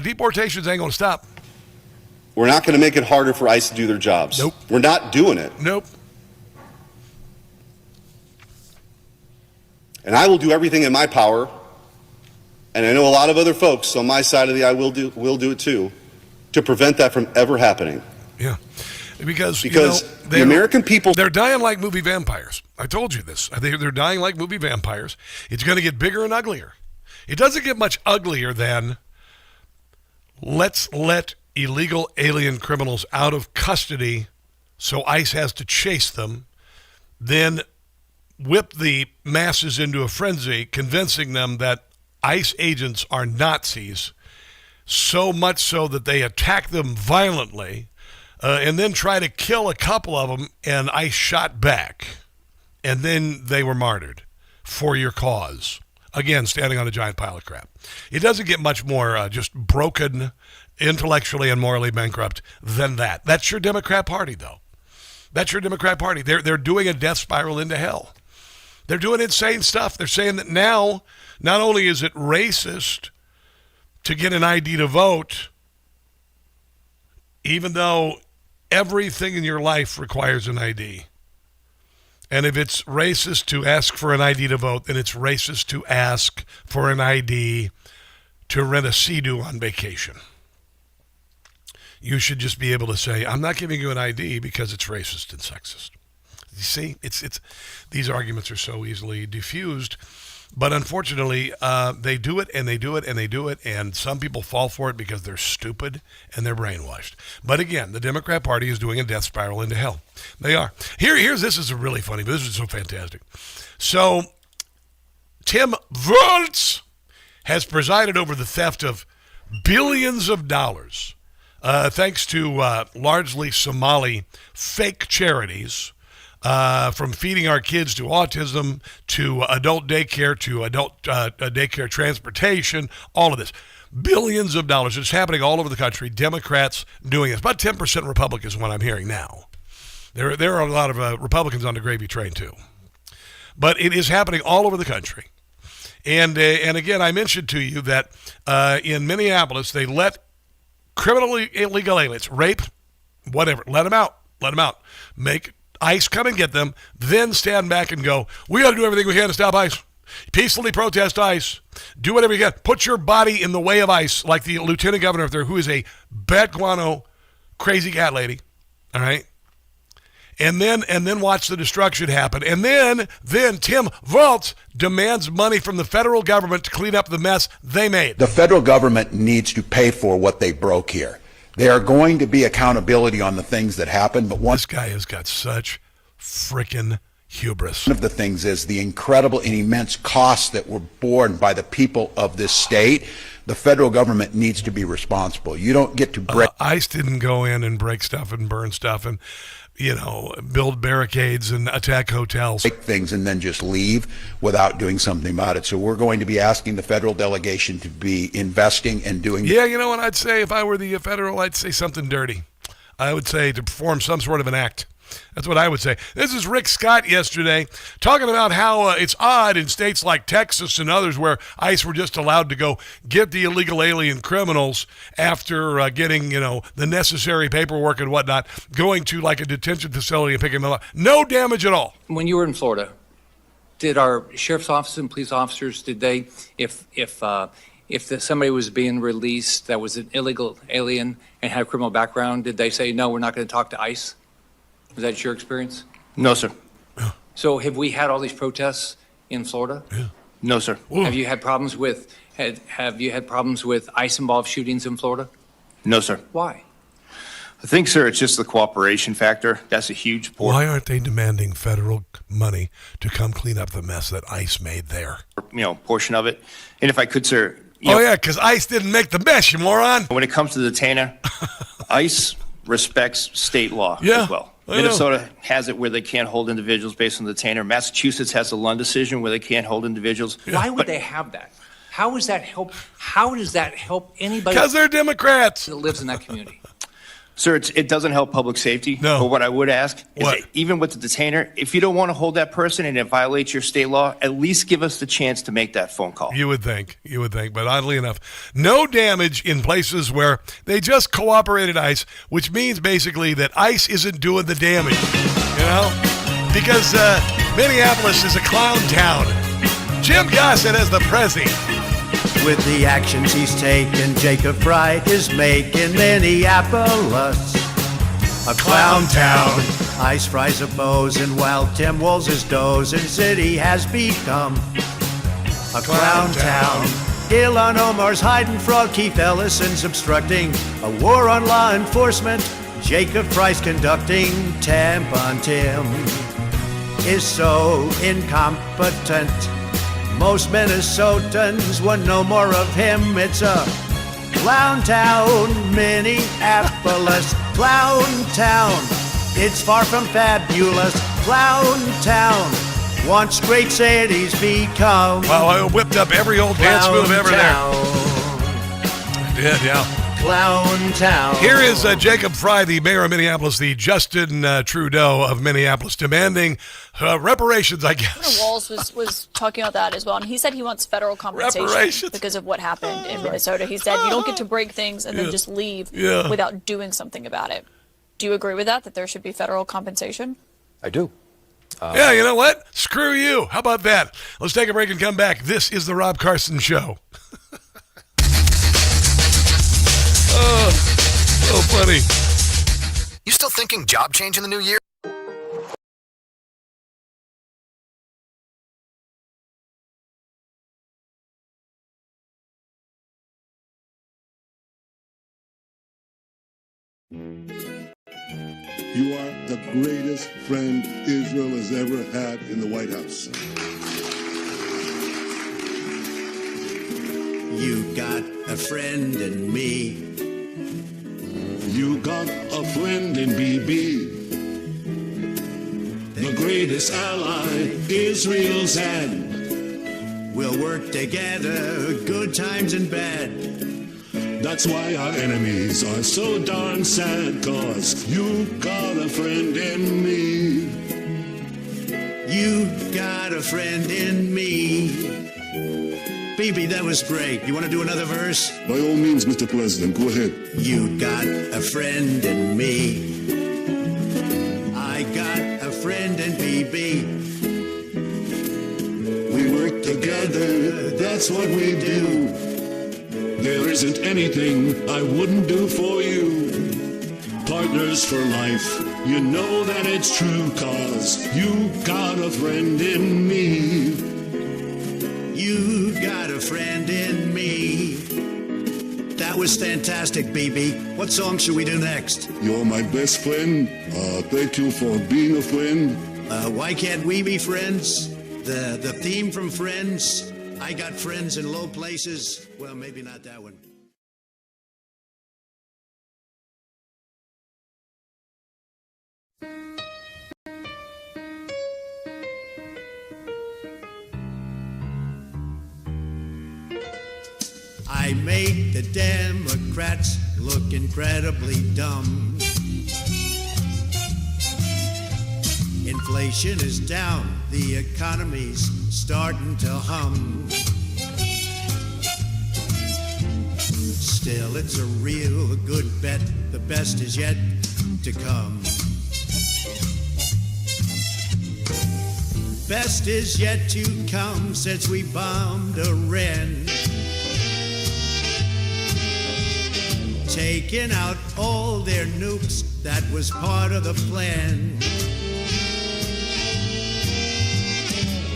deportations ain't going to stop.
We're not going to make it harder for ICE to do their jobs.
Nope.
We're not doing it.
Nope.
And I will do everything in my power, and I know a lot of other folks on my side of the aisle will do it too, to prevent that from ever happening.
Yeah. Because
the American people...
They're dying like movie vampires. I told you this. They're dying like movie vampires. It's going to get bigger and uglier. It doesn't get much uglier than let's let illegal alien criminals out of custody so ICE has to chase them, then whip the masses into a frenzy, convincing them that ICE agents are Nazis, so much so that they attack them violently, and then try to kill a couple of them, and ICE shot back. And then they were martyred for your cause. Again, standing on a giant pile of crap. It doesn't get much more just broken, intellectually and morally bankrupt than that. That's your Democrat Party, though. That's your Democrat Party. They're doing a death spiral into hell. They're doing insane stuff. They're saying that now, not only is it racist to get an ID to vote, even though everything in your life requires an ID. And if it's racist to ask for an ID to vote, then it's racist to ask for an ID to rent a Sea-Doo on vacation. You should just be able to say, I'm not giving you an ID because it's racist and sexist. You see, it's these arguments are so easily diffused. But unfortunately, they do it, and they do it, and they do it, and some people fall for it because they're stupid and they're brainwashed. But again, the Democrat Party is doing a death spiral into hell. They are. This is really funny, but this is so fantastic. So, Tim Walz has presided over the theft of billions of dollars, thanks to largely Somali fake charities. From feeding our kids to autism, to adult daycare, to adult daycare transportation, all of this. Billions of dollars. It's happening all over the country. Democrats doing this. About 10% Republicans, what I'm hearing now. There are a lot of Republicans on the gravy train, too. But it is happening all over the country. And again, I mentioned to you that in Minneapolis, they let criminally illegal aliens, rape, whatever, let them out. Make ICE come and get them, then stand back and go, we got to do everything we can to stop ICE. Peacefully protest ICE. Do whatever you can. Put your body in the way of ICE, like the lieutenant governor up there, who is a bat guano crazy cat lady. All right? And then watch the destruction happen. And then Tim Walz demands money from the federal government to clean up the mess they made.
The federal government needs to pay for what they broke here. There are going to be accountability on the things that happen, but
this guy has got such frickin' hubris.
One of the things is the incredible and immense costs that were borne by the people of this state. The federal government needs to be responsible. You don't get to break.
ICE didn't go in and break stuff and burn stuff and, build barricades and attack hotels.
Break things and then just leave without doing something about it. So we're going to be asking the federal delegation to be investing and doing.
Yeah, you know what I'd say if I were the federal, I'd say something dirty. I would say to perform some sort of an act. That's what I would say. This is Rick Scott yesterday talking about how it's odd in states like Texas and others where ICE were just allowed to go get the illegal alien criminals after getting, the necessary paperwork and whatnot, going to like a detention facility and picking them up. No damage at all.
When you were in Florida, did our sheriff's office and police officers, did they, if somebody was being released that was an illegal alien and had a criminal background, did they say, no, we're not going to talk to ICE? Was that your experience?
No, sir.
So have we had all these protests in Florida?
Yeah.
No, sir.
Ooh.
Have you had problems with ICE-involved shootings in Florida?
No, sir.
Why?
I think, sir, it's just the cooperation factor. That's a huge point.
Why aren't they demanding federal money to come clean up the mess that ICE made there?
Portion of it. And if I could, sir.
Yeah, because ICE didn't make the mess, you moron.
When it comes to the detainer, ICE respects state law as well.
Minnesota has it where they can't hold individuals based on the detainer. Massachusetts has the Lund decision where they can't hold individuals.
Why would they have that? How does that help? How does that help anybody?
Because they're Democrats
that lives in that community.
Sir, it doesn't help public safety.
No.
But what I would ask is
What?
that even with the detainer, if you don't want to hold that person and it violates your state law, at least give us the chance to make that phone call.
You would think. But oddly enough, no damage in places where they just cooperated ICE, which means basically that ICE isn't doing the damage, Because Minneapolis is a clown town. Jim Gossett as the Prezi.
With the actions he's taken, Jacob Fry is making Minneapolis a clown town. Ice fries a bows, and while Tim Walz is dozing, city has become a clown town. Ilhan Omar's hiding fraud, Keith Ellison's obstructing a war on law enforcement. Jacob Fry's conducting. Tampon Tim is so incompetent. Most Minnesotans want no more of him. It's a clown town, Minneapolis, clown town. It's far from fabulous, clown town. Once great cities become.
Wow, I whipped up every old dance move ever
town.
There. I did, yeah.
Clown town.
Here is Jacob Fry, the mayor of Minneapolis, the Justin Trudeau of Minneapolis, demanding reparations, I guess.
Walz was talking about that as well, and he said he wants federal compensation because of what happened in Minnesota. He said you don't get to break things and then just leave without doing something about it. Do you agree with that there should be federal compensation?
I do.
Yeah, you know what? Screw you. How about that? Let's take a break and come back. This is the Rob Carson Show. Oh, so funny.
You still thinking job change in the new year?
You are the greatest friend Israel has ever had in the White House.
You got a friend in me.
You got a friend in BB. The greatest ally Israel's had.
We'll work together, good times and bad.
That's why our enemies are so darn sad, 'cause you got a friend in me.
You got a friend in me. BB, that was great. You want to do another verse?
By all means, Mr. President, go ahead.
You got a friend in me. I got a friend in BB.
We work together, that's what we do. There isn't anything I wouldn't do for you. Partners for life, you know that it's true, 'cause you got a friend in me.
You got a friend in me. That was fantastic, BB. What song should we do next?
You're my best friend. Thank you for being a friend.
Why can't we be friends? The theme from Friends. I got friends in low places. Well, maybe not that one. I make the Democrats look incredibly dumb. Inflation is down, the economy's starting to hum. Still, it's a real good bet, the best is yet to come. Best is yet to come since we bombed Iran. Taking out all their nukes, that was part of the plan.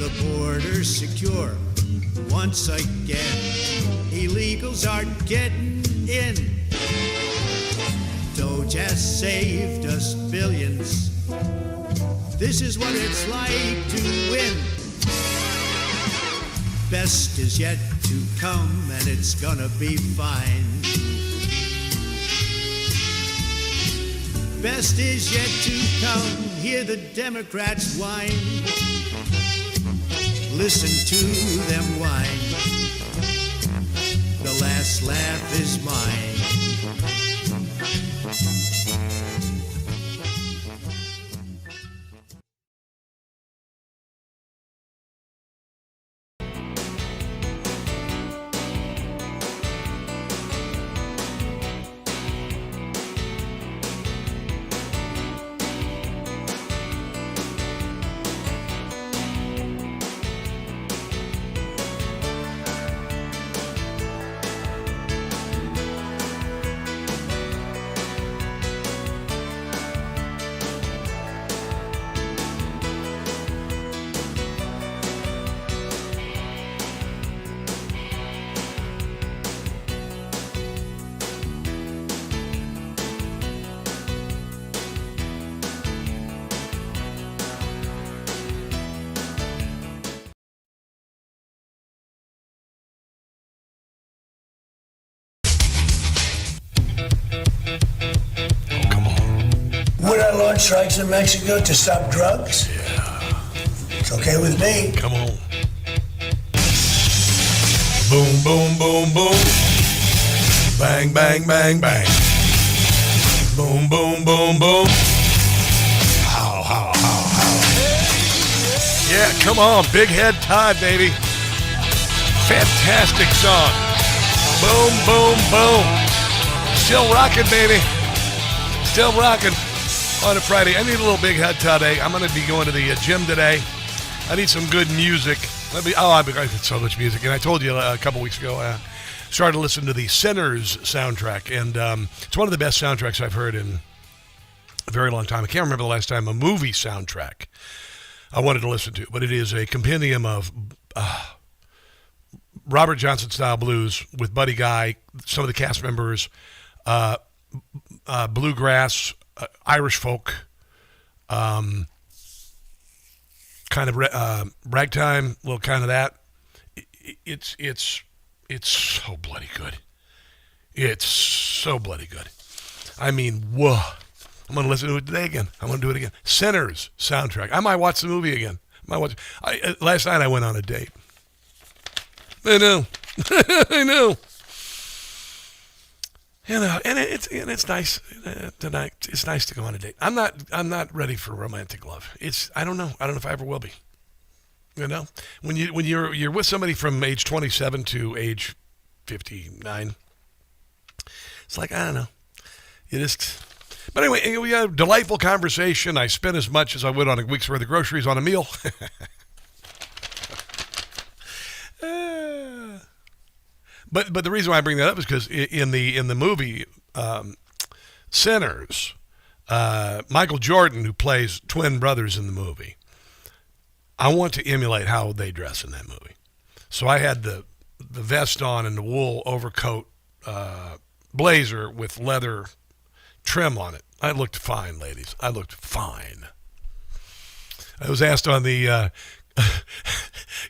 The border's secure once again. Illegals are getting in. Doge has saved us billions. This is what it's like to win. Best is yet to come, and it's gonna be fine. Best is yet to come. Hear the Democrats whine. Listen to them whine. The last laugh is mine.
put on launch strikes in Mexico to stop drugs?
Yeah.
It's okay with me.
Come on. Boom, boom, boom, boom. Bang, bang, bang, bang. Boom, boom, boom, boom. How, how, how, how. Yeah, come on. Big Head Todd, baby. Fantastic song. Boom, boom, boom. Still rocking, baby. Still rocking on a Friday. I need a little Big Head Todd today. I'm going to be going to the gym today. I need some good music. I've got so much music. And I told you a couple weeks ago, started to listen to the Sinners soundtrack. And it's one of the best soundtracks I've heard in a very long time. I can't remember the last time a movie soundtrack I wanted to listen to. But it is a compendium of Robert Johnson-style blues with Buddy Guy, some of the cast members, bluegrass, Irish folk, kind of ragtime, little kind of that. It's so bloody good. It's so bloody good. I mean, whoa. I'm going to listen to it today again. I'm going to do it again. Sinners soundtrack. I might watch the movie again. Last night I went on a date. I know. I know. You know, and it's nice tonight. It's nice to go on a date. I'm not ready for romantic love. I don't know if I ever will be. You know, when you're with somebody from age 27 to age 59, it's like, I don't know. But anyway, we had a delightful conversation. I spent as much as I would on a week's worth of groceries on a meal. But the reason why I bring that up is because in the movie Sinners, Michael Jordan, who plays twin brothers in the movie, I want to emulate how they dress in that movie. So I had the vest on and the wool overcoat blazer with leather trim on it. I looked fine, ladies. I looked fine. I was asked on the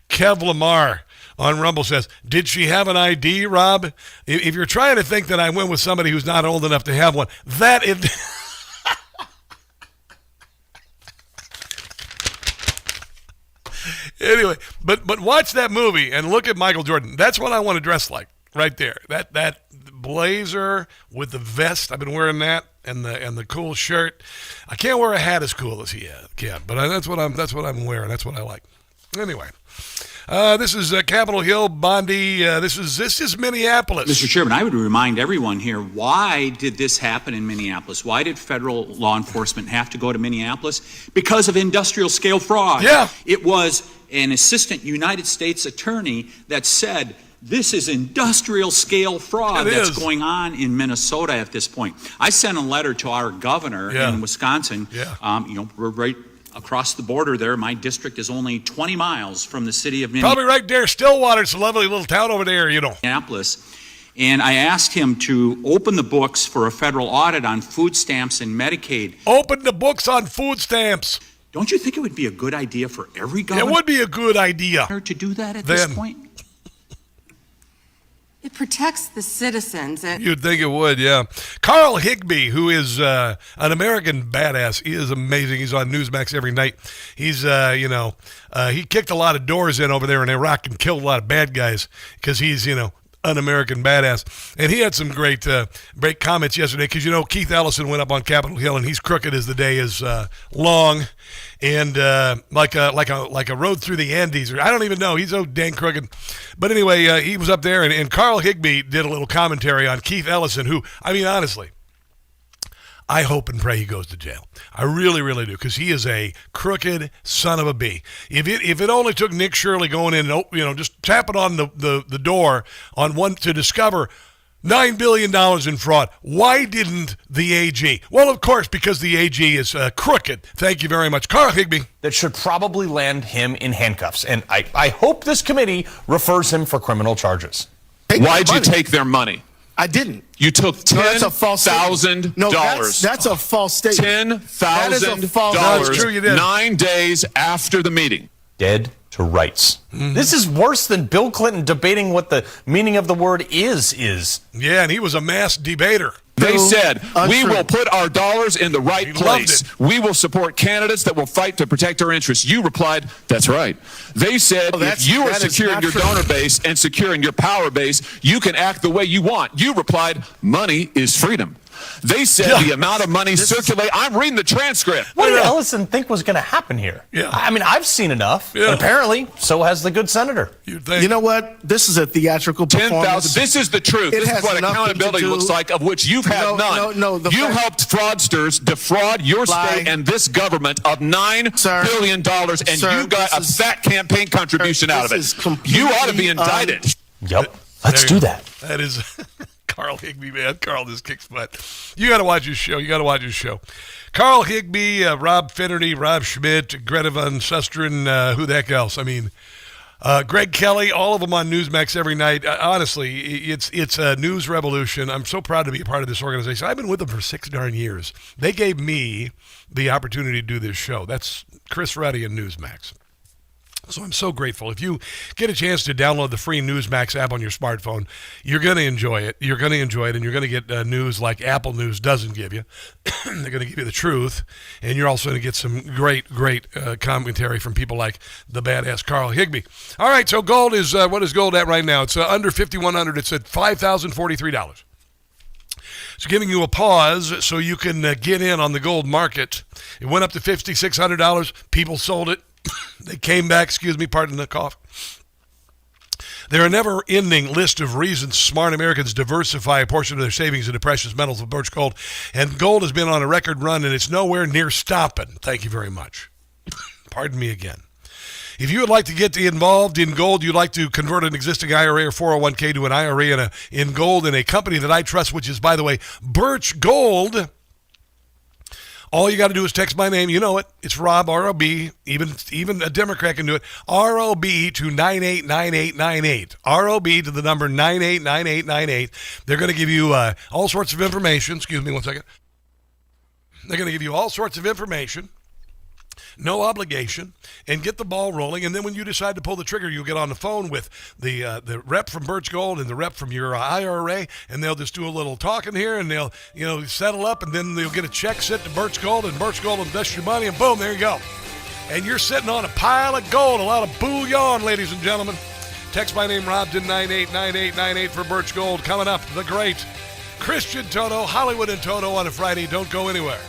Kev Lamar on Rumble says, did she have an ID, Rob? If you're trying to think that I went with somebody who's not old enough to have one, that is... Anyway, but watch that movie and look at Michael Jordan. That's what I want to dress like right there. That blazer with the vest. I've been wearing that and the cool shirt. I can't wear a hat as cool as he can, but that's what I'm wearing. That's what I like. Anyway, this is Capitol Hill, Bondi. This is Minneapolis.
Mr. Chairman, I would remind everyone here, why did this happen in Minneapolis? Why did federal law enforcement have to go to Minneapolis? Because of industrial scale fraud.
Yeah.
It was an assistant United States attorney that said, this is industrial scale fraud that's going on in Minnesota at this point. I sent a letter to our governor in Wisconsin. Yeah. We're right across the border there. My district is only 20 miles from the city of Minneapolis.
Probably right there, Stillwater. It's a lovely little town over there,
Minneapolis. And I asked him to open the books for a federal audit on food stamps and Medicaid.
Open the books on food stamps.
Don't you think it would be a good idea for every governor?
It would be a good idea
to do that at this point?
It protects the citizens.
You'd think it would, yeah. Carl Higbee, who is an American badass. He is amazing. He's on Newsmax every night. He's, he kicked a lot of doors in over there in Iraq and killed a lot of bad guys because he's, an American badass. And he had some great comments yesterday because, Keith Ellison went up on Capitol Hill and he's crooked as the day is long. And like a road through the Andes, or I don't even know. He's so dang crooked. But anyway, he was up there, and Carl Higbee did a little commentary on Keith Ellison, who, I mean, honestly, I hope and pray he goes to jail. I really, really do, because he is a crooked son of a bee. If it only took Nick Shirley going in and just tapping on the door on one to discover $9 billion in fraud. Why didn't the AG? Well, of course, because the AG is crooked. Thank you very much. Carl Higbee.
That should probably land him in handcuffs. And I hope this committee refers him for criminal charges.
Why'd you take their money?
I didn't.
You took $10,000.
No, that's a false statement.
$10,000.
That's true, you did.
9 days after the meeting.
Dead to rights. Mm-hmm. This is worse than Bill Clinton debating what the meaning of the word is.
Yeah, and he was a mass debater.
They said, we
Untrue.
will put our dollars in the right place. We will support candidates that will fight to protect our interests. You replied, that's right. They said, if you are
that is
securing
not
your
true.
donor base and securing your power base, you can act the way you want. You replied, money is freedom. They said the amount of money circulate. I'm reading the transcript.
What did Ellison think was going to happen here?
Yeah.
I mean, I've seen enough. And apparently, so has the good senator.
You know what? This is a theatrical
10,000.
performance.
This is the truth.
It
This is
has
what
nothing
accountability
to do-
looks like, of which you've had none. You helped fraudsters defraud your state and this government of $9 billion, and you got a fat campaign contribution out of it. You ought to be indicted.
Yep. Let's do that.
That is Carl Higbee, man. Carl just kicks butt. You got to watch his show. Carl Higbee, Rob Finnerty, Rob Schmidt, Greta Van Susteren, who the heck else? I mean, Greg Kelly, all of them on Newsmax every night. Honestly, it's a news revolution. I'm so proud to be a part of this organization. I've been with them for 6 darn years. They gave me the opportunity to do this show. That's Chris Ruddy and Newsmax. So I'm so grateful. If you get a chance to download the free Newsmax app on your smartphone, you're going to enjoy it. You're going to enjoy it, and you're going to get news like Apple News doesn't give you. They're going to give you the truth, and you're also going to get some great commentary from people like the badass Carl Higbee. All right, so gold is, what is gold at right now? It's under $5,100. It's at $5,043. It's giving you a pause so you can get in on the gold market. It went up to $5,600. People sold it. They came back, pardon the cough. There are a never-ending list of reasons smart Americans diversify a portion of their savings into precious metals of birch gold, and gold has been on a record run, and it's nowhere near stopping. Thank you very much. Pardon me again. If you would like to get involved in gold, you'd like to convert an existing IRA or 401k to an IRA in gold in a company that I trust, which is, by the way, Birch Gold. All you got to do is text my name. You know it. It's Rob, R-O-B. Even a Democrat can do it. R-O-B to 989898. R-O-B to the number 989898. They're going to give you all sorts of information. Excuse me one second. They're going to give you all sorts of information. No obligation, and get the ball rolling. And then when you decide to pull the trigger, you'll get on the phone with the rep from Birch Gold and the rep from your IRA, and they'll just do a little talking here, and they'll settle up, and then they'll get a check sent to Birch Gold, and Birch Gold will invest your money, and boom, there you go. And you're sitting on a pile of gold, a lot of bullion, ladies and gentlemen. Text my name, Rob, to 989898 for Birch Gold. Coming up, the great Christian Toto, Hollywood and Toto on a Friday. Don't go anywhere.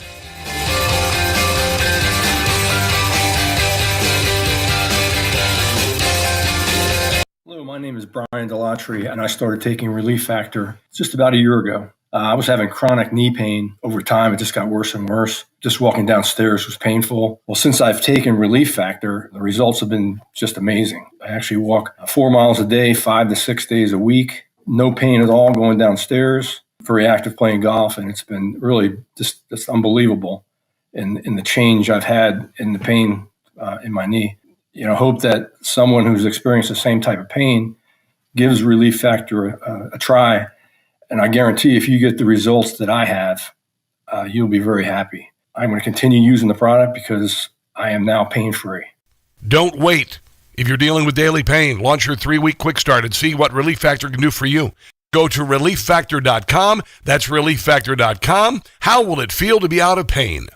Hello, my name is Brian Delatry, and I started taking Relief Factor just about a year ago. I was having chronic knee pain. Over time, it just got worse and worse. Just walking downstairs was painful. Well, since I've taken Relief Factor, the results have been just amazing. I actually walk 4 miles a day, 5 to 6 days a week. No pain at all going downstairs. Very active playing golf, and it's been really just unbelievable in the change I've had in the pain in my knee. Hope that someone who's experienced the same type of pain gives Relief Factor a try. And I guarantee if you get the results that I have, you'll be very happy. I'm going to continue using the product because I am now pain-free.
Don't wait. If you're dealing with daily pain, launch your 3-week quick start and see what Relief Factor can do for you. Go to ReliefFactor.com. That's ReliefFactor.com. How will it feel to be out of pain?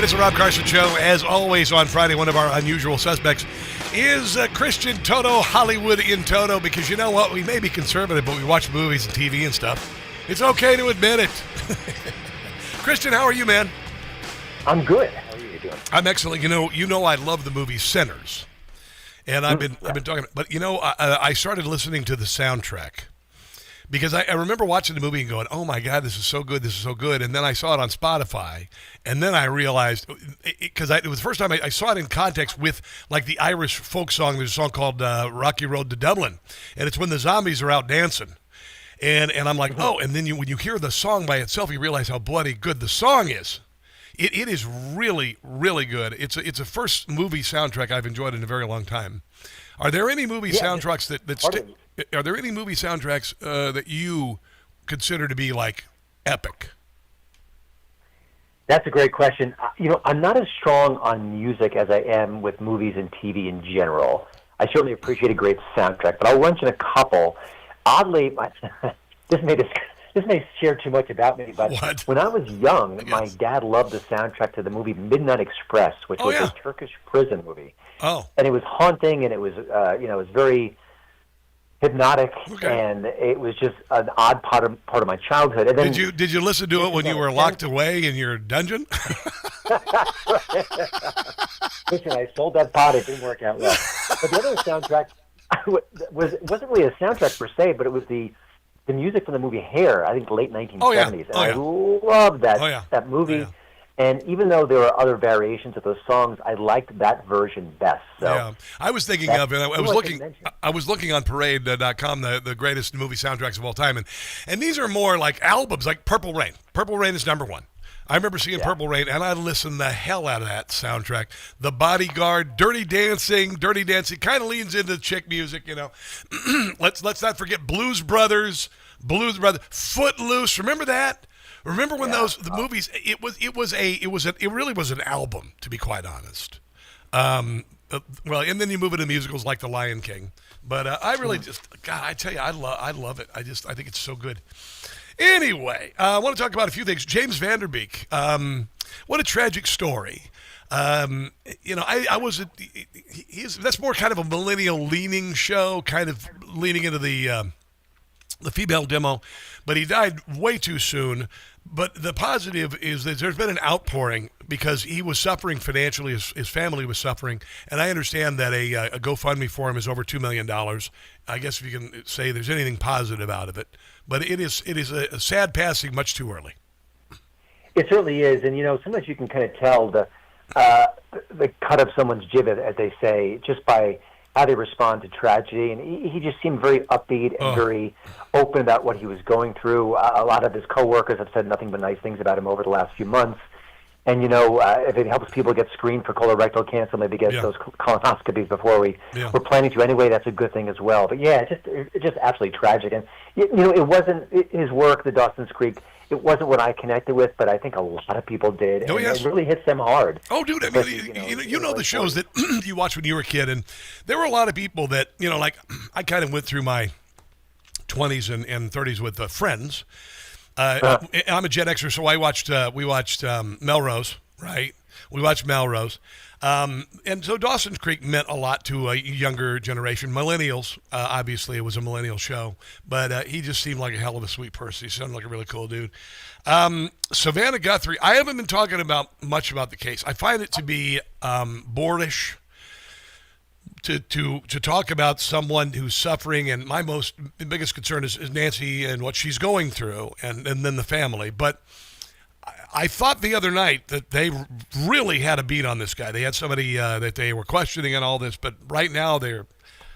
It's a Rob Carson show. As always on Friday, one of our unusual suspects is Christian Toto, Hollywood in Toto, because you know what? We may be conservative, but we watch movies and TV and stuff. It's okay to admit it. Christian, how are you, man?
I'm good. How are you doing?
I'm excellent. You know I love the movie Sinners. And I've been talking, but I started listening to the soundtrack because I remember watching the movie and going, "Oh my God, this is so good, this is so good." And then I saw it on Spotify, and then I realized because it was the first time I saw it in context with like the Irish folk song. There's a song called "Rocky Road to Dublin," and it's when the zombies are out dancing, and I'm like, oh, and then when you hear the song by itself, you realize how bloody good the song is. It is really, really good. It's a first movie soundtrack I've enjoyed in a very long time. Are there any movie soundtracks are there any movie soundtracks that you consider to be like epic?
That's a great question. I'm not as strong on music as I am with movies and TV in general. I certainly appreciate a great soundtrack, but I'll mention a couple. Oddly, this may share too much about me, but when I was young, my dad loved the soundtrack to the movie Midnight Express, which was a Turkish prison movie.
Oh.
And it was haunting, and it was, it was very hypnotic, and it was just an odd part of my childhood. And then,
did you listen to it when you were locked away in your dungeon?
Listen, I sold that pot. It didn't work out well. But the other soundtrack wasn't really a soundtrack per se, but it was the music from the movie Hair, I think the late 1970s. And I loved that movie. Oh, yeah. And even though there were other variations of those songs, I liked that version best. So
I was thinking of it. I was looking on Parade.com, the greatest movie soundtracks of all time, and these are more like albums, like Purple Rain. Purple Rain is number one. I remember seeing Purple Rain, and I listened the hell out of that soundtrack. The Bodyguard, Dirty Dancing kind of leans into chick music, Let's not forget Blues Brothers, Footloose. Remember that? Remember when the movies? It really was an album, to be quite honest. And then you move into musicals like The Lion King. But I really I tell you, I love it. I think it's so good. Anyway, I want to talk about a few things. James Van Der Beek, what a tragic story. That's more kind of a millennial-leaning show, kind of leaning into the female demo, but he died way too soon. But the positive is that there's been an outpouring because he was suffering financially, his family was suffering, and I understand that a GoFundMe for him is over $2 million. I guess if you can say there's anything positive out of it. But it is a sad passing much too early.
It certainly is, and sometimes you can kind of tell the cut of someone's gibbet, as they say, just by how they respond to tragedy. And he just seemed very upbeat and very open about what he was going through. A lot of his coworkers have said nothing but nice things about him over the last few months. And, if it helps people get screened for colorectal cancer, maybe get those colonoscopies before we're planning to anyway, that's a good thing as well. But, it's just absolutely tragic. And, it wasn't his work, the Dawson's Creek, it wasn't what I connected with, but I think a lot of people did. And it really hits them hard.
Oh, dude, I mean, you know the shows that you watched when you were a kid, and there were a lot of people that, like I kind of went through my 20s and 30s with friends. I'm a Gen Xer, so we watched Melrose, right? We watched Melrose. And so Dawson's Creek meant a lot to a younger generation. Millennials, obviously it was a millennial show, but he just seemed like a hell of a sweet person. He sounded like a really cool dude. Savannah Guthrie, I haven't been talking much about the case. I find it to be boorish to talk about someone who's suffering, and my biggest concern is Nancy and what she's going through, and then the family. But I thought the other night that they really had a beat on this guy. They had somebody that they were questioning and all this, but right now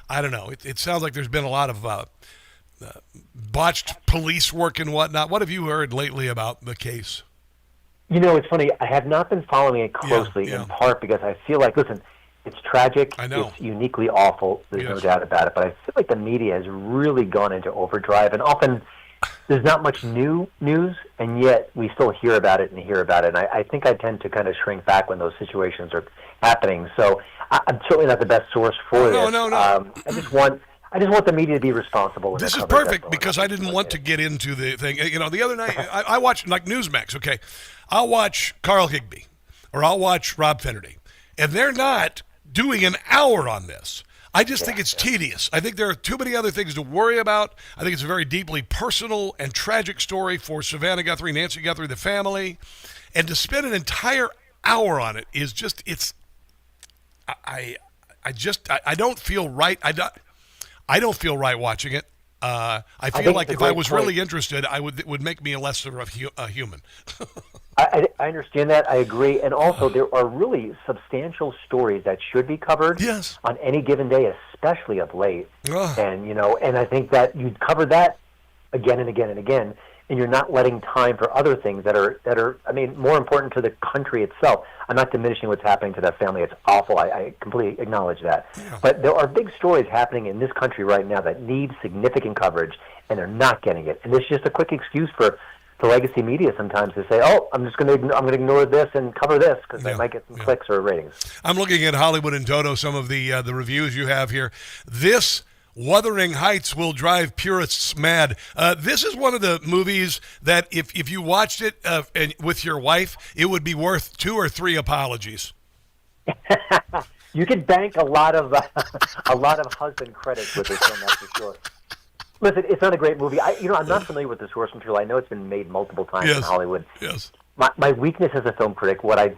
I don't know. It sounds like there's been a lot of botched police work and whatnot. What have you heard lately about the case?
It's funny. I have not been following it closely in part because I feel like, listen, it's tragic.
I know.
It's uniquely awful. There's no doubt about it. But I feel like the media has really gone into overdrive, and often there's not much new news, and yet we still hear about it and hear about it. And I think I tend to kind of shrink back when those situations are happening. So I'm certainly not the best source for this.
No.
I just want the media to be responsible.
This is perfect because I didn't want to get into the thing. The other night I watched like Newsmax. Okay, I'll watch Carl Higbie. or I'll watch Rob Finnerty. And they're not doing an hour on this. I just think it's tedious. I think there are too many other things to worry about. I think it's a very deeply personal and tragic story for Savannah Guthrie, Nancy Guthrie, the family. And to spend an entire hour on it is just, I don't feel right. I don't feel right watching it. I feel like if I was really interested, it would make me less of a human.
I understand that. I agree. And also, there are really substantial stories that should be covered on any given day, especially of late. And, and I think that you cover that again and again and again, and you're not letting time for other things that are, I mean, more important to the country itself. I'm not diminishing what's happening to that family. It's awful. I completely acknowledge that. Yeah. But there are big stories happening in this country right now that need significant coverage, and they're not getting it. And this is just a quick excuse for the legacy media sometimes to say, "Oh, I'm going to ignore this and cover this because I might get some clicks or ratings."
I'm looking at Hollywood in Toto, some of the reviews you have here. This Wuthering Heights will drive purists mad. This is one of the movies that if you watched it with your wife, it would be worth 2 or 3 apologies.
You could bank a lot of husband credits with this film, that's for sure. Listen, it's not a great movie. I'm not familiar with the source material. I know it's been made multiple times in Hollywood.
Yes.
My weakness as a film critic, what I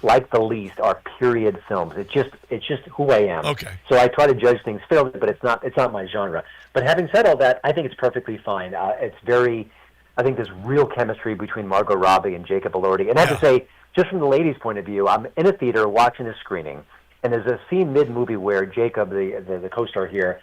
like the least are period films. It's just who I am.
Okay.
So I try to judge things fairly, but it's not my genre. But having said all that, I think it's perfectly fine. I think there's real chemistry between Margot Robbie and Jacob Elordi. And I have to say, just from the ladies' point of view, I'm in a theater watching a screening, and there's a scene mid-movie where Jacob, the co-star here,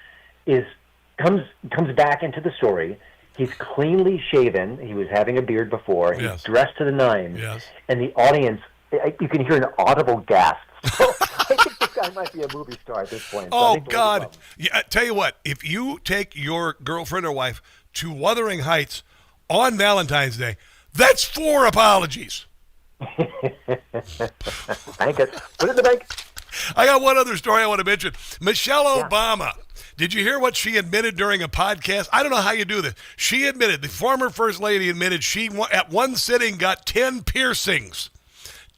comes back into the story. He's cleanly shaven. He was having a beard before. He's dressed to the nines.
Yes.
And the audience, you can hear an audible gasp. So I think this guy might be a movie star at this point.
Oh, God. Yeah, tell you what, if you take your girlfriend or wife to Wuthering Heights on Valentine's Day, that's 4 apologies.
Bank it. Put it in the bank.
I got one other story I want to mention. Michelle Obama. Did you hear what she admitted during a podcast? I don't know how you do this. She admitted, the former First Lady admitted she, at one sitting, got 10 piercings.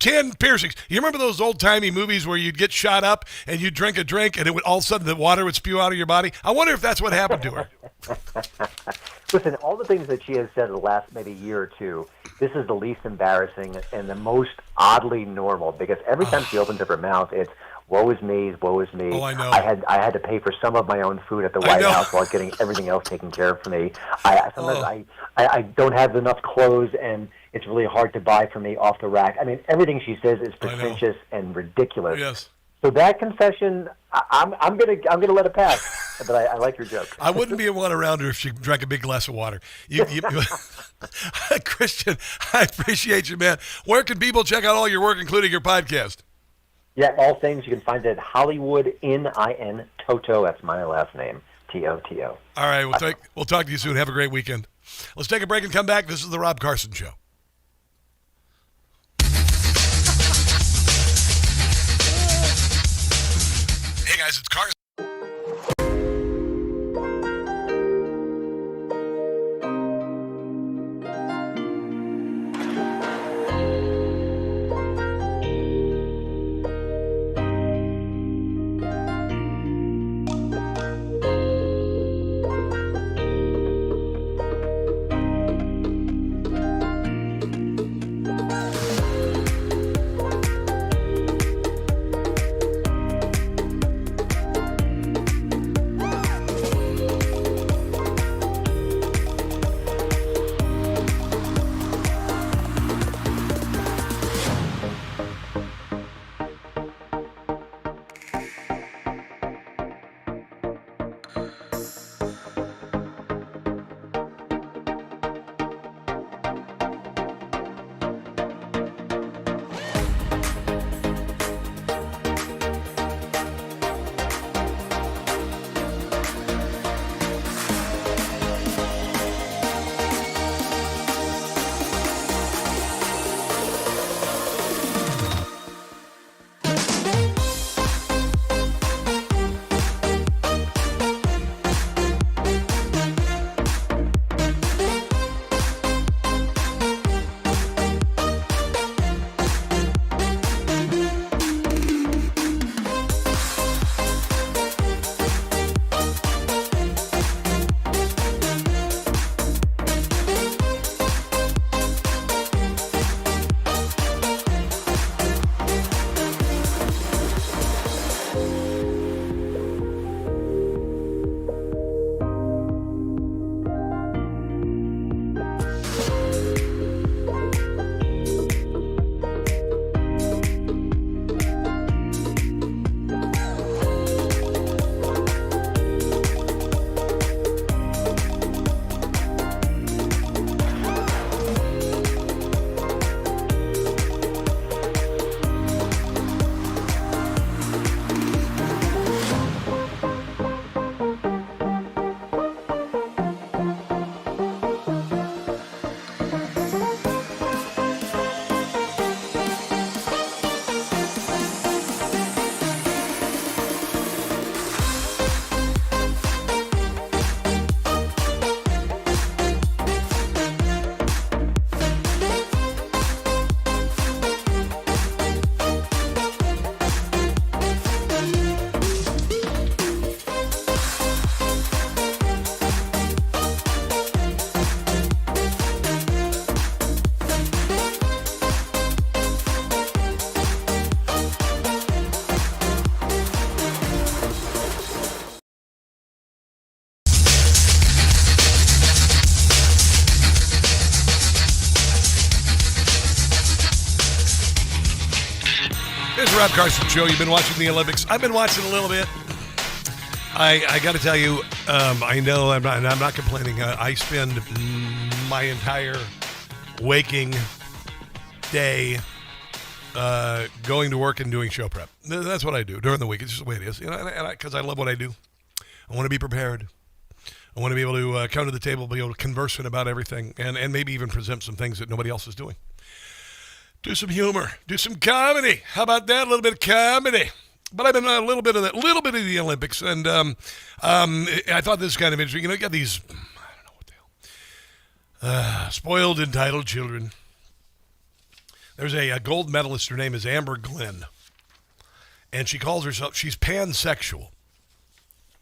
10 piercings. You remember those old-timey movies where you'd get shot up and you'd drink a drink and it would all of a sudden the water would spew out of your body? I wonder if that's what happened to her.
Listen, all the things that she has said in the last maybe year or two, this is the least embarrassing and the most oddly normal, because every time she opens up her mouth, it's, woe is me, woe is me.
Oh, I know.
I had to pay for some of my own food at the White House while getting everything else taken care of for me. Sometimes I don't have enough clothes, and it's really hard to buy for me off the rack. I mean, everything she says is pretentious and ridiculous.
Yes.
So that confession, I'm gonna let it pass. But I like your joke.
I wouldn't be one around her if she drank a big glass of water. Christian, I appreciate you, man. Where can people check out all your work, including your podcast?
Yeah, all things you can find it at Hollywood in Toto. That's my last name, Toto.
All right, we'll talk to you soon. Have a great weekend. Let's take a break and come back. This is the Rob Carson Show. Hey guys, it's Carson. Here's the Rob Carson Show. You've been watching the Olympics. I've been watching a little bit. I got to tell you, I know I'm not complaining. I spend my entire waking day going to work and doing show prep. That's what I do during the week. It's just the way it is. Because I love what I do. I want to be prepared. I want to be able to come to the table, be able to converse about everything, and maybe even present some things that nobody else is doing. Do some humor. Do some comedy. How about that? A little bit of comedy. But I've been a little bit of the Olympics, and I thought this was kind of interesting. You got these, I don't know what the hell, spoiled, entitled children. There's a gold medalist. Her name is Amber Glenn, and she calls herself, she's pansexual.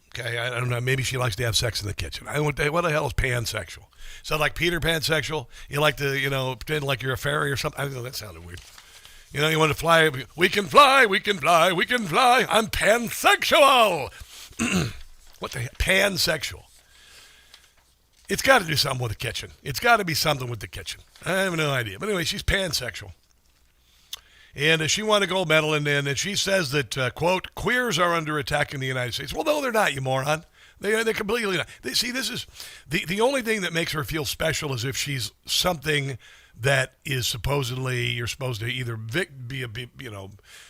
Okay, I don't know, maybe she likes to have sex in the kitchen. What the hell is pansexual? So like Peter Pansexual? You like to, pretend like you're a fairy or something? I don't know, that sounded weird. You want to fly? We can fly, we can fly, we can fly. I'm pansexual. What the hell? Pansexual. It's got to do something with the kitchen. It's got to be something with the kitchen. I have no idea. But anyway, she's pansexual. And she won a gold medal, and she says that, quote, queers are under attack in the United States. Well, no, they're not, you moron. They're completely not. See, this is the only thing that makes her feel special is if she's something that is supposedly you're supposed to either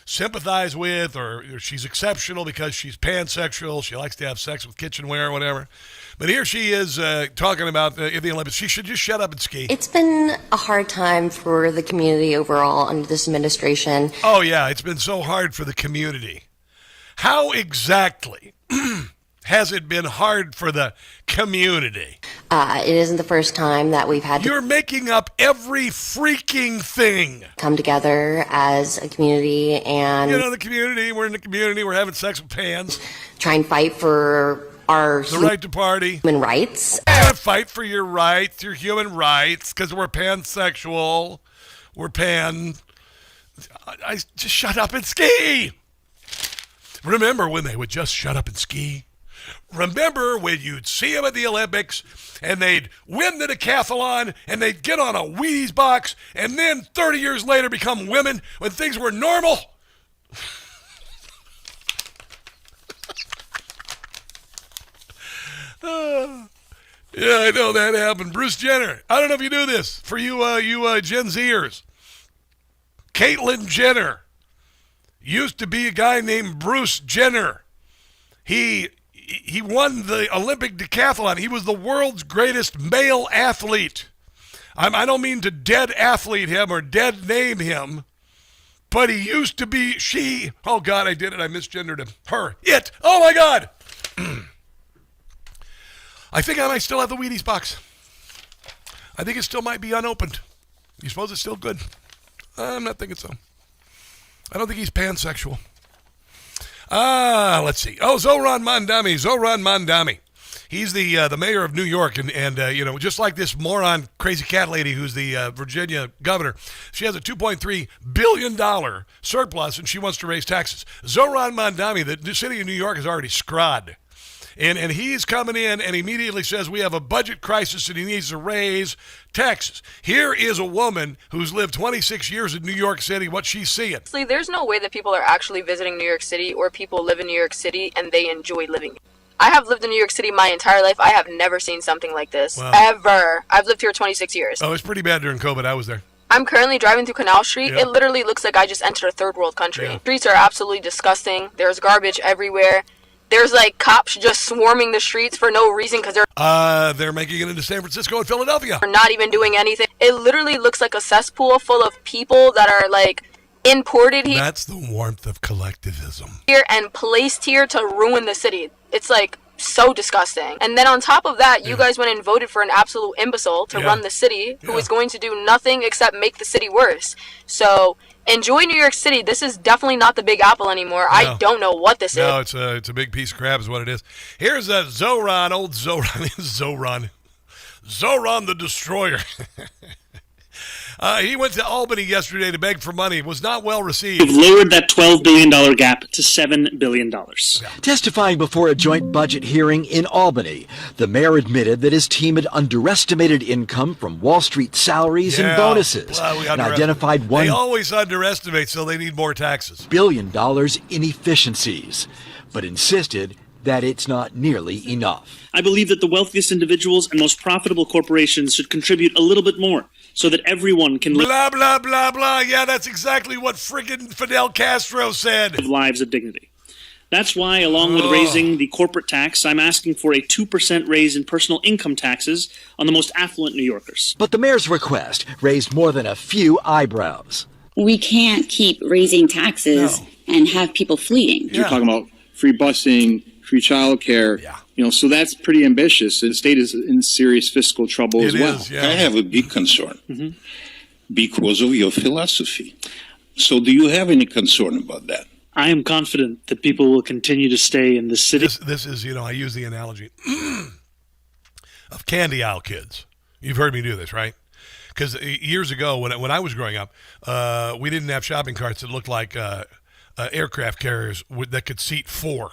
sympathize with, or she's exceptional because she's pansexual. She likes to have sex with kitchenware or whatever. But here she is talking about the Olympics. She should just shut up and ski.
It's been a hard time for the community overall under this administration.
Oh, yeah, it's been so hard for the community. How exactly has it been hard for the community?
It isn't the first time that we've had to
You're making up every freaking thing.
come together as a community and
the community, we're in the community, we're having sex with pans.
try and fight for
The right to party.
human rights.
Fight for your rights, your human rights, because we're pansexual. We're I just shut up and ski. Remember when they would just shut up and ski? Remember when you'd see them at the Olympics and they'd win the decathlon and they'd get on a Wheaties box and then 30 years later become women when things were normal? Yeah, I know that happened. Bruce Jenner. I don't know if you knew this. For you Gen Zers. Caitlyn Jenner used to be a guy named Bruce Jenner. He won the Olympic decathlon. He was the world's greatest male athlete. I don't mean to dead athlete him or dead name him, but he used to be she. Oh, God, I did it. I misgendered him. Her. It. Oh, my God. I think I might still have the Wheaties box. I think it still might be unopened. You suppose it's still good? I'm not thinking so. I don't think he's pansexual. Let's see. Oh, Zohran Mamdani. He's the mayor of New York, and just like this moron crazy cat lady who's the Virginia governor, she has a $2.3 billion surplus, and she wants to raise taxes. Zohran Mamdani, the city of New York is already scrod. And he's coming in and immediately says we have a budget crisis and he needs to raise taxes. Here is a woman who's lived 26 years in New York City, what she's seeing.
There's no way that people are actually visiting New York City or people live in New York City and they enjoy living. I have lived in New York City my entire life. I have never seen something like this, ever. I've lived here 26 years.
Oh, it's pretty bad during COVID. I was there.
I'm currently driving through Canal Street.
Yeah.
It literally looks like I just entered a third world country.
Yeah.
Streets are absolutely disgusting. There's garbage everywhere. There's cops just swarming the streets for no reason because
they're making it into San Francisco and Philadelphia.
They're not even doing anything. It literally looks like a cesspool full of people that are imported here.
That's the warmth of collectivism.
Here and placed here to ruin the city. It's so disgusting. And then on top of that, you guys went and voted for an absolute imbecile to run the city who is going to do nothing except make the city worse. So enjoy New York City. This is definitely not the Big Apple anymore. No. I don't know what this is.
No, it's a big piece of crap is what it is. Here's Zohran Zohran the Destroyer. He went to Albany yesterday to beg for money. Was not well received.
We've lowered that $12 billion gap to $7 billion.
Testifying before a joint budget hearing in Albany, the mayor admitted that his team had underestimated income from Wall Street salaries and bonuses, and identified
They always underestimate, so they need more taxes.
$1 billion in efficiencies, but insisted that it's not nearly enough.
I believe that the wealthiest individuals and most profitable corporations should contribute a little bit more so that everyone can live
Blah, blah, blah, blah. Yeah, that's exactly what friggin' Fidel Castro said.
lives of dignity. That's why, along with raising the corporate tax, I'm asking for a 2% raise in personal income taxes on the most affluent New Yorkers.
But the mayor's request raised more than a few eyebrows.
We can't keep raising taxes and have people fleeing.
You're talking about free busing, free childcare. So that's pretty ambitious. The state is in serious fiscal trouble as well.
I have a big concern because of your philosophy. So do you have any concern about that?
I am confident that people will continue to stay in the city.
This is, I use the analogy of candy aisle kids. You've heard me do this, right? Because years ago, when I was growing up, we didn't have shopping carts that looked like aircraft carriers that could seat 4.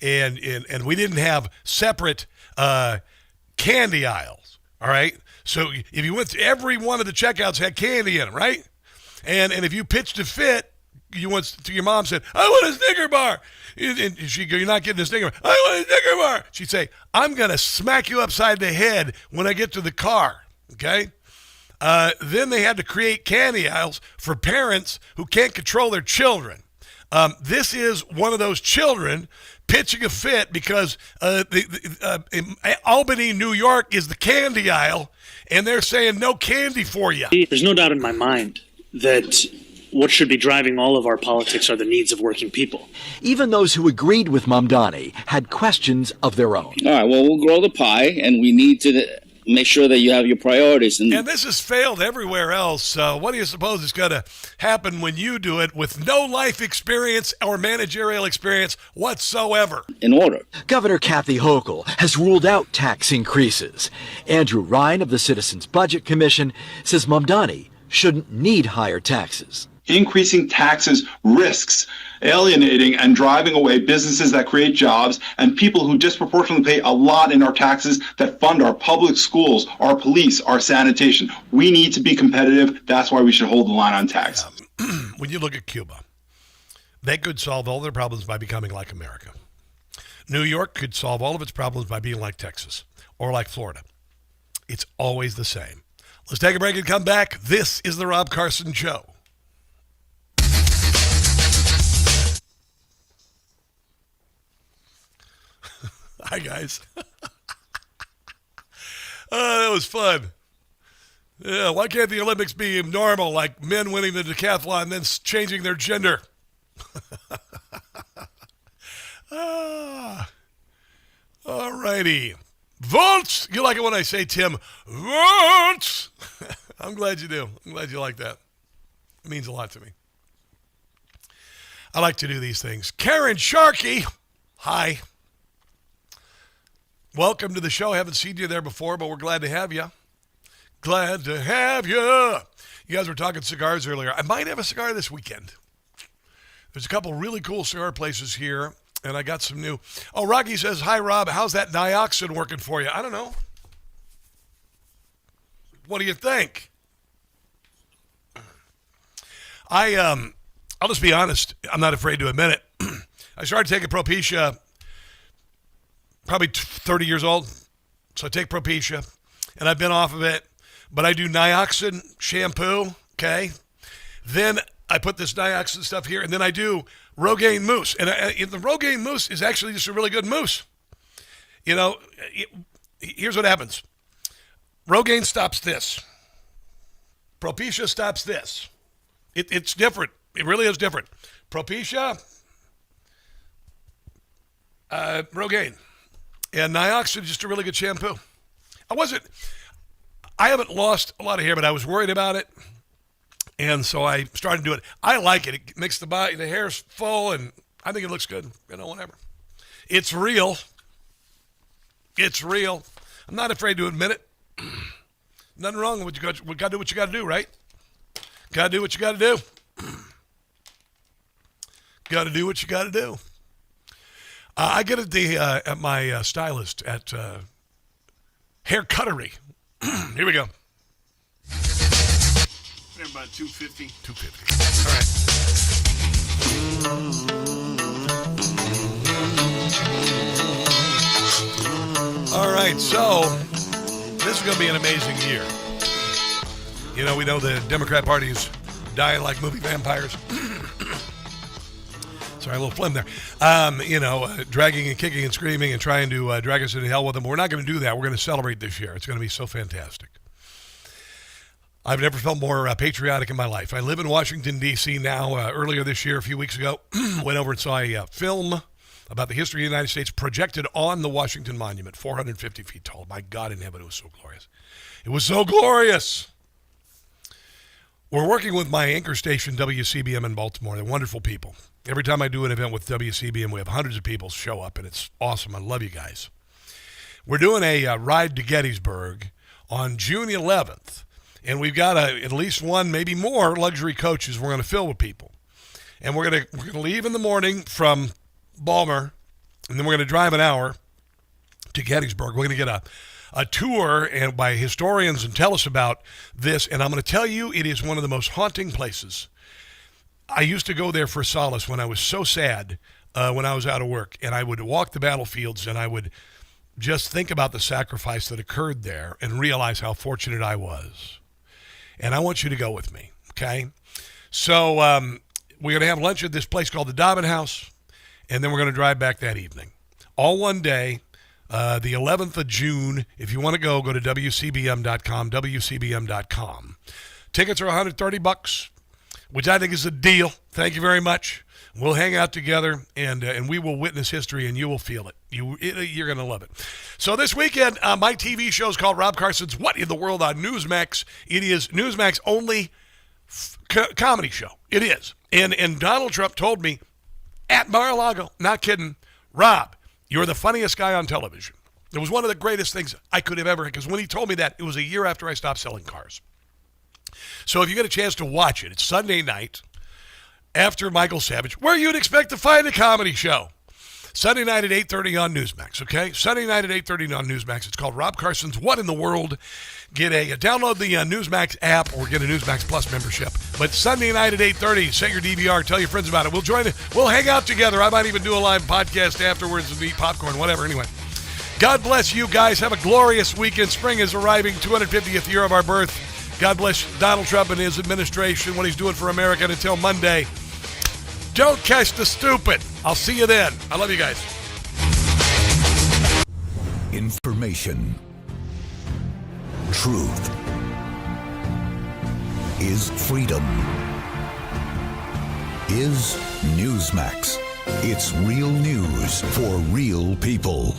And we didn't have separate candy aisles, all right? So if you went to every one of the checkouts had candy in them, right? And if you pitched a fit, you went to your mom said, I want a Snicker bar. And she'd go, you're not getting a Snicker bar. I want a Snicker bar. She'd say, I'm going to smack you upside the head when I get to the car, okay? Then they had to create candy aisles for parents who can't control their children. This is one of those children pitching a fit because Albany, New York is the candy aisle, and they're saying no candy for you.
There's no doubt in my mind that what should be driving all of our politics are the needs of working people.
Even those who agreed with Mamdani had questions of their own.
All right, well, we'll grow the pie, and we need to make sure that you have your priorities.
And this has failed everywhere else. What do you suppose is going to happen when you do it with no life experience or managerial experience whatsoever?
In order.
Governor Kathy Hochul has ruled out tax increases. Andrew Ryan of the Citizens Budget Commission says Mamdani shouldn't need higher taxes.
Increasing taxes risks alienating and driving away businesses that create jobs and people who disproportionately pay a lot in our taxes that fund our public schools, our police, our sanitation. We need to be competitive. That's why we should hold the line on taxes.
When you look at Cuba, they could solve all their problems by becoming like America. New York could solve all of its problems by being like Texas or like Florida. It's always the same. Let's take a break and come back. This is the Rob Carson Show. Hi, guys. That was fun. Yeah, why can't the Olympics be normal, like men winning the decathlon and then changing their gender? All righty. Votes! You like it when I say, Tim, votes! I'm glad you do. I'm glad you like that. It means a lot to me. I like to do these things. Karen Sharkey, hi. Welcome to the show. Haven't seen you there before, but we're glad to have you. Glad to have you. You guys were talking cigars earlier. I might have a cigar this weekend. There's a couple really cool cigar places here, and I got some new. Oh, Rocky says, hi, Rob. How's that dioxin working for you? I don't know. What do you think? I'll just be honest. I'm not afraid to admit it. I started taking Propecia probably 30 years old. So I take Propecia, and I've been off of it. But I do Nioxin shampoo, okay? Then I put this Nioxin stuff here, and then I do Rogaine mousse. And the Rogaine mousse is actually just a really good mousse. You know, here's what happens. Rogaine stops this. Propecia stops this. It's different. It really is different. Propecia, Rogaine. And Nioxin is just a really good shampoo. I haven't lost a lot of hair, but I was worried about it. And so I started doing it. I like it. It makes the hair's full, and I think it looks good. You know, whatever. It's real. It's real. I'm not afraid to admit it. Nothing wrong with what you got to do what you got to do, right? Got to do what you got to do. Got to do what you got to do. I get at my stylist at Hair Cuttery. Here we go. About $250. All right, so this is going to be an amazing year. You know, we know the Democrat Party is dying like movie vampires. Sorry, a little phlegm there. Dragging and kicking and screaming and trying to drag us into hell with them. But we're not going to do that. We're going to celebrate this year. It's going to be so fantastic. I've never felt more patriotic in my life. I live in Washington, D.C. now. Earlier this year, a few weeks ago, went over and saw a film about the history of the United States projected on the Washington Monument, 450 feet tall. My God in heaven, it was so glorious. It was so glorious. We're working with my anchor station, WCBM in Baltimore. They're wonderful people. Every time I do an event with WCBM, we have hundreds of people show up, and it's awesome. I love you guys. We're doing a ride to Gettysburg on June 11th. And we've got at least one, maybe more, luxury coaches we're going to fill with people. And we're going to leave in the morning from Balmer, and then we're going to drive an hour to Gettysburg. We're going to get a tour and by historians and tell us about this. And I'm going to tell you, it is one of the most haunting places. I used to go there for solace when I was so sad when I was out of work. And I would walk the battlefields, and I would just think about the sacrifice that occurred there and realize how fortunate I was. And I want you to go with me, okay? So we're going to have lunch at this place called the Dobbin House, and then we're going to drive back that evening. All one day, the 11th of June. If you want to go to WCBM.com, WCBM.com. Tickets are $130, which I think is a deal. Thank you very much. We'll hang out together, and we will witness history, and you will feel it. You're going to love it. So this weekend, my TV show is called Rob Carson's What in the World on Newsmax. It is Newsmax only comedy show. It is. And Donald Trump told me at Mar-a-Lago, not kidding, Rob, you're the funniest guy on television. It was one of the greatest things I could have ever, because when he told me that, it was a year after I stopped selling cars. So if you get a chance to watch it, it's Sunday night. After Michael Savage, where you'd expect to find a comedy show. Sunday night at 8:30 on Newsmax, okay? Sunday night at 8:30 on Newsmax. It's called Rob Carson's What in the World. Download the Newsmax app or get a Newsmax Plus membership. But Sunday night at 8:30, set your DVR, tell your friends about it. We'll hang out together. I might even do a live podcast afterwards and eat popcorn, whatever. Anyway, God bless you guys. Have a glorious weekend. Spring is arriving, 250th year of our birth. God bless Donald Trump and his administration, what he's doing for America. And until Monday, don't catch the stupid. I'll see you then. I love you guys.
Information. Truth is freedom. Is Newsmax. It's real news for real people.